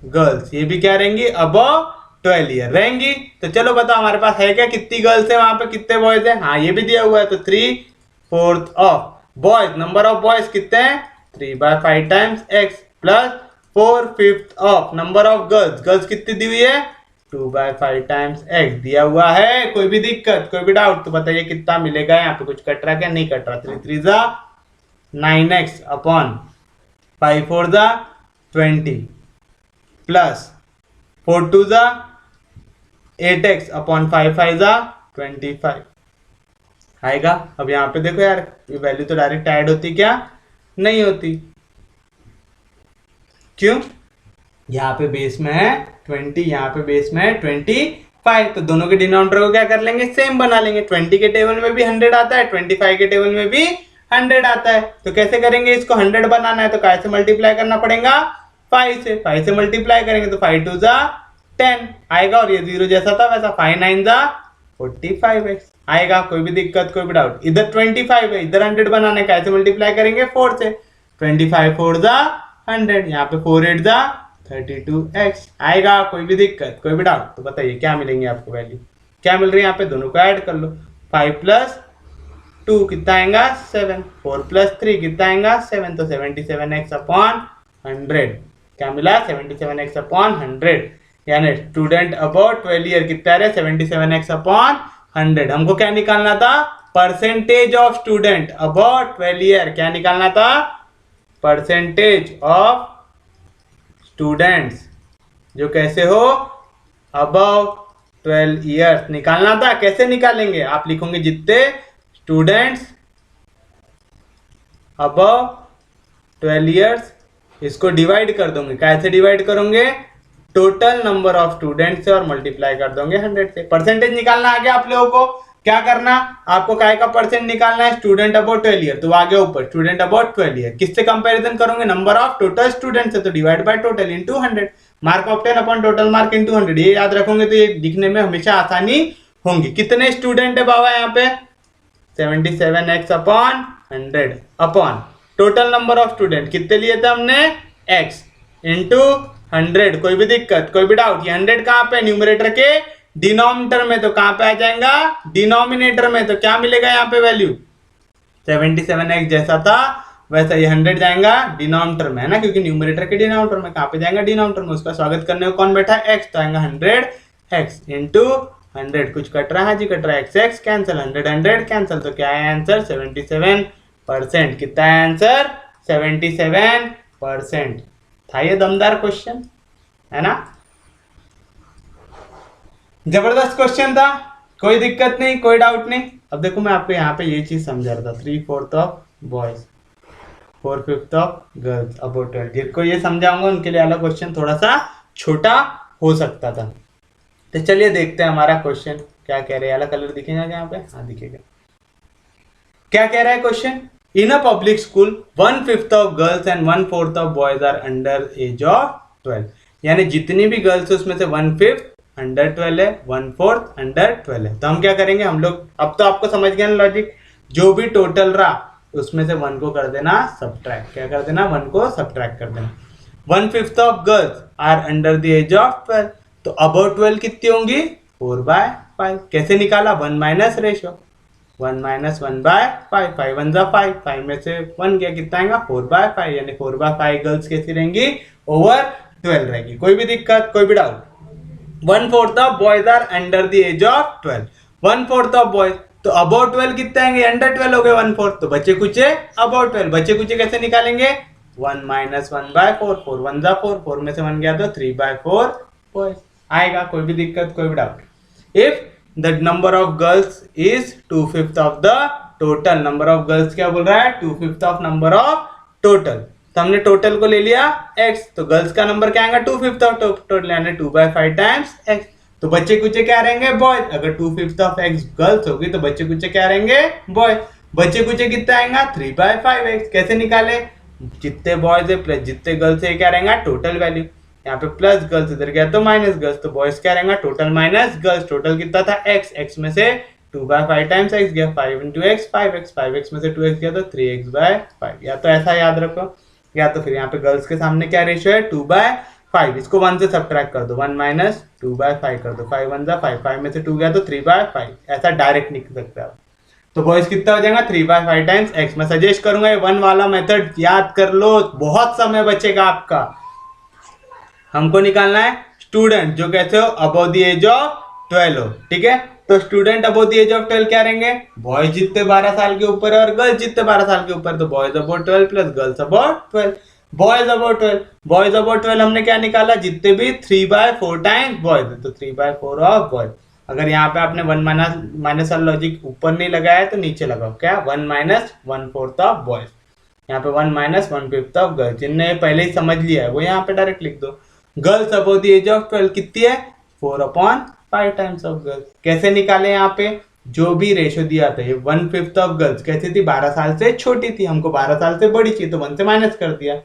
गर्ल्स, ये भी क्या रहेंगी? अबव 12 ईयर रहेंगी। तो चलो बताओ हमारे पास है क्या? कितनी गर्ल्स है वहां पे, कितने बॉयज है? हाँ ये भी दिया हुआ है। तो 3/4 of boys, number of boys कितने हैं? 3/5 times x plus 4/5 of number of girls, girls कितनी दी हुई है? 2/5 टाइम्स x दिया हुआ है। कोई भी दिक्कत, कोई भी डाउट तो बताइए कितना मिलेगा? यहाँ पे कुछ कट रहा क्या? नहीं कट रहा। 3 3 जा 9x अपॉन 5 4 जा 20 प्लस 4 2 जा 8x अपॉन 5 5 जा 25 आएगा। अब यहाँ पे देखो यार, ये वैल्यू तो डायरेक्ट ऐड होती क्या? नहीं होती। क्यों? यहाँ पे बेस में है 20, यहाँ पे बेस में है 25, तो दोनों के डिनोमिनेटर को क्या कर लेंगे? सेम बना लेंगे। 20 के टेबल में भी 100 आता है, 25 के टेबल में भी 100 आता है। तो कैसे करेंगे? इसको 100 बनाना है तो कैसे मल्टीप्लाई करना पड़ेगा? 5 से। 5 से मल्टीप्लाई करेंगे तो 5 2 जा 10 आएगा, और ये 0 जैसा था वैसा 5 9 जा 45x आएगा। कोई भी दिक्कत, कोई भी डाउट? इधर 25 है, इधर 100 बनाने का, ऐसे मल्टीप्लाई करेंगे 4 से। 25 4 जा 100, यहाँ पे 4 8 जा 32x आएगा। कोई भी दिक्कत, कोई भी डाउट तो बताइए क्या मिलेंगे आपको वैल्यू, क्या मिल रही है यहाँ पे, दोनों को ऐड कर लो। 5 + 2 कितना आएगा 7, 4 + 3 कितना आएगा 7, तो 77x/100 क्या मिला 77x/100। यानी स्टूडेंट अबाउट 12 ईयर कितना है 77x/100। हमको क्या निकालना था, percentage of student about 12 year, क्या निकालना था, परसेंटेज ऑफ स्टूडेंट्स जो कैसे हो अबव 12 ईयर्स निकालना था। कैसे निकालेंगे, आप लिखोगे जितने स्टूडेंट्स अबव 12 ईयर्स, इसको डिवाइड कर दोगे। कैसे डिवाइड करोगे, टोटल नंबर ऑफ स्टूडेंट्स से और मल्टीप्लाई कर दोगे 100 से। परसेंटेज निकालना आ गया आप लोगों को, क्या करना आपको, काय का परसेंट निकालना है, स्टूडेंट अबाउट 12 ईयर, तो आगे ऊपर स्टूडेंट अबाउट 12 ईयर, किससे कंपैरिजन करोगे, नंबर ऑफ टोटल स्टूडेंट्स है, तो divide by total into 100, mark obtain upon total mark into 100। ये याद रखोगे तो ये लिखने में हमेशा आसानी होंगी। कितने स्टूडेंट है बाबा यहाँ पे, 77x/100 upon total number of student कितने लिए थे हमने, x इंटू 100। कोई भी दिक्कत, कोई भी डाउट, ये 100 कहाँ पे, न्यूमरेटर के डिनोमिनेटर में, तो कहां पे आ जाएगा, डिनोमिनेटर में, तो क्या मिलेगा यहाँ पे वैल्यू, 77x जैसा था वैसा ये 100 जाएगा डिनोमिनेटर में, है ना, क्योंकि न्यूमरेटर के डिनोमिनेटर में, कहां पे जाएगा, डिनोमिनेटर में। उसका स्वागत करने को कौन बैठा है, x, तो आएगा 100x इंटू 100, कुछ कट रहा है जी, कट रहा है, x कैंसिल, 100 कैंसिल, तो क्या है आंसर 77%। कितना है आंसर 77%। था ये दमदार क्वेश्चन, है ना, जबरदस्त क्वेश्चन था, कोई दिक्कत नहीं, कोई डाउट नहीं। अब देखो मैं आपको यहाँ पे ये चीज समझा रहा था, 3/4 of boys 4/5 of girls about 12, जिनको ये समझाऊंगा उनके लिए अलग क्वेश्चन थोड़ा सा छोटा हो सकता था। तो चलिए देखते हैं हमारा क्वेश्चन क्या कह रहे हैं। अलग कलर दिखेगा यहाँ पे, हाँ दिखेगा। क्या कह रहा है question, in a public school 1/5 of girls and 1/4 of boys are under age of 12, यानी जितनी भी गर्ल्स है उसमें से 1/5 अंडर 12 है, 1/4 अंडर 12 है। तो हम क्या करेंगे, हम लोग, अब तो आपको समझ गया ना लॉजिक, जो भी टोटल रहा उसमें से 1 को कर देना सब्ट्रैक्ट, क्या कर देना, 1 को सब्ट्रैक्ट कर देना। 1/5 of girls are under the age of 12, तो अबाउट 12 कितनी होंगी 4/5। कैसे निकाला, 1 माइनस रेशियो, 1 माइनस 1/5, 5 1 जा 5, 5 में से 1 गया, कितना आएगा 4/5, यानी 4/5 गर्ल्स कैसी रहेंगी, ओवर 12 रहेगी। कोई भी दिक्कत, कोई भी doubt. 1/4 of boys are under the age of 12, 1/4 of boys, तो अबाउट 12 कितने आएंगे, अंडर 12 हो गए 1/4, तो बच्चे कुचे अबाउट 12, बच्चे कुचे कैसे निकालेंगे, 1 माइनस 1/4, 4 1 जा 4, 4 में से 1 गया तो 3/4 बॉयज आएगा। कोई भी दिक्कत, कोई भी doubt. If the number of girls is 2/5 of the total, number of girls क्या बोल रहा है, 2/5 ऑफ नंबर ऑफ टोटल, तो हमने टोटल को ले लिया x, तो गर्ल्स का नंबर क्या आएगा 2/5 ऑफ टोटल, यानी 2/5 टाइम्स x, तो बच्चे कुचे क्या रहेंगे बॉयज। अगर 2/5 ऑफ x गर्ल्स होगी तो बच्चे कुचे क्या रहेंगे बॉयज, बच्चे कुचे कितना आएगा 3/5x। कैसे निकाले, जितने बॉयज है प्लस जितने गर्ल्स है क्या रहेगा टोटल वैल्यू, यहाँ पे प्लस गर्ल्स इधर गया तो माइनस गर्ल्स, तो बॉयज क्या रहेगा टोटल माइनस गर्ल्स, टोटल कितना था x में से 2/5 टाइम्स x गया, 5 into x 5x, 5x में से 2x गया तो 3x/5। या तो ऐसा याद रखो, या तो फिर यहाँ पे गर्ल्स के सामने क्या रेशियो है 2/5, इसको 1 से सब्ट्रैक्ट कर दो, 1 माइनस 2/5 कर दो, 5 1 जा 5, 5 में से 2 गया तो 3/5, ऐसा डायरेक्ट निकल सकता है। तो बॉयज कितना हो जाएगा 3/5 टाइम्स x। मैं सजेस्ट करूंगा ये 1 वाला मेथड याद कर लो, बहुत समय बचेगा आपका। हमको निकालना है स्टूडेंट जो कहते हो अबव द एज ऑफ 12 हो, ठीक है, तो student above the age of 12 क्या रहेंगे, बॉयज जितने 12 साल के ऊपर है और गर्ल्स जितने 12 साल के ऊपर, तो boys about 12 plus girls about 12, boys about 12, boys about 12 हमने क्या निकाला, जितने भी 3/4 टाइम्स बॉयज, तो 3/4 ऑफ बॉयज। अगर यहाँ पे आपने 1 माइनस वाला लॉजिक ऊपर नहीं लगाया तो नीचे लगाओ, क्या 1 माइनस 1/4 ऑफ बॉयज, यहाँ पे 1 माइनस 1/5 ऑफ गर्ल्स, जिनने पहले ही समझ लिया है वो यहाँ पे डायरेक्ट लिख दो। Girls above the age of 12 कितनी है 4/5 टाइम्स ऑफ गर्ल्स। कैसे निकाले, यहाँ पे जो भी रेशो दिया था, ये 1/5 ऑफ गर्ल्स कैसी थी 12 साल से छोटी थी, हमको 12 साल से बड़ी चाहिए तो 1 से माइनस कर दिया।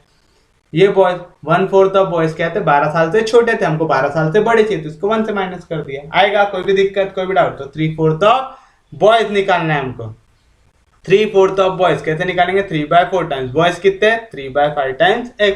ये बॉयज 1/4 ऑफ बॉयज क्या थे 12 साल से छोटे थे, हमको 12 साल से बड़े चाहिए तो इसको 1 से माइनस कर दिया। आएगा, कोई भी दिक्कत, कोई भी डाउट। तो 3/4 ऑफ बॉयज निकालना है हमको, 3/4 ऑफ बॉयज कैसे निकालेंगे 3/4 टाइम्स बॉयज कितने 3/5 times x,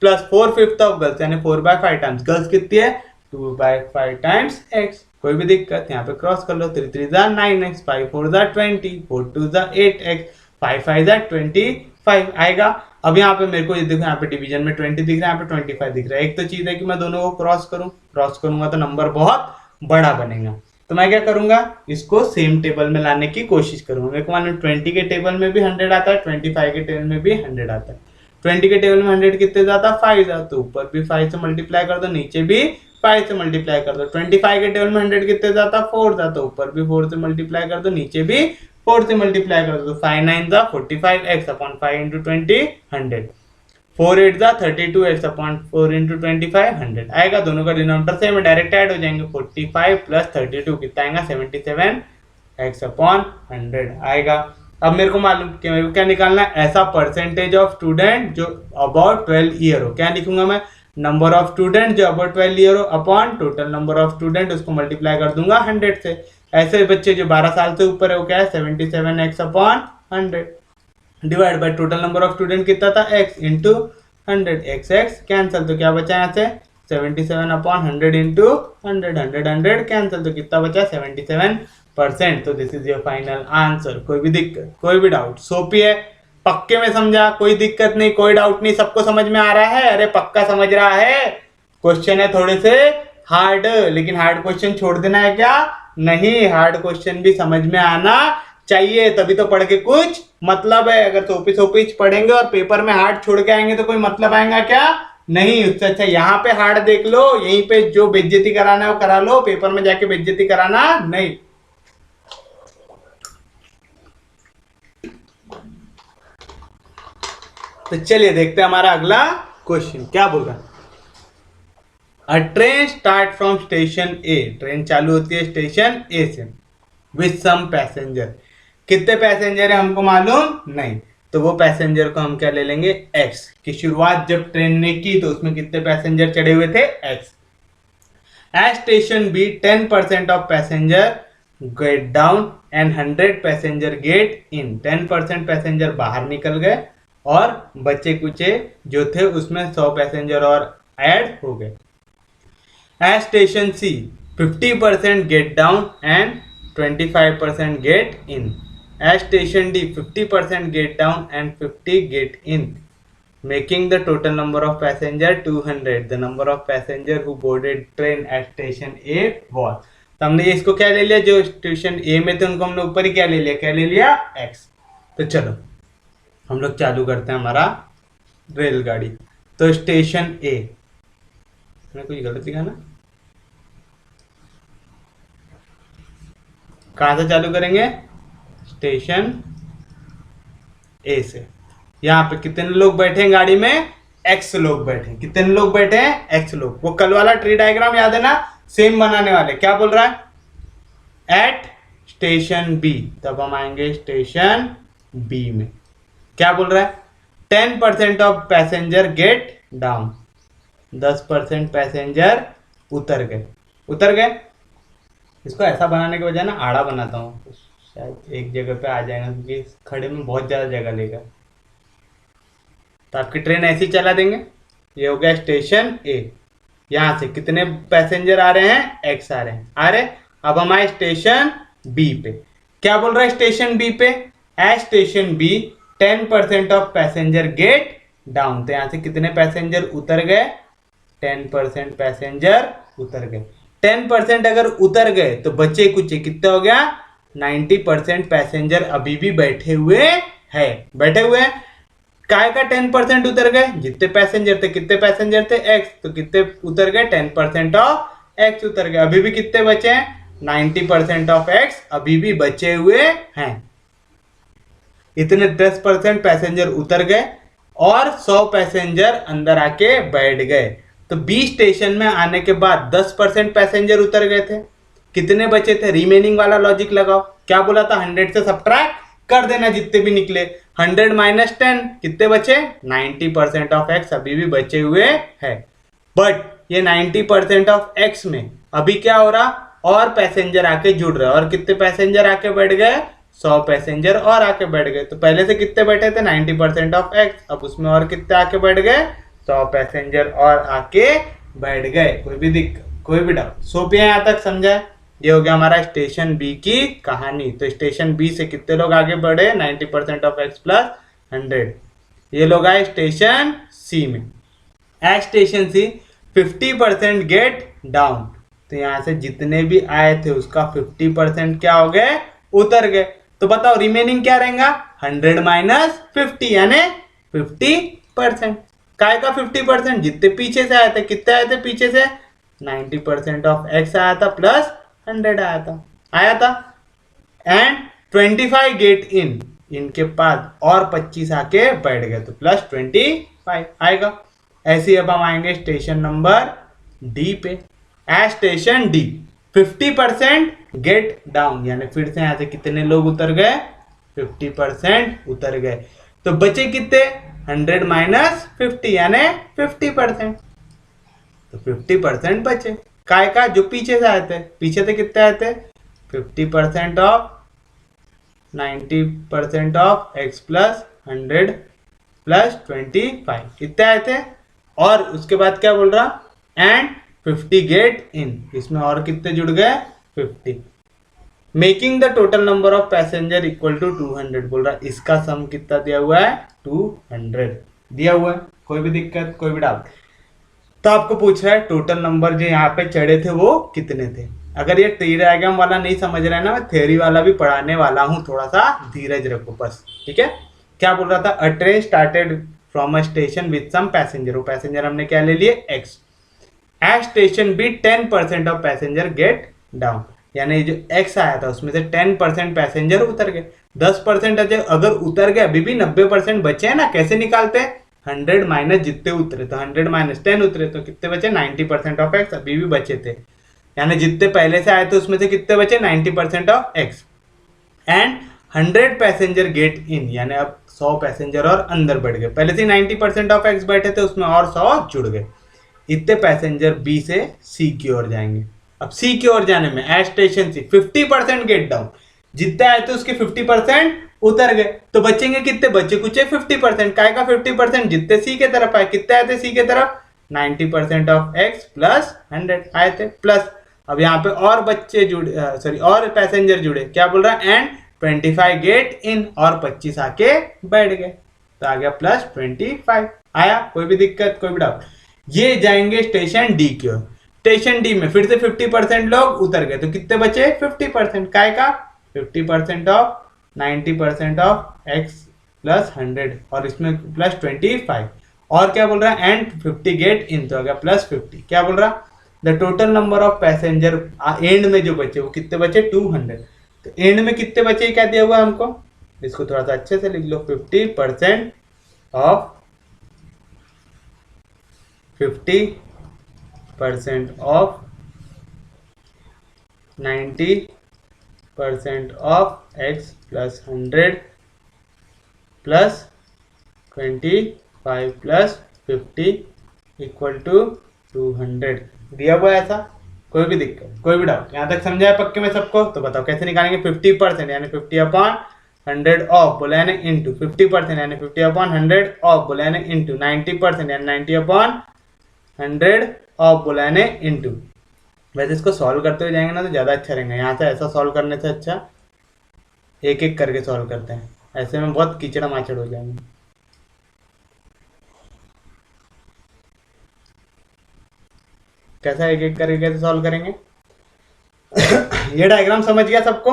plus 4/5 of girls यानी 4/5 टाइम्स गर्ल्स कितनी है 2/5 टाइम्स एक्स। कोई भी दिक्कत यहाँ पे क्रॉस कर लो 3 3 9x 5 4 20 4 2 8x 5 5 25 आएगा। अब यहाँ पे मेरे को ये देखो यहाँ पे डिवीजन में 20 दिख रहा है, यहाँ पे 25 दिख रहा है। एक तो चीज है कि मैं दोनों को क्रॉस करूंगा तो नंबर बहुत बड़ा बनेगा। तो मैं क्या करूंगा इसको सेम टेबल में लाने की कोशिश करूंगा। मेरे को मान लो 20 के टेबल में भी 100 आता है, 25 के टेबल में भी 100 आता है। 20 के टेबल में 100 कितने जाता है 5 जाता, तो ऊपर भी 5 से मल्टीप्लाई कर दो, नीचे भी 5 से मल्टीप्लाई कर दो। 25 के टेबल में 100 कितने जाता 4 जाता, ऊपर भी 4 से मल्टीप्लाई कर दो, नीचे भी 4 से मल्टीप्लाई कर दो। 5 9 जा 45 x अपॉन 5 इंटू 20 100, 4 8 जा 32 x अपॉन 4 इंटू 25 100 आएगा। दोनों का डिनोमिनेटर सेम है, डायरेक्ट ऐड हो जाएंगे। 45 प्लस 32 कितना आएगा 77 x अपॉन 100 आएगा। अब मेरे को मालूम कि मेरे को क्या निकालना है, ऐसा परसेंटेज ऑफ स्टूडेंट जो अबाउट 12 ईयर हो। क्या लिखूंगा मैं, नंबर ऑफ स्टूडेंट जो अबाउट 12 ईयर हो upon total number of student, उसको मल्टीप्लाई कर दूंगा 100 से। ऐसे बच्चे जो 12 साल से ऊपर है वो क्या है 77x upon 100 divide by total number of student कितना था x इंटू 100, x कैंसिल, तो क्या बचा यहाँ से 77 अपॉन 100 इंटू 100 कैंसिल, तो कितना बचा 77%। तो this is your final answer. कोई भी दिक्कत कोई भी डाउट, सोपी है, पक्के में समझा, कोई दिक्कत नहीं, कोई डाउट नहीं, सबको समझ में आ रहा है। अरे पक्का समझ रहा है। क्वेश्चन है थोड़े से हार्ड, लेकिन हार्ड क्वेश्चन छोड़ देना है क्या, नहीं, हार्ड क्वेश्चन भी समझ में आना चाहिए, तभी तो पढ़ के कुछ मतलब है। अगर सोपी पढ़ेंगे और पेपर में हार्ड छोड़ के आएंगे तो कोई मतलब आएगा क्या, नहीं। उससे अच्छा यहाँ पे हार्ड देख लो, यहीं पे जो बेइज्जती कराना है वो करा लो, पेपर में जाके बेइज्जती कराना नहीं। तो चलिए देखते हैं हमारा अगला क्वेश्चन क्या बोल रहा है। A train start from station A, train चालू होती है स्टेशन ए से, विथ सम पैसेंजर। कितने पैसेंजर है हमको मालूम नहीं, तो वो पैसेंजर को हम क्या ले लेंगे x की। शुरुआत जब ट्रेन ने की तो उसमें कितने पैसेंजर चढ़े हुए थे x। At station B 10% of passenger get down and 100 passenger get in. 10% passenger बाहर निकल गए और बचे कुचे जो थे उसमें 100 पैसेंजर और ऐड हो गए। At station C 50% get down and 25% get in. At station D 50% get down and 50 get in, making the total number of passenger 200. The number of passenger who boarded train at station A was. तो हमने इसको क्या ले लिया, जो station A में थे उनको हमने ऊपर ही क्या ले लिया x। तो चलो हम लोग चालू करते हैं हमारा रेलगाड़ी। तो स्टेशन ए, मैंने कुछ गलत लिखा ना, कहां से चालू करेंगे, स्टेशन ए से। यहाँ पे कितने लोग बैठे हैं गाड़ी में, x लोग बैठे हैं। कितने लोग बैठे हैं, x लोग। वो कल वाला ट्री डायग्राम याद है ना, सेम बनाने वाले। क्या बोल रहा है, एट स्टेशन बी, तब हम आएंगे स्टेशन बी में। क्या बोल रहा है, 10% of passenger get down, 10% passenger उतर गए। इसको ऐसा बनाने के बजाय ना आड़ा बनाता हूँ, शायद एक जगह पे आ जाएगा, क्योंकि खड़े में बहुत ज़्यादा जगह लेगा। तो आपकी ट्रेन ऐसी चला देंगे। ये हो गया स्टेशन ए। यहाँ से कितने पैसेंजर आ रहे हैं, x आ रहे हैं। अब हम आए स्टेशन बी पे। क्या बोल रहा है स्टेशन बी पे, at station B 10% of passenger get down. तो यहाँ से कितने पैसेंजर उतर गए, 10% पैसेंजर उतर गए। 10% अगर उतर गए तो बचे कुछ कितना हो गया, 90% पैसेंजर अभी भी बैठे हुए हैं। काय का 10% उतर गए, जितने पैसेंजर थे, कितने पैसेंजर थे x, तो कितने उतर गए 10% ऑफ x उतर गए। अभी भी कितने बचे हैं, 90% ऑफ x अभी भी बचे हुए हैं। इतने 10% पैसेंजर उतर गए और 100 पैसेंजर अंदर आके बैठ गए। तो बी स्टेशन में आने के बाद 10% पैसेंजर उतर गए थे, कितने बचे थे, रिमेनिंग वाला लॉजिक लगाओ। क्या बोला था, 100 से सब्ट्रैक्ट कर देना जितने भी निकले। 100 माइनस 10 कितने बचे, 90% ऑफ x अभी भी बचे हुए हैं। बट ये 90% ऑफ x में अभी क्या हो रहा, और पैसेंजर आके जुड़ रहे, और कितने पैसेंजर आके बैठ गए, 100 पैसेंजर और आके बैठ गए। तो पहले से कितने बैठे थे, 90% ऑफ x, अब उसमें और कितने आके बैठ गए, 100 पैसेंजर और आके बैठ गए। कोई भी डाउट? सोफिया यहाँ तक समझा है? ये हो गया हमारा स्टेशन बी की कहानी। तो स्टेशन बी से कितने लोग आगे बढ़े? 90% ऑफ x प्लस 100। ये लोग आए स्टेशन सी में। Eight station C 50% get down. तो यहाँ से जितने भी आए थे उसका 50% क्या हो गए? उतर गए। तो बताओ रिमेनिंग क्या रहेगा? 100 माइनस 50 यानी 50%। काय का 50%? जितने पीछे से आए थे। कितने आए थे पीछे से? 90% ऑफ x आया था प्लस 100 आया था एंड 25 गेट इन। इनके बाद और 25 आके बैठ गए तो प्लस 25 आएगा। ऐसे ही अब हम आएंगे स्टेशन नंबर डी पे। At station D 50% get down, यानी फिर से यहां से कितने लोग उतर गए? 50% उतर गए। तो बचे कितने? 100 माइनस 50 यानी 50%। तो 50% बचे। काय का? जो पीछे से आए थे। पीछे से कितने आए थे? 50% of 90% of x plus 100 plus 25 कितने आए थे। और उसके बाद क्या बोल रहा? And 50 get in. इसमें और कितने जुड़ गए? 50। Making the total number of passenger equal to 200 बोल रहा। इसका सम कितना दिया हुआ है? 200 दिया हुआ है। कोई भी दिक्कत, कोई भी डाउट? तो आपको पूछ रहा है टोटल नंबर जो यहाँ पे चढ़े थे वो कितने थे। अगर ये ट्री डायग्राम वाला नहीं समझ रहा है ना, मैं थ्योरी वाला भी पढ़ाने वाला हूँ, थोड़ा सा धीरज रखो बस, ठीक है। क्या बोल रहा था? A train started from a station with some passenger. वो पैसेंजर हमने क्या ले लिए? x। At station B 10% of passenger get down, यानी जो x आया था उसमें से 10% पैसेंजर उतर गए। 10% अगर उतर गए, अभी भी 90% बचे हैं ना। कैसे निकालते हैं? 100 माइनस जितने उतरे, तो 100 माइनस 10 उतरे तो कितने बचे? 90% ऑफ x अभी भी बचे थे। यानी जितने पहले से आए थे उसमें से कितने बचे? 90% of x। And 100 passenger get इन, यानी अब 100 पैसेंजर और अंदर बढ़ गए। पहले से 90% ऑफ x बैठे थे, उसमें और 100 जुड़ गए। इतने पैसेंजर बी से सी की ओर जाएंगे। अब सी की ओर जाने में eight station C 50% get down. जितने आए थे उसके 50% उतर गए। तो बचेंगे कितने? बचे कुछ 50%। काय का 50%? जितने सी के तरफ आए। कितने आए थे सी के तरफ? 90% ऑफ x प्लस 100 आए थे प्लस। अब यहाँ पे और बच्चे जुड़े, सॉरी और पैसेंजर जुड़े। क्या बोल रहा है? एंड 25 गेट इन, और 25 आके बैठ गए तो आ गया प्लस 25 आया। कोई भी दिक्कत, कोई भी डाउट? ये जाएंगे स्टेशन डी की ओर। स्टेशन डी में फिर से 50% लोग उतर गए तो कितने बचे? 50%। काय का? 50% ऑफ 90% ऑफ x प्लस 100 और इसमें प्लस 25। और क्या बोल रहा है? एंड 50 गेट इन, तो आ गया प्लस 50। क्या बोल रहा? The total number of passenger and में जो बचे वो कितने बचे? 200। तो एंड में कितने बचे क्या दिया हुआ है हमको? इसको थोड़ा सा अच्छे से लिख लो। 50% of 50% of 90% of x plus 100 plus 25 plus 50 equal to 200 दिया हुआ ऐसा। कोई भी दिक्कत, कोई भी डाउट? यहाँ तक समझा है पक्के में सबको? तो बताओ कैसे निकालेंगे? 50% यानी 50/100 ऑफ बोला यानी इंटू 50% यानी 50/100 ऑफ बोला यानी इंटू 90% यानी 90/100 ऑफ बोला यानी इंटू। वैसे इसको सॉल्व करते हुए जाएंगे ना तो ज़्यादा अच्छा रहेगा। यहाँ से ऐसा सॉल्व करने से अच्छा एक एक करके सॉल्व करते हैं, ऐसे में बहुत कीचड़ माचड़ हो जाएंगे। कैसा एक एक करके कैसे सॉल्व करेंगे? ये डायग्राम समझ गया सबको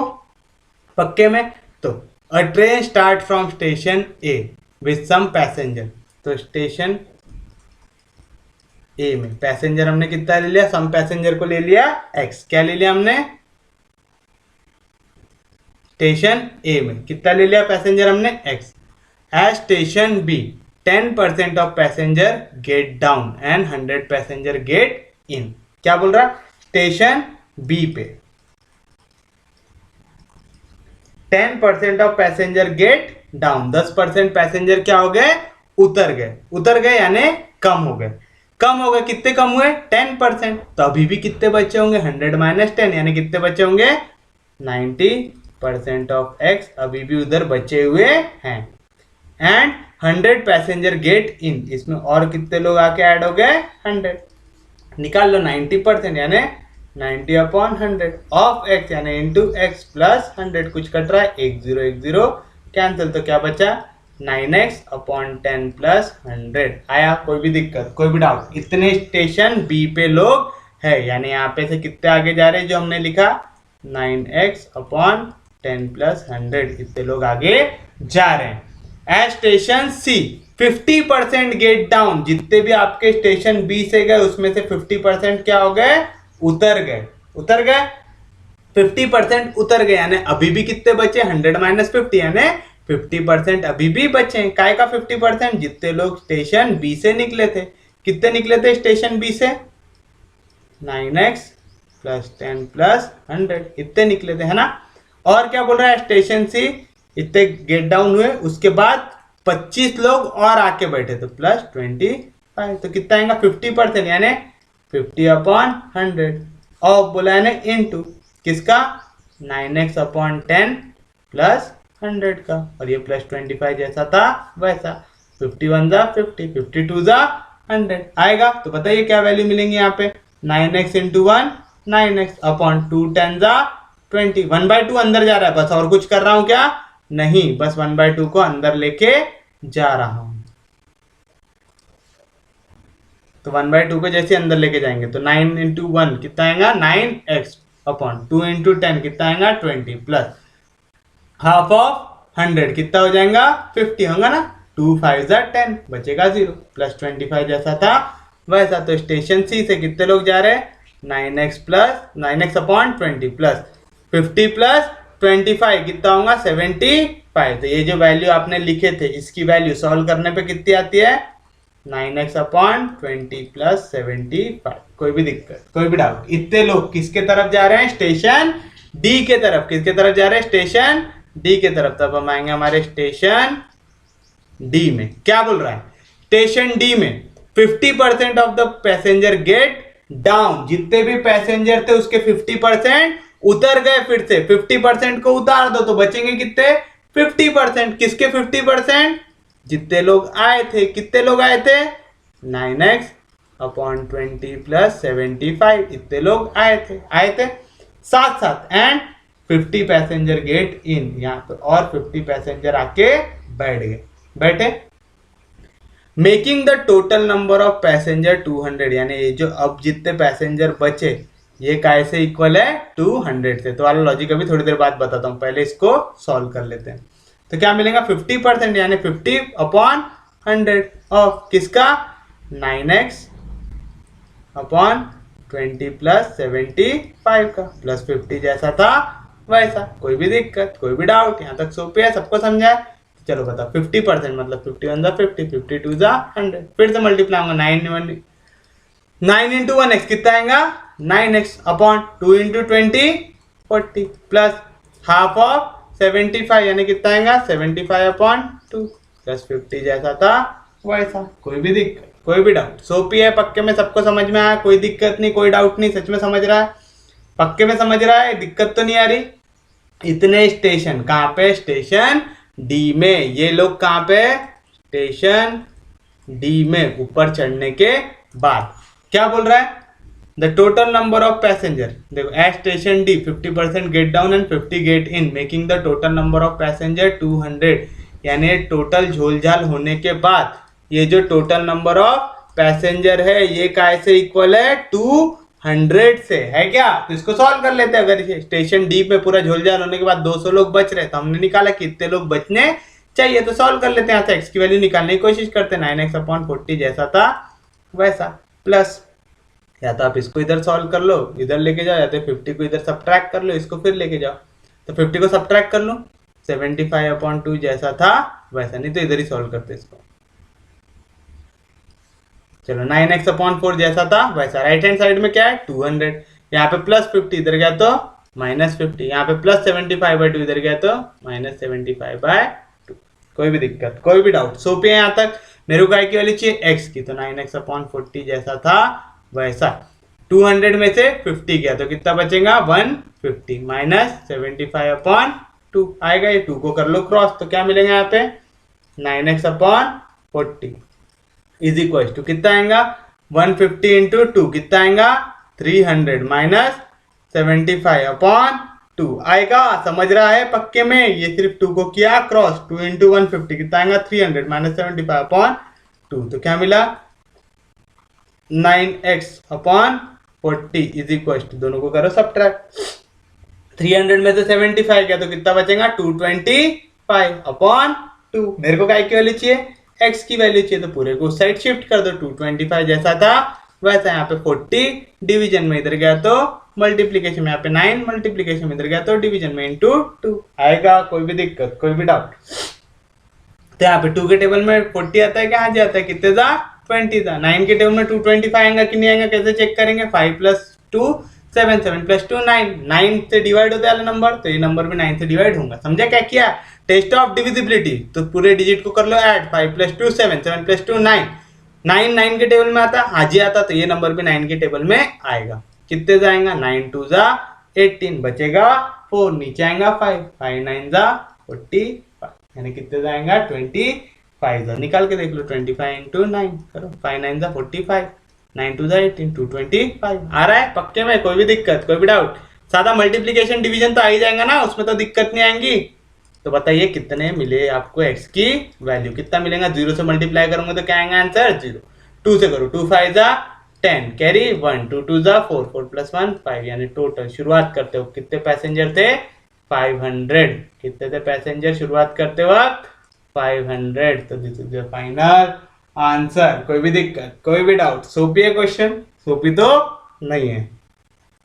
पक्के में? तो a train start from station A with some passenger. तो स्टेशन ए में पैसेंजर हमने कितना ले लिया? सम पैसेंजर को ले लिया x। क्या ले लिया हमने? स्टेशन ए में कितना ले लिया पैसेंजर हमने? x। At station B 10% of passenger get down and 100 passenger get in. क्या बोल रहा? स्टेशन बी पे 10% of passenger get down, 10% passenger क्या हो गए? उतर गए। उतर गए यानी कम हो गए। कम हो गए, कितने कम हुए? 10%। तो अभी भी कितने बचे होंगे? 100 माइनस 10 यानी कितने बचे होंगे? 90% ऑफ x अभी भी उधर बचे हुए हैं। एंड 100 पैसेंजर गेट इन, इसमें और कितने लोग आके ऐड हो गए 100, निकाल लो 90% यानी 90/100 ऑफ x यानी इंटू एक्स प्लस 100, कुछ कट रहा है 10 कैंसिल, तो क्या बचा 9x/10 प्लस 100। आया कोई भी दिक्कत कोई भी डाउट? इतने स्टेशन बी पे लोग है, यानी यहाँ पे से कितने आगे जा रहे हैं जो हमने लिखा 9x/10 प्लस 100, इतने लोग आगे जा रहे हैं। Eight station C 50% get down, जितने भी आपके स्टेशन बी से गए उसमें से 50% क्या हो गए उतर गए 50% उतर गए, यानी अभी भी कितने बचे 100 माइनस 50 यानी 50% अभी भी बचे। काय का 50%? जितने लोग स्टेशन बी से निकले थे, कितने निकले थे स्टेशन बी से 9x प्लस 10 प्लस 100, इतने निकले थे है ना। और क्या बोल रहा है स्टेशन सी इतने गेट डाउन हुए, उसके बाद 25 लोग और आके बैठे तो प्लस 25, तो कितना आएगा 50% यानी 50/100 और बोला है ना इनटू किसका 9x/10 प्लस 100 का, और ये प्लस 25 जैसा था वैसा 51 जा 50 52 जा 100 आएगा। तो बताइए क्या वैल्यू मिलेंगी यहाँ पे 9x इंटू 1 9x/2 10 जा 20, 1/2 अंदर जा रहा है बस, और कुछ कर रहा हूं क्या नहीं, बस 1/2 को अंदर लेके जा रहा हूं। तो 1/2 को जैसे अंदर लेके जाएंगे तो 9 इंटू 1 कितना आएगा 9x/2 इंटू 10 कितना आएगा 20 प्लस हाफ ऑफ 100 कितना हो जाएगा 50 होगा ना, 2 5 10 बचेगा 0 प्लस 25 जैसा था वैसा। तो स्टेशन सी से कितने लोग जा रहे हैं 9x/20 प्लस 50 प्लस 25 कितना होगा 75। तो ये जो वैल्यू आपने लिखे थे इसकी वैल्यू सॉल्व करने पे कितनी आती है 9x/20 प्लस 75। कोई भी दिक्कत कोई भी डाउट? इतने लोग किसके तरफ जा रहे हैं स्टेशन डी के तरफ, किसके तरफ जा रहे हैं स्टेशन डी के तरफ। तब हम आएंगे हमारे स्टेशन डी में, क्या बोल रहा है स्टेशन डी में 50% of the passenger get down, जितने भी पैसेंजर थे उसके 50% उतर गए, फिर से 50% को उतार दो तो बचेंगे कितने 50%, किसके 50% जितने लोग आए थे, कितने लोग आए थे 9x/20 प्लस 75, इतने लोग आए थे साथ साथ एंड 50 पैसेंजर गेट इन, यहाँ पे और 50 पैसेंजर आके बैठे making the total number of passenger 200, यानी ये जो अब जितने पैसेंजर बचे ये कैसे इक्वल है 200 से। तो वाला लॉजिक अभी थोड़ी देर बाद बताता हूँ, पहले इसको सॉल्व कर लेते हैं। तो क्या मिलेगा 50% यानी 50/100 ऑफ किसका 9x/20 प्लस 75 का प्लस 50 जैसा था वैसा। कोई भी दिक्कत कोई भी डाउट? यहाँ तक सोपी है, सबको समझा है? चलो बताओ 50% मतलब 51 जा 50 52 जा 100, फिर से मल्टीप्लाई होगा 9 इंटू 1x कितना आएगा 9x/2 into 20 40 plus half of 75 यानी कितना आएगा 75/2 प्लस 50 जैसा था वैसा। कोई भी दिक्कत कोई भी डाउट? सोपी है, पक्के में सबको समझ में आया, कोई दिक्कत नहीं कोई डाउट नहीं, सच में समझ रहा है, पक्के में समझ रहा है, दिक्कत तो नहीं आ रही। इतने स्टेशन कहाँ पे स्टेशन डी में, ये लोग कहाँ पे स्टेशन डी में ऊपर चढ़ने के बाद क्या बोल रहा है the total number of passenger, देखो at station D 50% get down and 50 get in making the total number of passenger 200, यानी टोटल झोलझाल होने के बाद ये जो टोटल नंबर ऑफ पैसेंजर है ये कैसे इक्वल है 200 से है क्या। तो इसको सॉल्व कर लेते हैं। अगर स्टेशन डी पे पूरा झोलझाल होने के बाद 200 लोग बच रहे तो हमने निकाला कितने लोग बचने चाहिए, तो सॉल्व कर लेते हैं। यहाँ से x की वैल्यू निकालने की कोशिश करते हैं 9x/40 जैसा था वैसा प्लस, या तो आप इसको इधर सॉल्व कर लो इधर लेके जाओ, या तो 50 को इधर सब्ट्रैक्ट कर लो इसको फिर लेके जाओ। तो 50 को सब्ट्रैक्ट कर लो 75/2 जैसा था वैसा, नहीं तो इधर ही सॉल्व करते इसको। चलो 9x/4 जैसा था वैसा। राइट हैंड साइड में क्या है 200, यहाँ पे प्लस 50 इधर गया तो माइनस 50, यहाँ पे प्लस 75/2 इधर गया तो माइनस 75/2। कोई भी दिक्कत कोई भी डाउट? सोपी है यहाँ तक। मेरे को की वैल्यू चाहिए x की, तो 9x/40 जैसा था वैसा। 200 में से 50 गया तो कितना बचेगा 150 माइनस 75/2 आएगा, ये 2 को कर लो क्रॉस तो क्या मिलेगा यहाँ पे 9x upon 40 is equal to कितना आएगा 150 इंटू 2 कितना आएगा 300 माइनस 75 अपॉन 2 आएगा। समझ रहा है पक्के में, ये सिर्फ 2 को किया क्रॉस, 2 इंटू 150 कितना आएगा 300 माइनस 75 अपॉन 2, तो क्या मिला 9x upon 40 is equal to, दोनों को करो सब्ट्रैक्ट, 300 में से 75 गया तो कितना बचेगा 225 अपॉन 2। मेरे को क्या की वैल्यू चाहिए, x की वैल्यू चाहिए, तो पूरे को उस साइड शिफ्ट कर दो, 225 जैसा था वैसा, यहाँ पे 40 डिवीजन में इधर गया तो मल्टीप्लीकेशन में, यहाँ पे 9 मल्टीप्लीकेशन में इधर गया तो डिवीजन में इंटू 2 आएगा। कोई भी दिक्कत, कोई भी डाउट? तो यहाँ पे 2 के टेबल में 40 आता है, कहाँ जाता है, कितने था 20 था। 9 के टेबल में 225 आएगा कि नहीं आएगा, कैसे चेक करेंगे, 5 प्लस 2 7, 7 प्लस 2 9, 9 से डिवाइड होता है नंबर, तो ये नंबर भी 9 से डिवाइड होगा। समझा क्या किया, टेस्ट ऑफ डिविजिबिलिटी। तो पूरे डिजिट को कर लो ऐड, 5 प्लस 2 7, 7 प्लस 2 9, 9 9 के टेबल में आता, आज ही आता, तो ये नंबर भी 9 के टेबल में आएगा। कितने जाएगा 9 2 जा 18, बचेगा 4, नीचे आएगा 5, 5 9 जा 45, यानी कितने जाएगा 25 जा। निकाल के देख लो, 25 इंटू 9 करो, 5 9 जा 45, 9 2 जा 18, 225 आ रहा है पक्के में, कोई भी दिक्कत, कोई भी डाउट? सादा मल्टीप्लीकेशन डिवीजन तो आ ही जाएगा ना, उसमें तो दिक्कत नहीं आएंगी। तो बताइए कितने मिले आपको x की वैल्यू, कितना मिलेगा, 0 से मल्टीप्लाई करूंगा तो क्या आएगा आंसर 0, 2 से करो, 2 5 जा 10 कैरी 1, 2 2 जा 4, 4 प्लस 1 5, यानी टोटल शुरुआत करते हो कितने पैसेंजर थे 500, कितने थे पैसेंजर शुरुआत करते वक्त 500, तो this is your final answer. कोई भी दिक्कत, कोई भी डाउट? सोपी है क्वेश्चन, सोपी तो नहीं है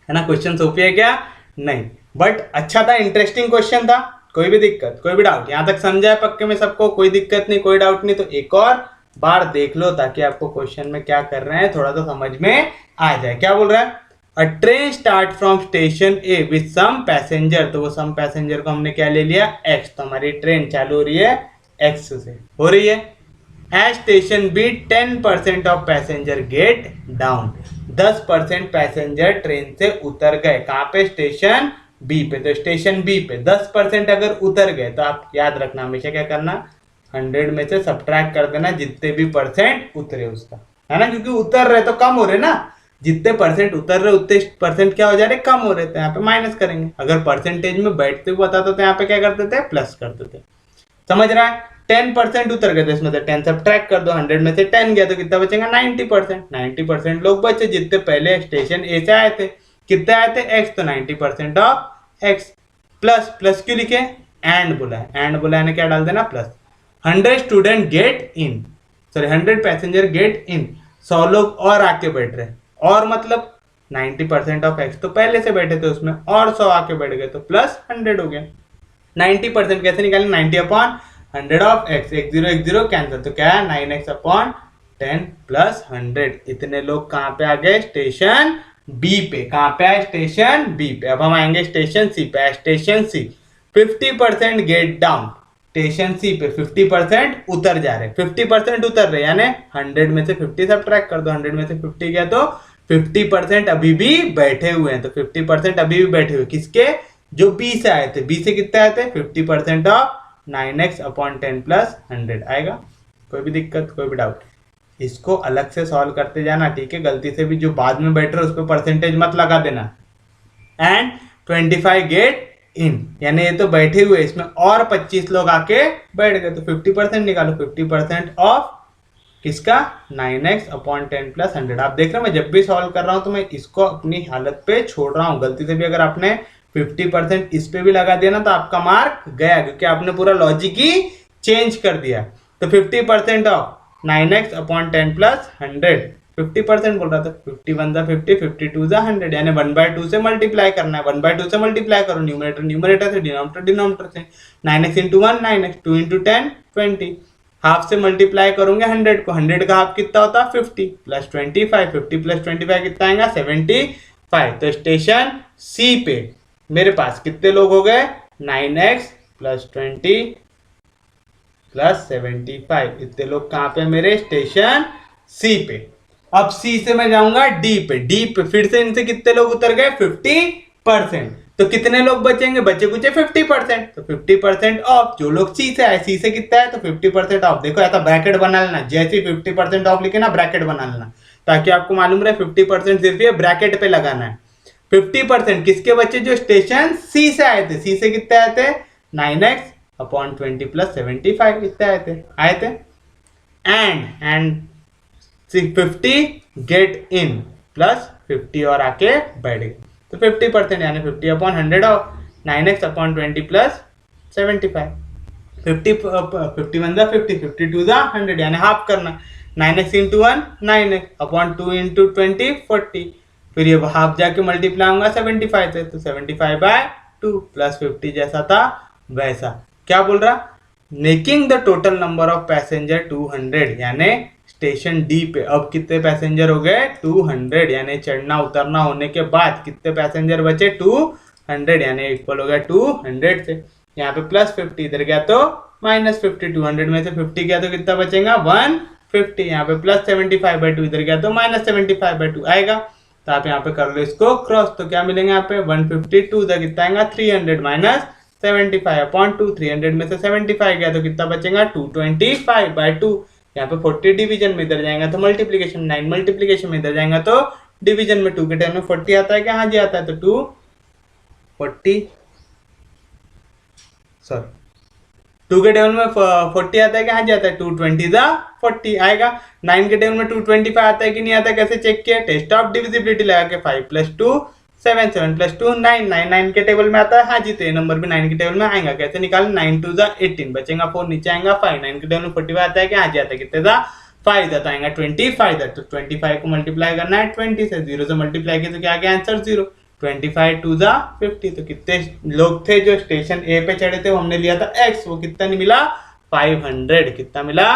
ना, क्वेश्चन सोपी है क्या, नहीं, बट अच्छा था, इंटरेस्टिंग क्वेश्चन था। कोई भी दिक्कत, कोई भी डाउट? यहाँ तक समझा है पक्के में सबको, कोई दिक्कत नहीं, कोई डाउट नहीं? तो एक और बार देख लो ताकि आपको क्वेश्चन में क्या कर रहे हैं थोड़ा तो समझ में आ जाए। क्या बोल रहा है, a train start from station A with some passenger, तो वो सम पैसेंजर को हमने क्या ले लिया x, तो हमारी ट्रेन चालू हो रही है x से, हो रही है। At station B 10% of passenger get down, 10% passenger train से उतर गए, कहाँ पे, स्टेशन बी पे। तो स्टेशन बी पे 10% अगर उतर गए तो आप याद रखना हमेशा क्या करना, 100 में से सब्ट्रैक्ट कर देना जितने भी परसेंट उतरे उसका, है ना, क्योंकि उतर रहे तो कम हो रहे ना, जितने परसेंट उतर रहे उतने परसेंट क्या हो जा रहे, कम हो रहे थे, यहाँ पे माइनस करेंगे। अगर परसेंटेज में बैठते हुए बताते तो यहाँ पे क्या करते थे, प्लस करते थे। समझ रहा है, 10% उतर गए तो इसमें से 10 सब्ट्रैक्ट कर दो, 100 में से 10 गया तो कितना बचेगा 90%, 90% लोग बचे जितने पहले स्टेशन ए से आए थे। कितने आए थे x, तो 90% ऑफ x, प्लस प्लस क्यों लिखे, एंड बोला है, एंड बोला है क्या डाल देना plus. 100 student get in, sorry 100 passenger get इन, 100 लोग और आके बैठ रहे, और मतलब 90% ऑफ x तो पहले से बैठे थे उसमें, और 100 आके बैठ गए तो प्लस 100 हो गया। 90% कैसे निकालें, 90 अपॉन 100 ऑफ x, 1 0 कैंसिल, तो क्या है 9x अपॉन 10 प्लस 100। इतने लोग कहाँ पे आ गए, स्टेशन बी पे। कहाँ पे है, स्टेशन बी पे। अब हम आएंगे स्टेशन सी पे, station C 50% get down, station सी पे 50% उतर जा रहे, 50% उतर रहे, यानी 100 में से 50 सब्ट्रैक्ट कर दो, 100 में से 50 गया तो 50% अभी भी बैठे हुए हैं, तो 50% अभी भी बैठे हुए किसके, जो बी से आए थे। बी से कितने आए थे, 50% ऑफ 9x अपॉन 10 प्लस 100 आएगा। कोई भी दिक्कत, कोई भी डाउट? इसको अलग से सॉल्व करते जाना, ठीक है, गलती से भी जो बाद में बैठ रहे उस पर परसेंटेज मत लगा देना। एंड 25 गेट इन, यानी ये तो बैठे हुए, इसमें और 25 लोग आके बैठ गए, तो 50% निकालो, 50% ऑफ किसका, 9x अपॉन 10 प्लस 100। आप देख रहे हो मैं जब भी सॉल्व कर रहा हूं तो मैं इसको अपनी हालत पे छोड़ रहा हूं, गलती से भी अगर आपने 50% इस पे भी लगा दिया ना तो आपका मार्क गया, क्योंकि आपने पूरा लॉजिक ही चेंज कर दिया। तो 50% ऑफ 9x अपॉन 10 प्लस 100, 50% बोल रहा था, 51 जा 50, 52 जा 100, यानी 1/2 से मल्टीप्लाई करना है, 1/2 से मल्टीप्लाई करो, न्यूमरेटर न्यूमरेटर से, डिनोमिनेटर डिनोमिनेटर से, 9x into 1 9x, 2 into 10 20, half से मल्टीप्लाई करूंगे 100 को, 100 का हाफ कितना होता है 50 प्लस 25, 50 प्लस 25 कितना आएगा 75। तो स्टेशन सी पे मेरे पास कितने लोग हो गए, 9x प्लस 20 प्लस 75, इतने लोग कहाँ पे मेरे, स्टेशन सी पे। अब सी से मैं जाऊंगा डी पे, डी पे फिर से इनसे कितने लोग उतर गए 50%, तो कितने लोग बचेंगे, बचे कुछ 50%, तो 50% ऑफ। जो लोग सी से आए, सी से कितना है तो 50% ऑफ। देखो ऐसा ब्रैकेट बना लेना, जैसे 50% ऑफ लिखे ना ब्रैकेट बना लेना, ताकि आपको मालूम रहे 50% सिर्फ ये ब्रैकेट पे लगाना है। 50% किसके बच्चे, जो स्टेशन सी से आए थे। सी से कितने आए थे, 9x/20 + 75 कितने आए थे। एंड 50 गेट इन प्लस 50 और आके बैठ गए, तो 50% यानी 50/100 ऑफ 9x/20 + 75। 51 50, 52 100 यानी हाफ करना, 9x × 1 9x/2 × 20 40, फिर ये हाफ जाके मल्टीप्लाई होगा 75 से, तो 75/2 प्लस 50 जैसा था वैसा। क्या बोल रहा, making the total number of passenger 200, यानी स्टेशन डी पे अब कितने पैसेंजर हो गए 200, यानी चढ़ना उतरना होने के बाद कितने पैसेंजर बचे 200, यानी इक्वल हो गया 200 से। यहाँ पे प्लस 50 इधर गया तो -50, 200 में से 50 गया तो कितना बचेगा 150, यहाँ पे प्लस 75/2 इधर गया तो -75/2 आएगा। तो आप यहाँ पे कर लो इसको क्रॉस, तो क्या मिलेंगे यहाँ पे 152 तक कितना आएगा 300 - 75/2, 300 में से 75 गया तो कितना बचेगा 225/2। यहाँ पे 40 डिवीजन में इधर जाएगा तो मल्टीप्लीकेशन, 9 मल्टीप्लीकेशन में इधर जाएगा तो डिवीजन में, 2 के टाइम में 40 आता है क्या, हाँ जी आता है, तो 2 के टेबल में 40 आता है क्या, हाँ जी आता है, 220 40 आएगा। 9 के टेबल में 225 आता है कि नहीं आता है, कैसे चेक किया, टेस्ट ऑफ डिविजिबिलिटी लगा के 5 + 2 7, 7 + 2 9, 9 के टेबल में आता है, हाँ जी, तो ये नंबर भी 9 के टेबल में आएगा। कैसे निकालें, 9 × 2 = 18 बचेगा 4, नीचे आएगा 5, 9 के टेबल में 45 आता है क्या, हाँ जी आता है, कितने था 5 था, तो आएगा 25 था, तो 25 को मल्टीप्लाई करना है 20 से, 0 से मल्टीप्लाई किया तो क्या आ गया आंसर 0, 25 2 = 50। तो कितने लोग थे जो स्टेशन ए पे चढ़े थे, वो हमने लिया था x, वो कितना नहीं मिला 500, कितना मिला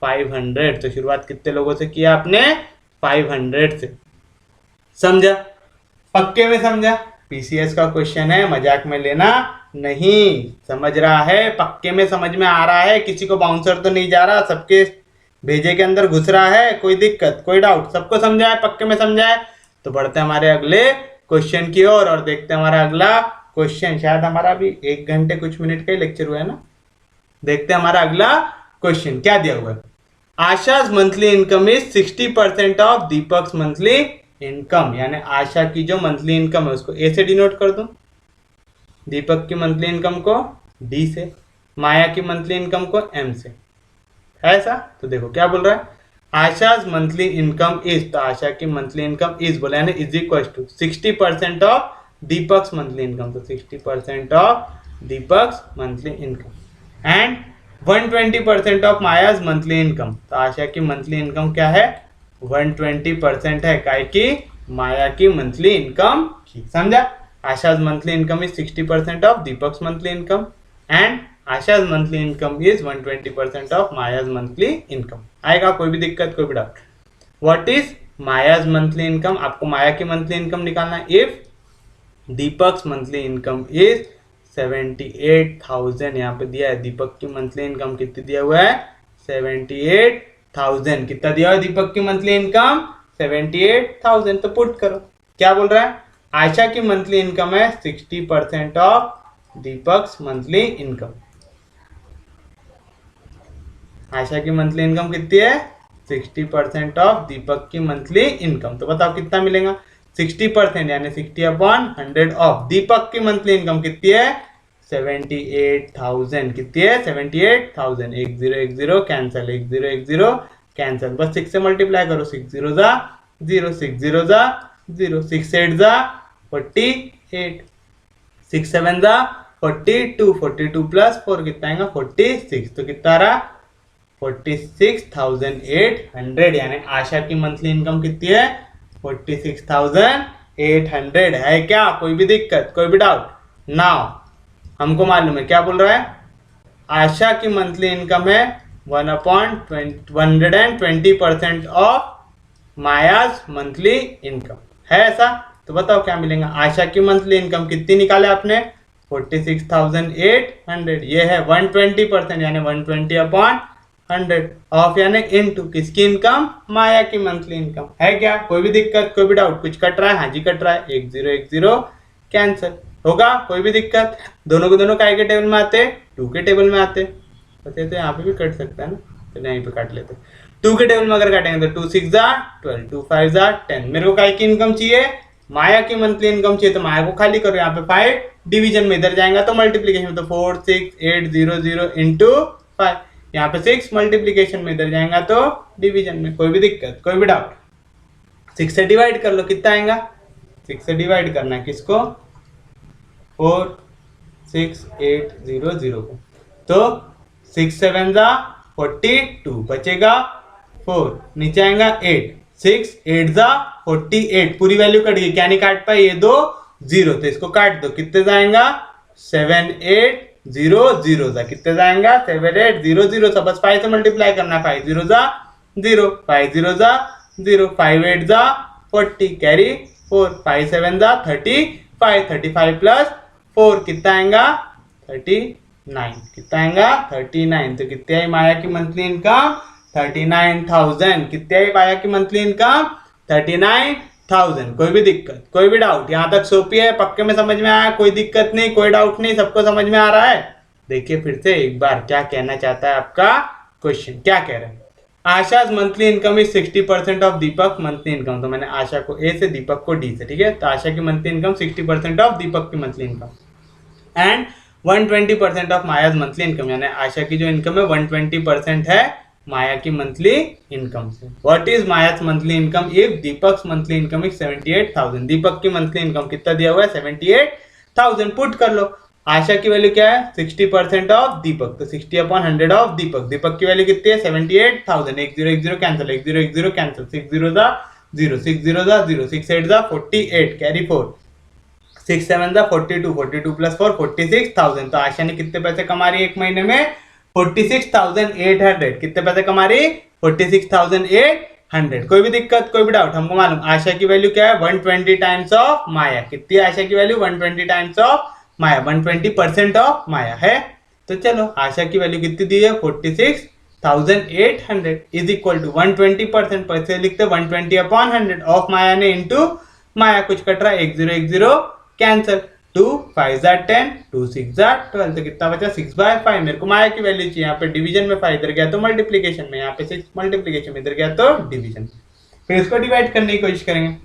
500। तो शुरुआत कितने लोगों से किया आपने 500 से, समझा, पक्के में समझा। पीसीएस का क्वेश्चन है, मजाक में लेना नहीं, समझ रहा है, पक्के में समझ में आ रहा है, किसी को बाउंसर तो नहीं जा रहा, सबके भेजे के अंदर घुस रहा है, कोई दिक्कत कोई डाउट, सबको समझा है, पक्के में समझा है। तो बढ़ते हैं हमारे अगले क्वेश्चन की ओर और देखते हैं हमारा अगला क्वेश्चन। शायद हमारा अभी 1 घंटे कुछ मिनट का ही लेक्चर हुआ है ना। देखते हैं हमारा अगला क्वेश्चन क्या दिया हुआ है। Asha's monthly income is 60% of Deepak's monthly income, यानी आशा की जो मंथली इनकम है उसको ए से डिनोट कर दूं, दीपक की मंथली इनकम को डी से, माया की मंथली इनकम को एम से, ऐसा। तो देखो क्या बोल रहा है, आशाज मंथली इनकम इज, तो आशा की मंथली इनकम इज बोला यानी is equal to 60% of Deepak's monthly income, तो 60% of Deepak's monthly income and 120% of Maya's monthly income. तो आशा की मंथली इनकम क्या है 120% है, काय की माया की मंथली इनकम की, समझा। Asha's monthly income is 60% of Deepak's monthly income and Asha's monthly income is 120% of Maya's monthly income. आएगा कोई भी दिक्कत कोई भी doubt. What is Maya's monthly income, आपको माया की मंथली इनकम निकालना है। If Deepak's monthly income is 78,000, यहाँ पे दिया है दीपक की मंथली इनकम कितनी दिया हुआ है 78,000, कितना दिया हुआ है दीपक की मंथली इनकम 78,000, तो पुट करो। क्या बोल रहा है, आशा की मंथली इनकम है 60% ऑफ दीपक्स मंथली इनकम। आशा की मंथली इनकम कितनी है 60% ऑफ दीपक की मंथली इनकम, तो बताओ कितना मिलेगा 60% यानी 60/100 ऑफ दीपक की मंथली इनकम कितनी है 78,000, कितनी है 78,000, 1 0 1 0 कैंसिल, 1 0 1 0 कैंसिल, बस 6 से मल्टीप्लाई करो, 6 0 ज़ा 0, 6 0 ज़ा 0, 6 8 ज़ा 48, 6 7 ज़ा 42, 42 प्लस 4 कितना आएगा 46, तो कितना आ रहा 46,800, यानी आशा की मंथली इनकम कितनी है 46,800 है। क्या कोई भी दिक्कत कोई भी डाउट, नाउ हमको मालूम है क्या बोल रहा है, आशा की मंथली इनकम है 120% ऑफ मायाज मंथली इनकम है, ऐसा। तो बताओ क्या मिलेगा, आशा की मंथली इनकम कितनी निकाले आपने 46,800, ये है 120% यानी 120/100 ऑफ यानी इनटू किसकी इनकम माया की मंथली इनकम है। क्या कोई भी दिक्कत कोई भी डाउट, कुछ कट रहा है, हाँ जी कट रहा है, 1 0 1 0 कैंसिल, होगा? कोई भी दिक्कत? दोनों के दोनों काय के टेबल में आते? 2 के टेबल में आते। तो यहाँ पे भी कट सकता है ना, तो यहीं पे काट लेते। 2 के टेबल में अगर काटेंगे तो 2 6 जा 12, 2 5 जा 10। मेरे को काय की इनकम चाहिए? माया की मंथली इनकम चाहिए, तो माया को खाली करो। यहाँ पे 5 डिवीजन में, इधर जाएगा तो मल्टीप्लीकेशन में, तो 4 6 8 0 0 इंटू 5। यहाँ पे 6 मल्टीप्लीकेशन में, इधर जाएगा तो डिवीजन में। कोई भी दिक्कत, कोई भी डाउट? 6 से डिवाइड कर लो, कितना आएगा? 6 से डिवाइड करना है किसको? 4 6 8 0 0 को। तो 6 7 जा 42, बचेगा 4, नीचे आएगा 8, 6 8 जा 48, पूरी वैल्यू कट गई, क्या नहीं काट पाए? ये दो 0, तो इसको काट दो। कितने जाएगा? 7 8 0 0 जा, कितने जाएगा? 7 8 0 0 सा, बस 5 से मल्टीप्लाई करना। 5 0 जा 0, 5 0 जा 0, 5 8 जा 40, कैरी 4, 5 7 जा 35, 35 प्लस 4 कितना आएगा? 39, कितना आएगा? 39। तो कितनी आई माया की मंथली इनकम? 39,000। कितनी आई माया की मंथली इनकम? 39,000। कोई भी दिक्कत, कोई भी डाउट? यहाँ तक सोपी है, पक्के में समझ में आया? कोई दिक्कत नहीं, कोई डाउट नहीं, सबको समझ में आ रहा है? देखिए फिर से एक बार क्या कहना चाहता है आपका क्वेश्चन, क्या कह रहे हैं? आशा's monthly income is 60% of Deepak monthly income. तो मैंने आशा को ए से, दीपक को डी से, ठीक है? तो आशा की मंथली इनकम 60% ऑफ दीपक की monthly income and 120% of Maya's monthly income, यानी आशा की जो इनकम है 120% है माया की मंथली इनकम से। What is Maya's monthly income if Deepak monthly income is 78,000? दीपक की मंथली इनकम कितना दिया हुआ है? 78,000। पुट कर लो। आशा की वैल्यू क्या है? 60% ऑफ दीपक, तो 60/100 ऑफ दीपक। दीपक की वैल्यू कितनी है? 78,000। 1 0 1 0 कैंसिल, 1 0 1 0 कैंसिल, 6 0 जा 0, 6 0 जा 0, 6 8 जा 48, कैरी 4, 6 7 जा 42, 42 प्लस 4 46,000। तो आशा ने कितने पैसे कमा रही है एक महीने में? 46,800। कितने पैसे कमा रही? 46,800। कोई भी दिक्कत, कोई भी डाउट? हमको मालूम आशा की वैल्यू क्या है? 120 टाइम्स ऑफ माया। कितनी आशा की value? 120 times of Maya, 120% of Maya है। तो चलो आशा की वैल्यू कितनी दी है? 46,800 इज इक्वल टू 120%, पैसे लिखते 120/100 ऑफ माया ने इंटू माया, कुछ कट रहा है 1 0 1 0 कैंसिल, 2 5 जा 10, 2 6 जा 12, तो कितना बचा? 6/5। मेरे को माया की वैल्यू चाहिए। यहाँ पे डिवीजन में 5, इधर गया तो मल्टीप्लीकेशन में, यहाँ पे 6 मल्टीप्लीकेशन में, इधर गया तो डिवीजन। फिर इसको डिवाइड करने की कोशिश करेंगे।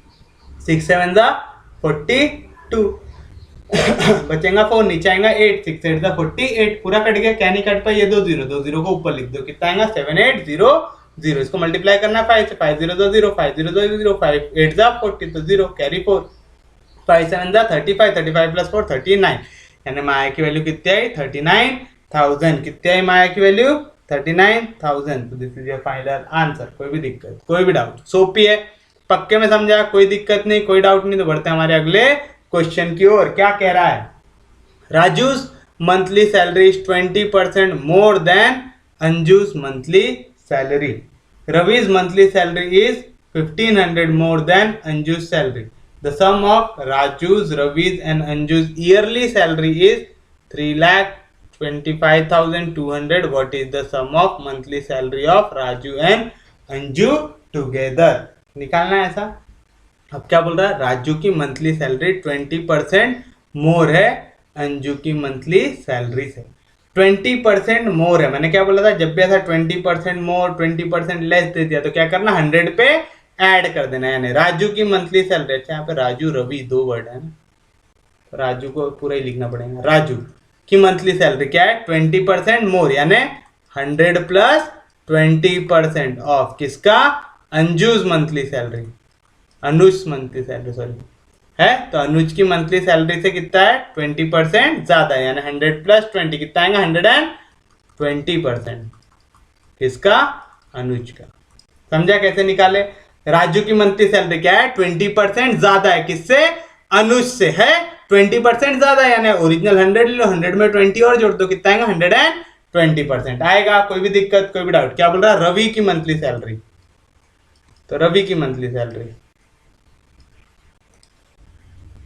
6 7 जा 42, बचेगा 4, नीचे आएगा 8, 6 8 जा 48, पूरा कट गया, क्या नहीं कट पाया? ये 2 0, 2 0 को ऊपर लिख दो, कितना आएगा? 7 8 0 0। इसको मल्टीप्लाई करना 5 से, 5 0 0 5 0 0 5 8 जा 40, तो 0, कैरी 4, 5 7 जा 35, 35 प्लस 4 39, यानी माया की वैल्यू कितनी आई? 39,000। कितनी आई माया की वैल्यू? 39,000। तो this is your final answer. कोई भी दिक्कत, कोई भी डाउट? सोपी है, पक्के में समझा? कोई दिक्कत नहीं, कोई डाउट नहीं? तो बढ़ते हैं हमारे अगले क्वेश्चन की ओर। क्या कह रहा है? Raju's monthly salary is 20% more than Anju's monthly salary. Ravi's monthly salary is 1500 more than Anju's salary. The sum of Raju's, Ravi's and Anju's yearly salary is 3,25,200। What is the sum of monthly salary of Raju and Anju together? निकालना है ऐसा। अब क्या बोल रहा है? राजू की मंथली सैलरी 20% मोर है अंजू की मंथली सैलरी से। 20% मोर है, मैंने क्या बोला था? जब भी ऐसा 20% मोर 20% लेस दे दिया तो क्या करना? 100 पे ऐड कर देना, यानी राजू की मंथली सैलरी। अच्छा, यहाँ पे राजू रवि 2 वर्ड है ना, राजू को पूरा ही लिखना पड़ेगा। राजू की मंथली सैलरी क्या है? 20% मोर, यानी 100 प्लस 20% ऑफ किसका? अंजु's मंथली सैलरी, अनुज मंथली सैलरी सॉरी है। तो अनुज की मंथली सैलरी से कितना है? 20% ज्यादा है, यानी 100 प्लस 20 कितना आएगा? 120%। किसका? अनुज का। समझा कैसे निकाले? राजू की मंथली सैलरी क्या है? 20% ज्यादा है, किससे? अनुज से है। 20% ज्यादा है, यानी ओरिजिनल 100 ले लो, 100 में 20 और जोड़ दो, कितना आएगा? 120% आएगा। कोई भी दिक्कत, कोई भी डाउट? क्या बोल रहा है? रवि की मंथली सैलरी। तो रवि की मंथली सैलरी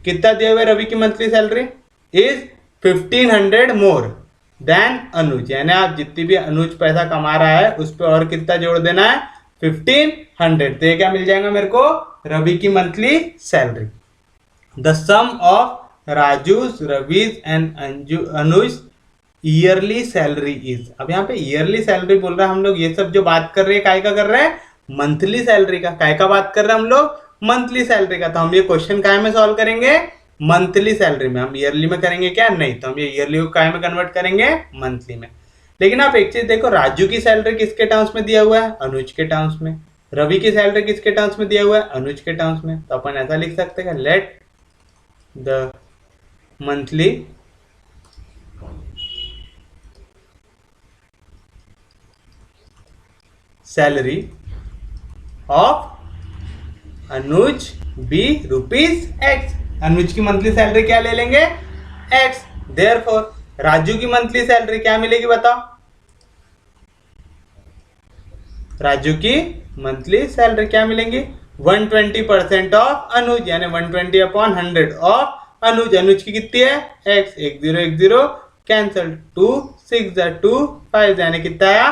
कितना दिया हुआ है? रवि की monthly salary is 1500 more than Anuj, यानी आप जितनी भी अनुज पैसा कमा रहा है उस पर और कितना जोड़ देना है? 1500। तो ये क्या मिल जाएगा मेरे को? रवि की monthly salary. The sum of Raju's Ravi's and Anuj yearly salary is. अब यहाँ पे ईयरली सैलरी बोल रहा है, हम लोग ये सब जो बात कर रहे हैं काय का कर रहे हैं, मंथली सैलरी का। काय का बात कर रहे हैं हम लोग, मंथली सैलरी का। तो हम ये क्वेश्चन काय में सॉल्व करेंगे, मंथली सैलरी में। हम ईयरली में करेंगे क्या, नहीं, तो हम ये ईयरली को काय में कन्वर्ट करेंगे, मंथली में। लेकिन आप एक चीज देखो, राजू की सैलरी किसके टर्म्स में दिया हुआ है, अनुज के टर्म्स में। रवि की सैलरी किसके टर्म्स में दिया हुआ है, अनुज के टर्म्स में। तो अपन ऐसा लिख सकते हैं, let the monthly salary of Anuj be rupees X. Anuj की मंथली सैलरी क्या ले लेंगे, एक्स। देयरफॉर राजू की मंथली सैलरी क्या मिलेगी बताओ, राजू की मंथली सैलरी क्या मिलेंगी, 120% ऑफ अनुज, यानी 120 अपॉन 100 ऑफ अनुज। अनुज की कितनी है, एक्स। 1010 कैंसल, 2 6 2 5, यानी कितना आया,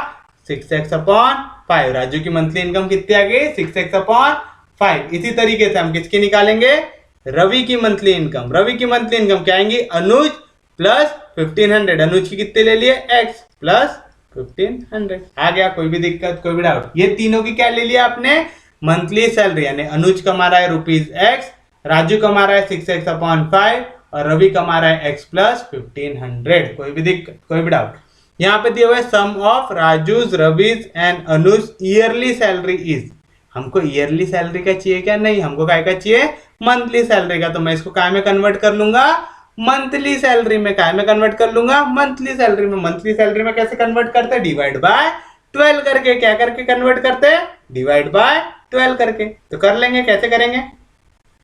6x अपॉन 5। राजू की मंथली इनकम कितनी आ गई, 6x अपॉन 5। इसी तरीके से हम किसकी निकालेंगे, रवि की मंथली इनकम। रवि की मंथली इनकम क्या आएंगी, अनुज प्लस 1500। अनुज की कितने ले लिए, x प्लस 1500। आ गया, कोई भी दिक्कत, कोई भी डाउट। ये तीनों की क्या ले लिया आपने, मंथली सैलरी, यानी अनुज कमा रहा है रुपीज x, राजू कमा रहा है 6x अपॉन 5 और रवि कमा रहा है x प्लस 1500। कोई भी दिक्कत, कोई भी डाउट। यहाँ पे दिया हुआ है sum of Raju's Ravi's and Anuj yearly salary is. हमको ईयरली सैलरी का चाहिए क्या, नहीं, हमको काय का चाहिए, मंथली सैलरी का। तो मैं इसको काय में कन्वर्ट कर लूंगा, मंथली सैलरी में। काय में कन्वर्ट कर लूंगा, मंथली सैलरी में। मंथली सैलरी में कैसे कन्वर्ट करते हैं, डिवाइड बाय 12 करके। क्या करके कन्वर्ट करते हैं, डिवाइड बाय 12 करके। तो कर लेंगे, कैसे करेंगे,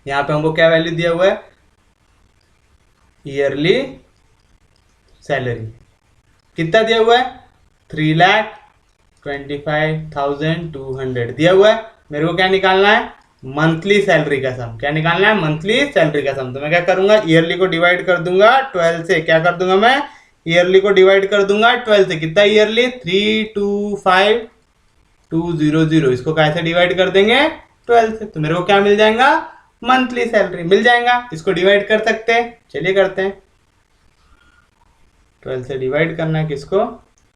यहाँ पे हमको क्या वैल्यू दिया हुआ है, ईयरली सैलरी कितना दिया हुआ है, 3,25,200 दिया हुआ है। मेरे को क्या निकालना है, मंथली सैलरी का सम। क्या निकालना है, मंथली सैलरी का सम। तो मैं क्या करूंगा, ईयरली को डिवाइड कर दूंगा 12 से। क्या कर दूंगा मैं, ईयरली को डिवाइड कर दूंगा 12 से। कितना ईयरली, 325,200। इसको कैसे डिवाइड कर देंगे, 12 से। तो मेरे को क्या मिल जाएगा, मंथली सैलरी मिल जाएगा। इसको डिवाइड कर सकते हैं, चलिए करते हैं। 12 से डिवाइड करना है किसको,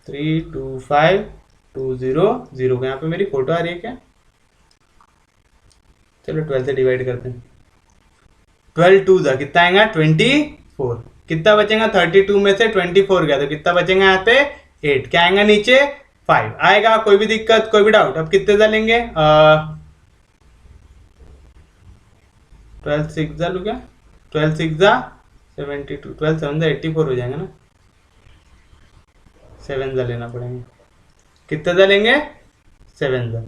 325,200 को। यहाँ पे मेरी फोटो आ रही है क्या, चलो 12 से डिवाइड करते हैं। 12 2 जा कितना आएगा, 24। कितना बचेगा, 32 में से 24 गया तो कितना बचेगा यहाँ पे, 8। क्या आएगा नीचे, 5 आएगा। कोई भी दिक्कत, कोई भी डाउट। अब कितने जा लेंगे, 12 6 जा लू क्या, 12 6 जा 72, 12 7 जा 84 हो जाएगा ना, 7 जा लेना पड़ेगा। कितने जा लेंगे, 7 जा,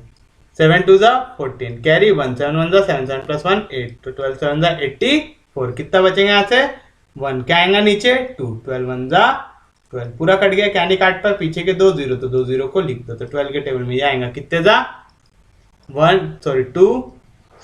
7 2 जा 14, कैरी 1 7 1 जा 7 7 प्लस 1 8, तो 12 7 जा 84। कितना बचेगा यहाँ से, 1। क्या आएगा नीचे, 2, 12 1 जा 12, पूरा कट गया। क्या नहीं काट पाए, पीछे के 2 0, तो 2 0 को लिख दो। तो 12 के टेबल में ये आएगा, कितने जा 2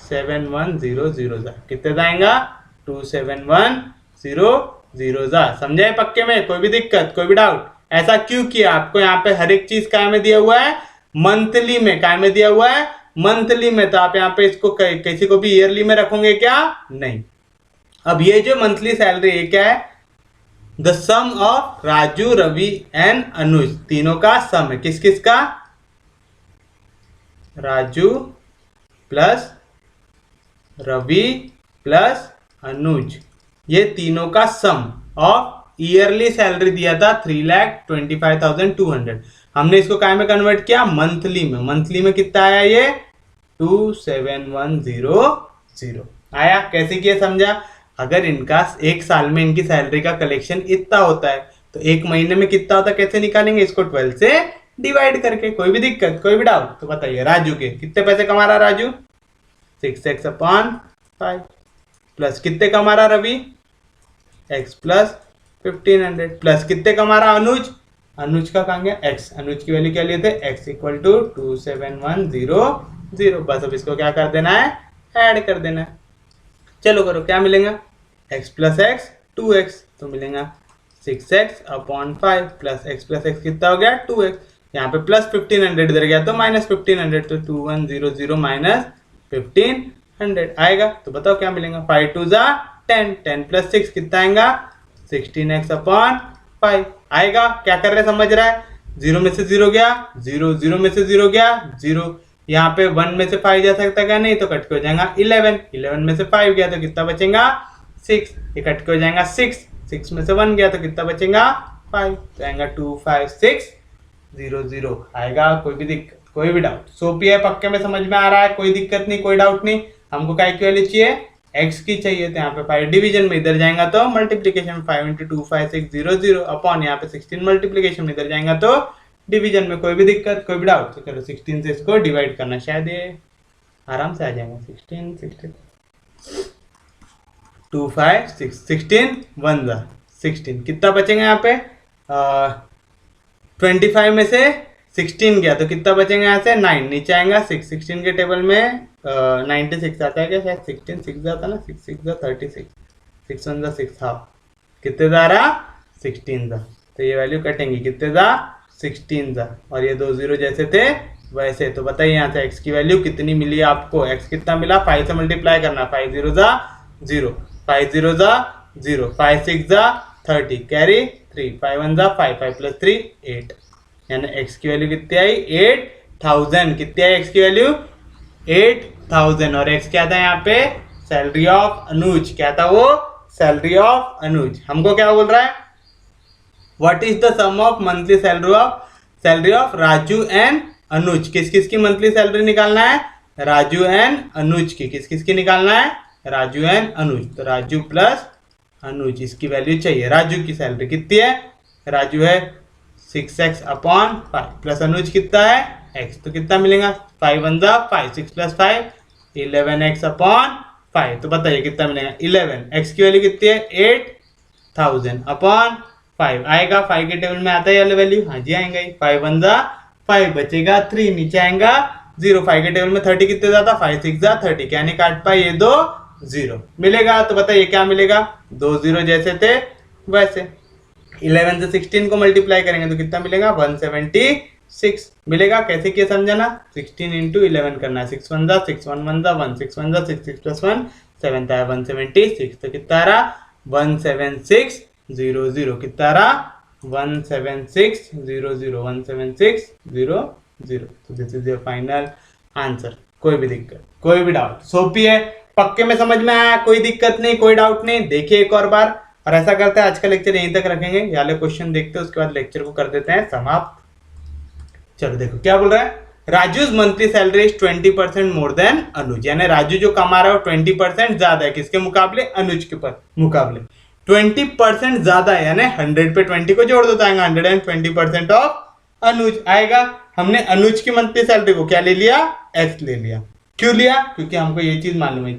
7 1 0 0 जा। कितने जाएगा, 2 7 1 0 0 जा। समझे पक्के में, कोई भी दिक्कत, कोई भी डाउट। ऐसा क्यों किया, आपको यहाँ पे हर एक चीज काय में दिया हुआ है, मंथली में। काय में दिया हुआ है, मंथली में। तो आप यहाँ पे इसको किसी को भी ईयरली में रखोगे क्या, नहीं। अब ये जो मंथली सैलरी है क्या है, the sum of Raju Ravi and Anuj, तीनों का सम है। किस किस का, राजू प्लस रवि प्लस अनुज, ये तीनों का सम ऑफ ईयरली सैलरी दिया था 3,25,200। हमने इसको काय में कन्वर्ट किया, मंथली में। मंथली में कितना आया ये, 27100 आया। कैसे किया समझा, अगर इनका एक साल में इनकी सैलरी का कलेक्शन इतना होता है तो एक महीने में कितना होता है, कैसे निकालेंगे, इसको 12 से डिवाइड करके। कोई भी दिक्कत, कोई भी डाउट तो बताइए। राजू के कितने पैसे कमा रहा राजू, 6x अपॉन 5, प्लस कितने कमा रहा रवि, x प्लस 1500, प्लस कितने कमा रहा अनुज, अनुज का कहाँ गया x, अनुज की वैल्यू क्या लिए थे, x इक्वल टू 27100। बस अब इसको क्या कर देना है, ऐड कर देना है। चलो करो, क्या मिलेगा, x प्लस x 2x, तो मिलेगा 6x अपॉन 5 प्लस x कितना हो गया 2x। यहाँ पे प्लस 1500 इधर गया तो माइनस 1500, तो 2100 माइनस 1500 आएगा। तो बताओ क्या मिलेगा, 5 2 जा 10, 10 प्लस 6 कितना आएगा 16x अपॉन 5 आएगा। क्या कर रहे समझ रहा है, 0 में से 0 गया 0, 0 में से 0 गया 0, यहाँ पे 1 में से 5 जा सकता क्या, नहीं, तो कट के हो जाएगा 11, 11 में से 5 गया तो कितना बचेगा 6, ये कट के हो जाएगा 6, 6 में से 1 गया तो कितना बचेगा 5, तो आएगा 2 5 6 0 0 आएगा। कोई भी दिक्कत, कोई भी डाउट, सोपी है, पक्के में समझ में आ रहा है, कोई दिक्कत नहीं, कोई डाउट नहीं। हमको काय की वैल्यू चाहिए, x की चाहिए, तो यहाँ पे 5 डिवीजन में इधर जाएगा तो मल्टीप्लीकेशन में 5 × 2 5 6 0 0 अपॉन यहाँ पे 16 मल्टीप्लीकेशन में इधर जाएगा तो डिवीजन में। कोई भी दिक्कत, कोई भी डाउट, तो चलो 16 से इसको डिवाइड करना, शायद ये आराम से आ जाएगा। 16 16 2 5 6 16 1 16 कितना बचेगा यहाँ पे 25 में से 16 गया तो कितना बचेगा यहाँ से 9, नीचे आएगा 6, 16 के टेबल में 96 आता है क्या, शायद 16 6 जाता ना, 6 6 36, 6 1 6 हाफ, कितने जा रहा 16 जा, तो ये वैल्यू कटेंगी कितने जा 16 जा, और ये 2 0 जैसे थे वैसे। तो बताइए यहाँ से x की वैल्यू कितनी मिली आपको, x कितना मिला, 5 से मल्टीप्लाई करना, 5 0 जा 0, 5 0 जा 0, 5 6 जा 30, कैरी 3, 5 1 जा 5, 5 प्लस 3 8, यानी x की वैल्यू कितनी आई 8000, कितनी आई x की वैल्यू 8000, और x क्या था यहाँ पे सैलरी ऑफ अनुज, क्या था वो सैलरी ऑफ अनुज। हमको क्या बोल रहा है, what is the sum of monthly salary of Raju and Anuj, किस किस की मंथली सैलरी निकालना है, राजू एंड अनुज की, किस किस की निकालना है, राजू एंड अनुज, तो राजू प्लस अनुज इसकी वैल्यू चाहिए। राजू की सैलरी कितनी है, राजू है 6x अपॉन 5 प्लस अनुज कितना है x, तो कितना मिलेगा 5 1 जा 5, 6 प्लस 5 11x अपॉन 5, तो बताइए कितना मिलेगा 11, x की वैल्यू कितनी है 8000 अपॉन 5 आएगा, 5 के टेबल में आता है ये वैल्यू, हाँ जी आएगा, 5 1 जा 5 बचेगा 3, नीचे आएगा 0, 5 के टेबल में 30 कितने जाता 5 6 जा 30, क्या नहीं काट पाए, ये 2 0 मिलेगा, तो बताइए क्या मिलेगा 2 0 जैसे थे वैसे। 11 से 16 को मल्टीप्लाई करेंगे तो कितना मिलेगा 176 मिलेगा। कैसे किया समझाना, 16 × 11 करना, 6 1 जा 6 1 1 जा 1, 6 1 जा 6, 6 प्लस 1 7 था 176, तो कितना आ रहा 176 0 0, कितना आ रहा 176 0 0 176 0 0, तो this is your final answer. कोई भी दिक्कत, कोई भी डाउट, सोपी है, पक्के में समझ में आया, कोई दिक्कत नहीं, कोई डाउट नहीं। देखिए एक और बार, और ऐसा करते हैं आज का लेक्चर यहीं तक रखेंगे, वाले क्वेश्चन देखते हैं उसके बाद लेक्चर को कर देते हैं समाप्त। चलो देखो क्या बोल रहा है, Raju's monthly salary is 20% more than Anuj, यानी राजू जो कमा रहा है वो 20% ज्यादा है किसके मुकाबले, अनुज के मुकाबले 20% ज्यादा है, यानी 100 पे 20 को जोड़ दो तो आएगा 120% ऑफ अनुज आएगा। हमने अनुज की मंथली सैलरी को क्या ले लिया, x ले लिया, क्यों लिया, क्योंकि हमको ये चीज मालूम है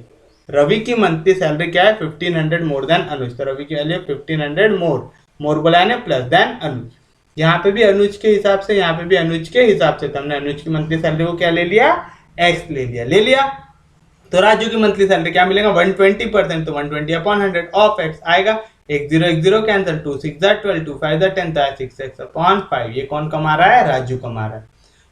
रवि की मंथली सैलरी क्या है 1500 मोर देन अनुज, तो रवि की वैल्यू 1500 मोर बोला है प्लस देन अनुज, यहाँ पे भी अनुज के हिसाब से, यहाँ पे भी अनुज के हिसाब से, तो हमने अनुज की मंथली सैलरी को क्या ले लिया, x ले लिया। तो राजू की मंथली सैलरी क्या मिलेगा 120%, तो 120 अपॉन 100 ऑफ x आएगा, 1 0 कैंसिल, 2 6 जा 12, 2 5 जा 10, तो 6x अपॉन 5, ये कौन कमा रहा है, राजू कमा रहा है।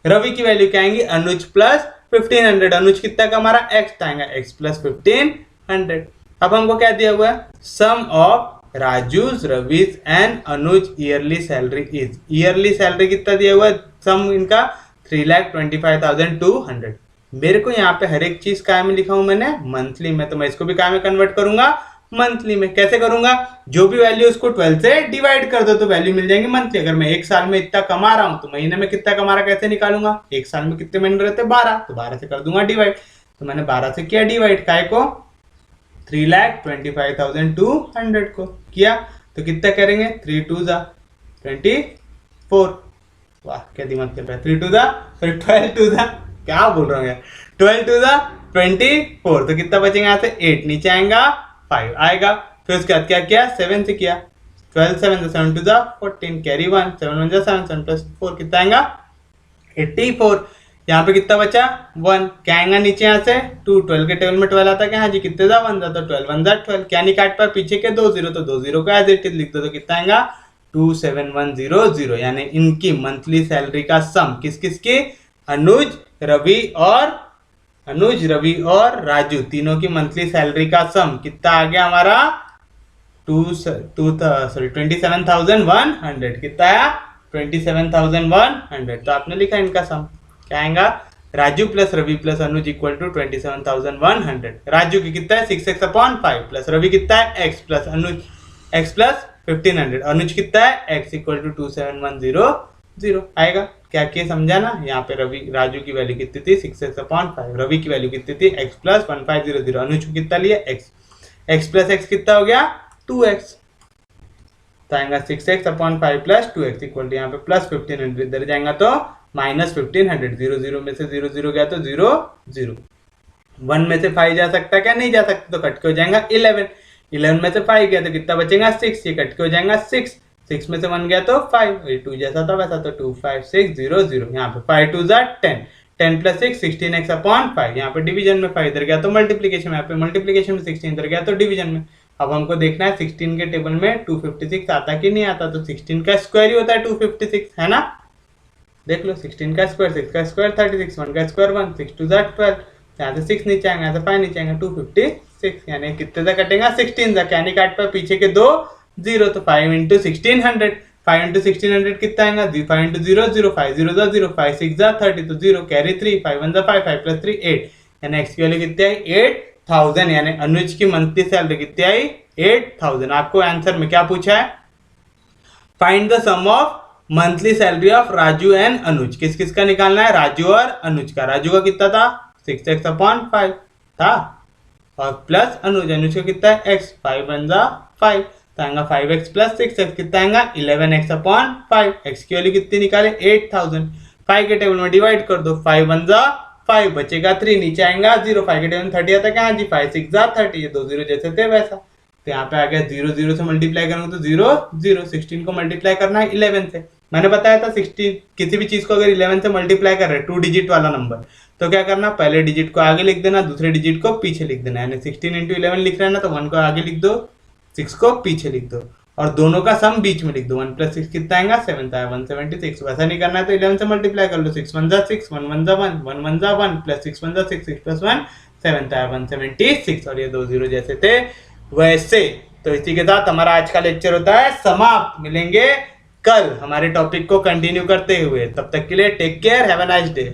रवि की वैल्यू क्या आएंगी, अनुज प्लस 1500, अनुज कितना कमा रहा है, x आएगा x प्लस 1500। अब हमको क्या दिया हुआ है, sum of Raju's Ravi's and Anuj yearly salary is, yearly salary कितना दिया हुआ है, सम इनका 3,25,200। मेरे को यहाँ पे हर एक चीज काय में लिखा हूं मैंने, मंथली में, तो मैं इसको भी काय में कन्वर्ट करूंगा, मंथली में। कैसे करूंगा, जो भी वैल्यू उसको 12 से डिवाइड कर दो तो वैल्यू मिल जाएंगी मंथली। अगर मैं एक साल में इतना कमा रहा हूं तो महीने में कितना कमा रहा कैसे निकालूंगा, एक साल में कितने महीने रहते 12, तो 12 से कर दूंगा डिवाइड, तो मैंने 12 से किया डिवाइड, काय को 3,25,200 को किया, तो कितना करेंगे 3 2 जा 24, वाह क्या दिमाग चल रहा है, 3 2 जा फिर 12 2 जा, क्या बोल रहा हूँ यार, 12 2 जा 24, तो कितना बचेगा यहाँ से 8, नीचे आएगा 5 आएगा, फिर उसके बाद क्या किया 7 से किया, 12 7 7 2 जा 14, कैरी 1 7 1 जा 7 7 प्लस 4 कितना आएगा 84, यहाँ पे कितना बचा 1, क्या आएगा नीचे यहाँ से 2, 12 के टेबल में 12 आता है, हाँ जी कितने जा 1 जा, तो 12 1 जा 12, क्या नहीं काट पाए पीछे के 2 0, तो 2 0 का एज इट इज लिख दो, तो कितना आएगा 27100, यानी इनकी मंथली सैलरी का सम किस किस की, अनुज रवि और अनुज, रवि और राजू तीनों की मंथली सैलरी का सम कितना आ गया हमारा 27,100 कितना आया 27,100। तो आपने लिखा इनका सम क्या आएगा Raju plus Ravi plus Anuj equal to 27,100। Raju की कितना है 6x/5 प्लस रवि कितना है x plus Anuj x plus 1500। Anuj कितना है x इक्वल टू 27,100 आएगा। क्या किया समझा ना। यहाँ पे रवि राजू की वैल्यू कितनी थी 6x/5, रवि की वैल्यू कितनी थी x प्लस 1500। अनुज को कितना लिया x प्लस x कितना हो गया 2x। तो आएगा 6x/5 plus 2x equal to यहाँ पे प्लस 1500, इधर जाएगा तो माइनस 1500। 0 में से 0 गया तो 0 0। 1 में से 5 जा सकता है क्या, नहीं जा सकता, तो कट के हो जाएगा 11। 11 में से 5 गया तो कितना बचेगा 6, ये कट के हो जाएगा 6। 6 में से 1 गया तो 5, 2 जैसा था वैसा, तो 2 5 6 0 0। यहाँ पे 5 2 10, 10 प्लस 6 16x/5। यहाँ पे डिवीजन में 5 इधर गया तो मल्टीप्लीकेशन में, यहाँ पे मल्टीप्लीकेशन में 16 इधर गया तो डिवीजन में। अब हमको देखना है 16 के टेबल में 256 आता कि नहीं आता। तो 16 का स्क्वायर ही होता है 256 है ना। देख लो 16 का स्क्वायर 6 का स्क्वायर 36, 1 का स्क्वायर 1, 6 2 12। यहाँ से 6 नीचे आएगा, यहाँ से 5 नीचे आएगा 256, यानी कितने तक कटेगा 16 तक, यानी काट पर पीछे के 2 0। तो 5 इंटू 1600, 5 इंटू 1600 कितना आएगा 5 इंटू 0 0, 5 0 0, 5 6 30, तो 0 कैरी 3, 5 1 5, 5 प्लस 3 8, यानी एक्स की वैल्यू कितनी आई 8000। यानी अनुज की मंथली सैलरी कितनी आई 8000। आपको आंसर में क्या पूछा है, find the sum of monthly salary of Raju and Anuj. किस किस का निकालना है, राजू और अनुज का। राजू का कितना था 6x/5 था, और प्लस अनुज, अनुज का कितना है x, 5 1 5, तो आएगा 5x प्लस 6x कितना आएगा 11x/5। x की वैल्यू कितनी निकाले 8000। 5 के टेबल में डिवाइड कर दो, 5 1 5, बचेगा 3, नीचे आएगा 0। 5 के टेबल में 30 आता क्या जी, 5 6 30, ये 2 0 जैसे थे वैसा। तो यहाँ पे आ गया 0 0 से मल्टीप्लाई करेंगे तो 0 0। 16 को मल्टीप्लाई करना है 11 से। मैंने बताया था 16 किसी भी चीज को अगर 11 से मल्टीप्लाई कर रहे हैं 2 डिजिट वाला नंबर, तो क्या करना, पहले डिजिट को आगे लिख देना, दूसरे डिजिट को पीछे लिख देना। यानी 16 इंटू 11 लिख रहे हैं ना, तो 1 को आगे लिख दो, 6 को पीछे लिख दो, और दोनों का सम बीच में लिख दो। 1 प्लस 6 कितना आएगा 7 आया 176। वैसा नहीं करना है तो 11 से मल्टीप्लाई कर लो, 6 1 6, 1 1 1, 1 1 1 प्लस 6 1 6, 6 प्लस 1 7 आया 176, और ये 2 0 जैसे थे वैसे। तो इसी के साथ हमारा आज का लेक्चर होता है समाप्त। मिलेंगे कल हमारे टॉपिक को कंटिन्यू करते हुए, तब तक के लिए take care, have a nice day.